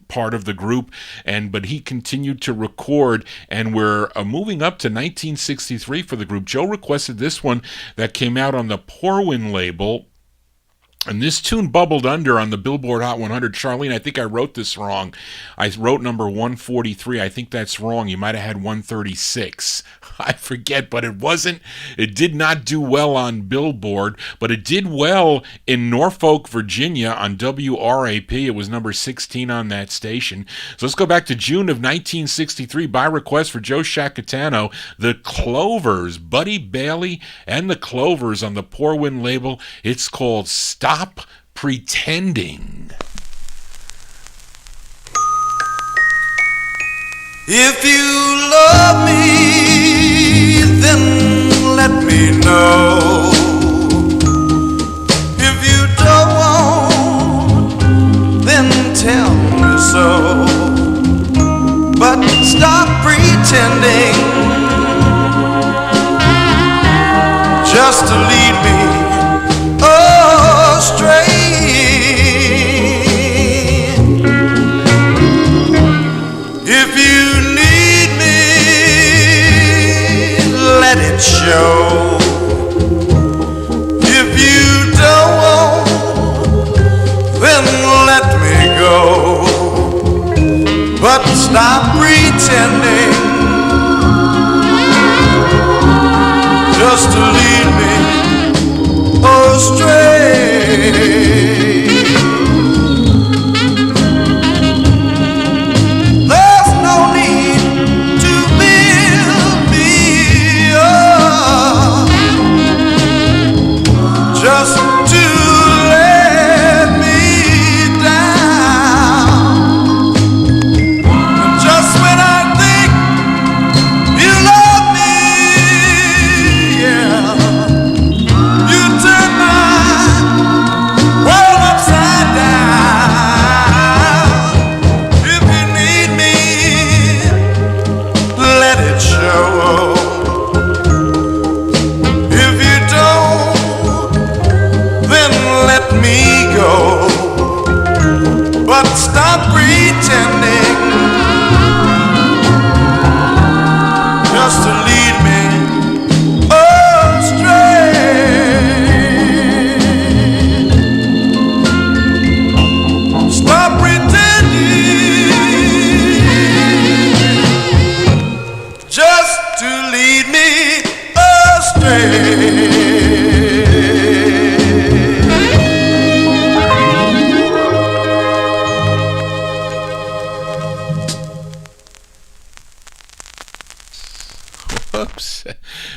part of the group, but he continued to record, and we're moving up to 1963 for the group. Joe requested this one that came out on the Porwin label, and this tune bubbled under on the Billboard Hot 100. Charlene, I think I wrote this wrong. I wrote number 143. I think that's wrong. You might have had 136. I forget, but it did not do well on Billboard, but it did well in Norfolk, Virginia on WRAP. It was number 16 on that station. So let's go back to June of 1963 by request for Joe Shacatano, the Clovers, Buddy Bailey and the Clovers on the Porwin label. It's called Stop Pretending. If you love me, then let me know. If you don't want, then tell me so. But stop pretending just to lead me astray. If you need me, let it show. If you don't want, then let me go. But stop pretending just to lead me astray.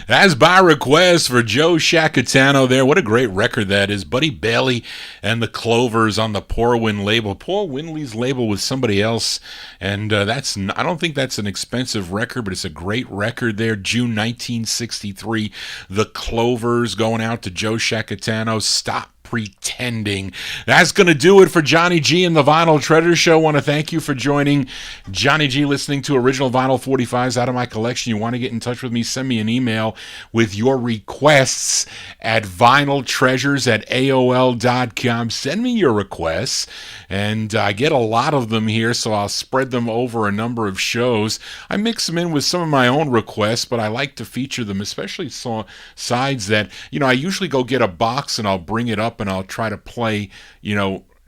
As by request for Joe Shacatano there. What a great record that is. Buddy Bailey and the Clovers on the Porwin label. Paul Winley's label with somebody else, and I don't think that's an expensive record, but it's a great record there. June 1963, the Clovers going out to Joe Shacatano. Stop Pretending. That's going to do it for Johnny G and the Vinyl Treasure Show. I want to thank you for joining Johnny G, listening to original vinyl 45s out of my collection. You want to get in touch with me, send me an email with your requests at vinyltreasures@aol.com. Send me your requests, and I get a lot of them here, so I'll spread them over a number of shows. I mix them in with some of my own requests, but I like to feature them, especially sides that, I usually go get a box and I'll bring it up and I'll try to play,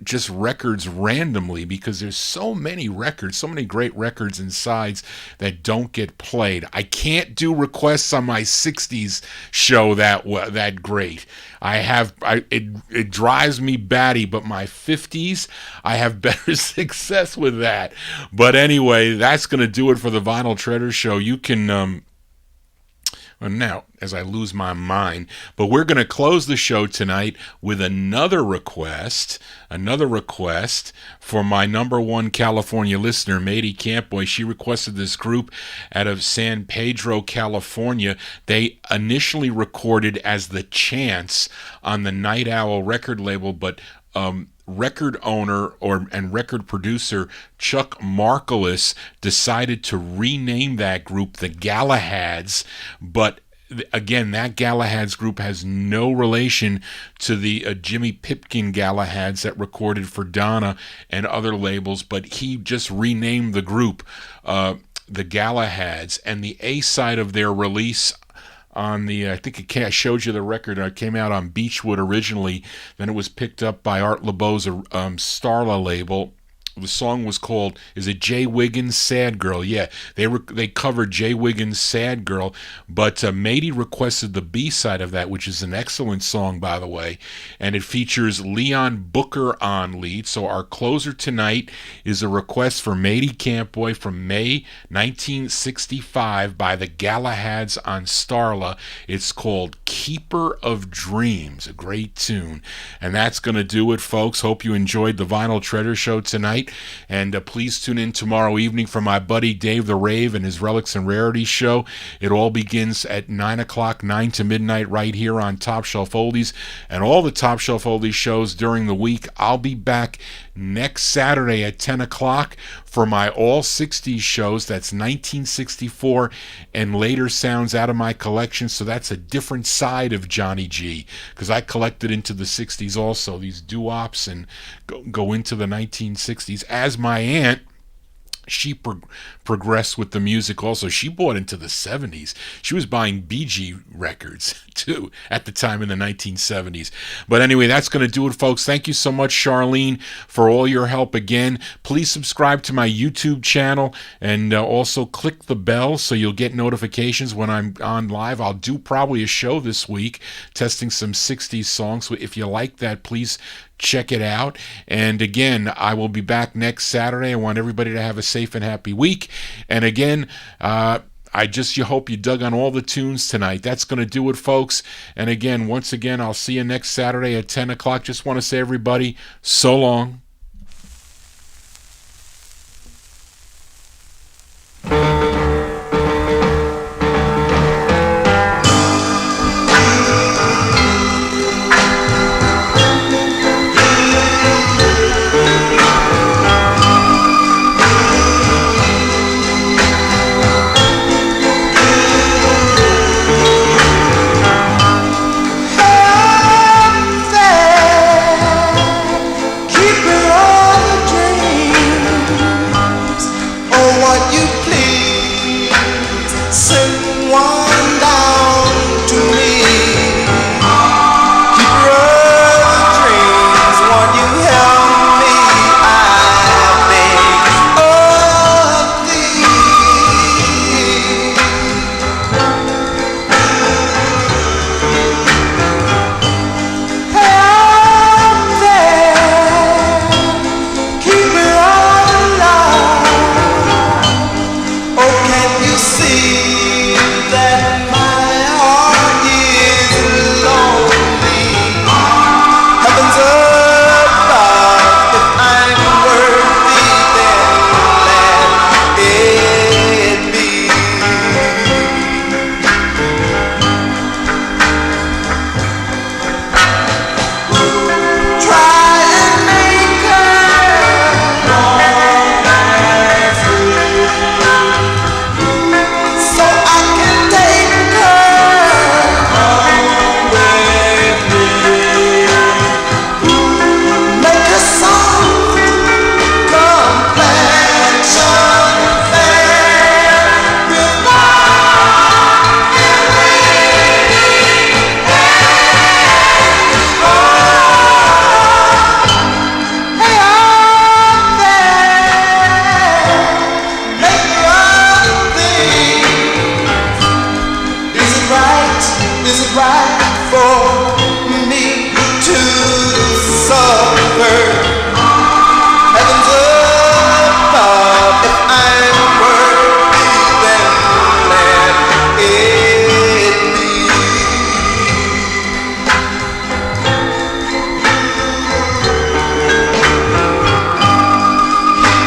just records randomly because there's so many records, so many great records and sides that don't get played. I can't do requests on my 60s show that great. It drives me batty, but my 50s, I have better success with that. But anyway, that's going to do it for the Vinyl Treasure Show. You can now, as I lose my mind, but we're going to close the show tonight with another request for my number one California listener, Mady Campboy. She requested this group out of San Pedro, California. They initially recorded as The Chance on the Night Owl record label, but record owner and record producer Chuck Markoulis decided to rename that group the Galahads, but again, that Galahads group has no relation to the Jimmy Pipkin Galahads that recorded for Donna and other labels, but he just renamed the group the Galahads. And the A-side of their release on the, I think I showed you the record. It came out on Beechwood originally. Then it was picked up by Art LeBeau's Starla label. The song was called, is it Jay Wiggins' Sad Girl? Yeah, they covered Jay Wiggins' Sad Girl, but Mady requested the B-side of that, which is an excellent song, by the way, and it features Leon Booker on lead. So our closer tonight is a request for Mady Campboy from May 1965 by the Galahads on Starla. It's called Keeper of Dreams, a great tune. And that's going to do it, folks. Hope you enjoyed the Vinyl Treasure Show tonight. And please tune in tomorrow evening for my buddy Dave the Rave and his Relics and Rarities show. It all begins at 9 o'clock, 9 to midnight, right here on Top Shelf Oldies. And all the Top Shelf Oldies shows during the week. I'll be back next Saturday at 10 o'clock for my all 60s shows. That's 1964 and later sounds out of my collection. So that's a different side of Johnny G, because I collected into the 60s also, these doo-wops, and go into the 1960s. As my aunt, she progressed with the music also. She bought into the 70s. She was buying Bee Gee records, too, at the time in the 1970s. But anyway, that's going to do it, folks. Thank you so much, Charlene, for all your help again. Please subscribe to my YouTube channel and also click the bell so you'll get notifications when I'm on live. I'll do probably a show this week testing some 60s songs. So if you like that, please check it out. And again, I will be back next Saturday. I want everybody to have a safe and happy week. And again, you hope you dug on all the tunes tonight. That's going to do it, folks. And again, once again, I'll see you next Saturday at 10 o'clock. Just want to say, everybody, so long. Keep it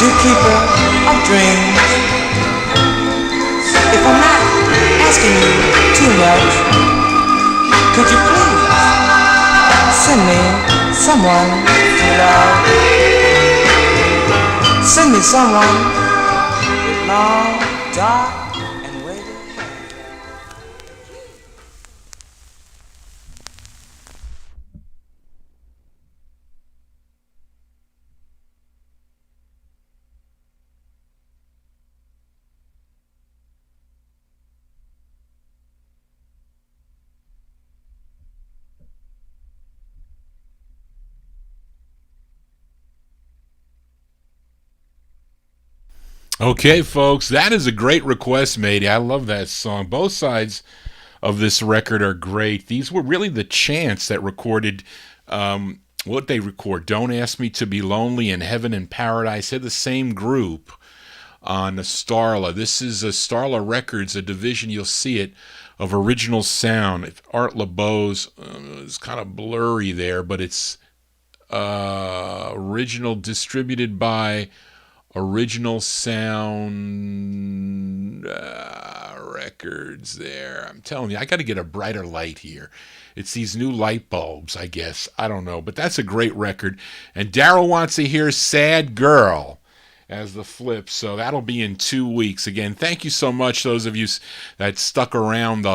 you keeper of dreams. If I'm not asking you too much, could you please send me someone to love? Send me someone with long, dark, and wavy hair. Okay, folks, that is a great request, matey. I love that song. Both sides of this record are great. These were really the Chants that recorded what they record. Don't Ask Me to Be Lonely and Heaven and Paradise. They're the same group on Starla. This is a Starla Records, a division, you'll see it, of Original Sound. Art LeBeau's is kind of blurry there, but it's original, distributed by Original Sound Records there. I'm telling you, I got to get a brighter light here. It's these new light bulbs, I guess. I don't know, but that's a great record. And Daryl wants to hear Sad Girl as the flip, so that'll be in 2 weeks. Again, thank you so much, those of you that stuck around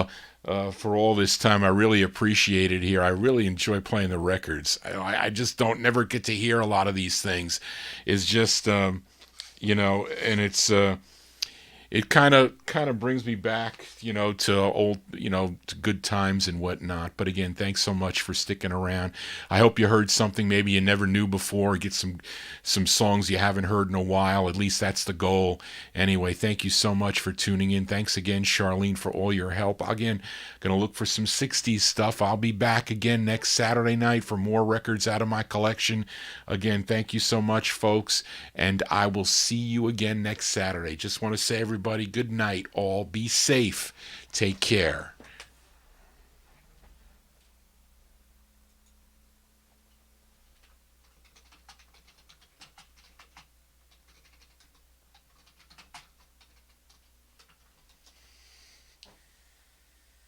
for all this time. I really appreciate it here. I really enjoy playing the records. I just don't never get to hear a lot of these things. It's just... and it's it kind of brings me back, to old, to good times and whatnot. But again, thanks so much for sticking around. I hope you heard something maybe you never knew before. Get some songs you haven't heard in a while. At least that's the goal. Anyway, thank you so much for tuning in. Thanks again, Charlene, for all your help. Again, going to look for some 60s stuff. I'll be back again next Saturday night for more records out of my collection. Again, thank you so much, folks, and I will see you again next Saturday. Just want to say, everybody, good night. All be safe. Take care.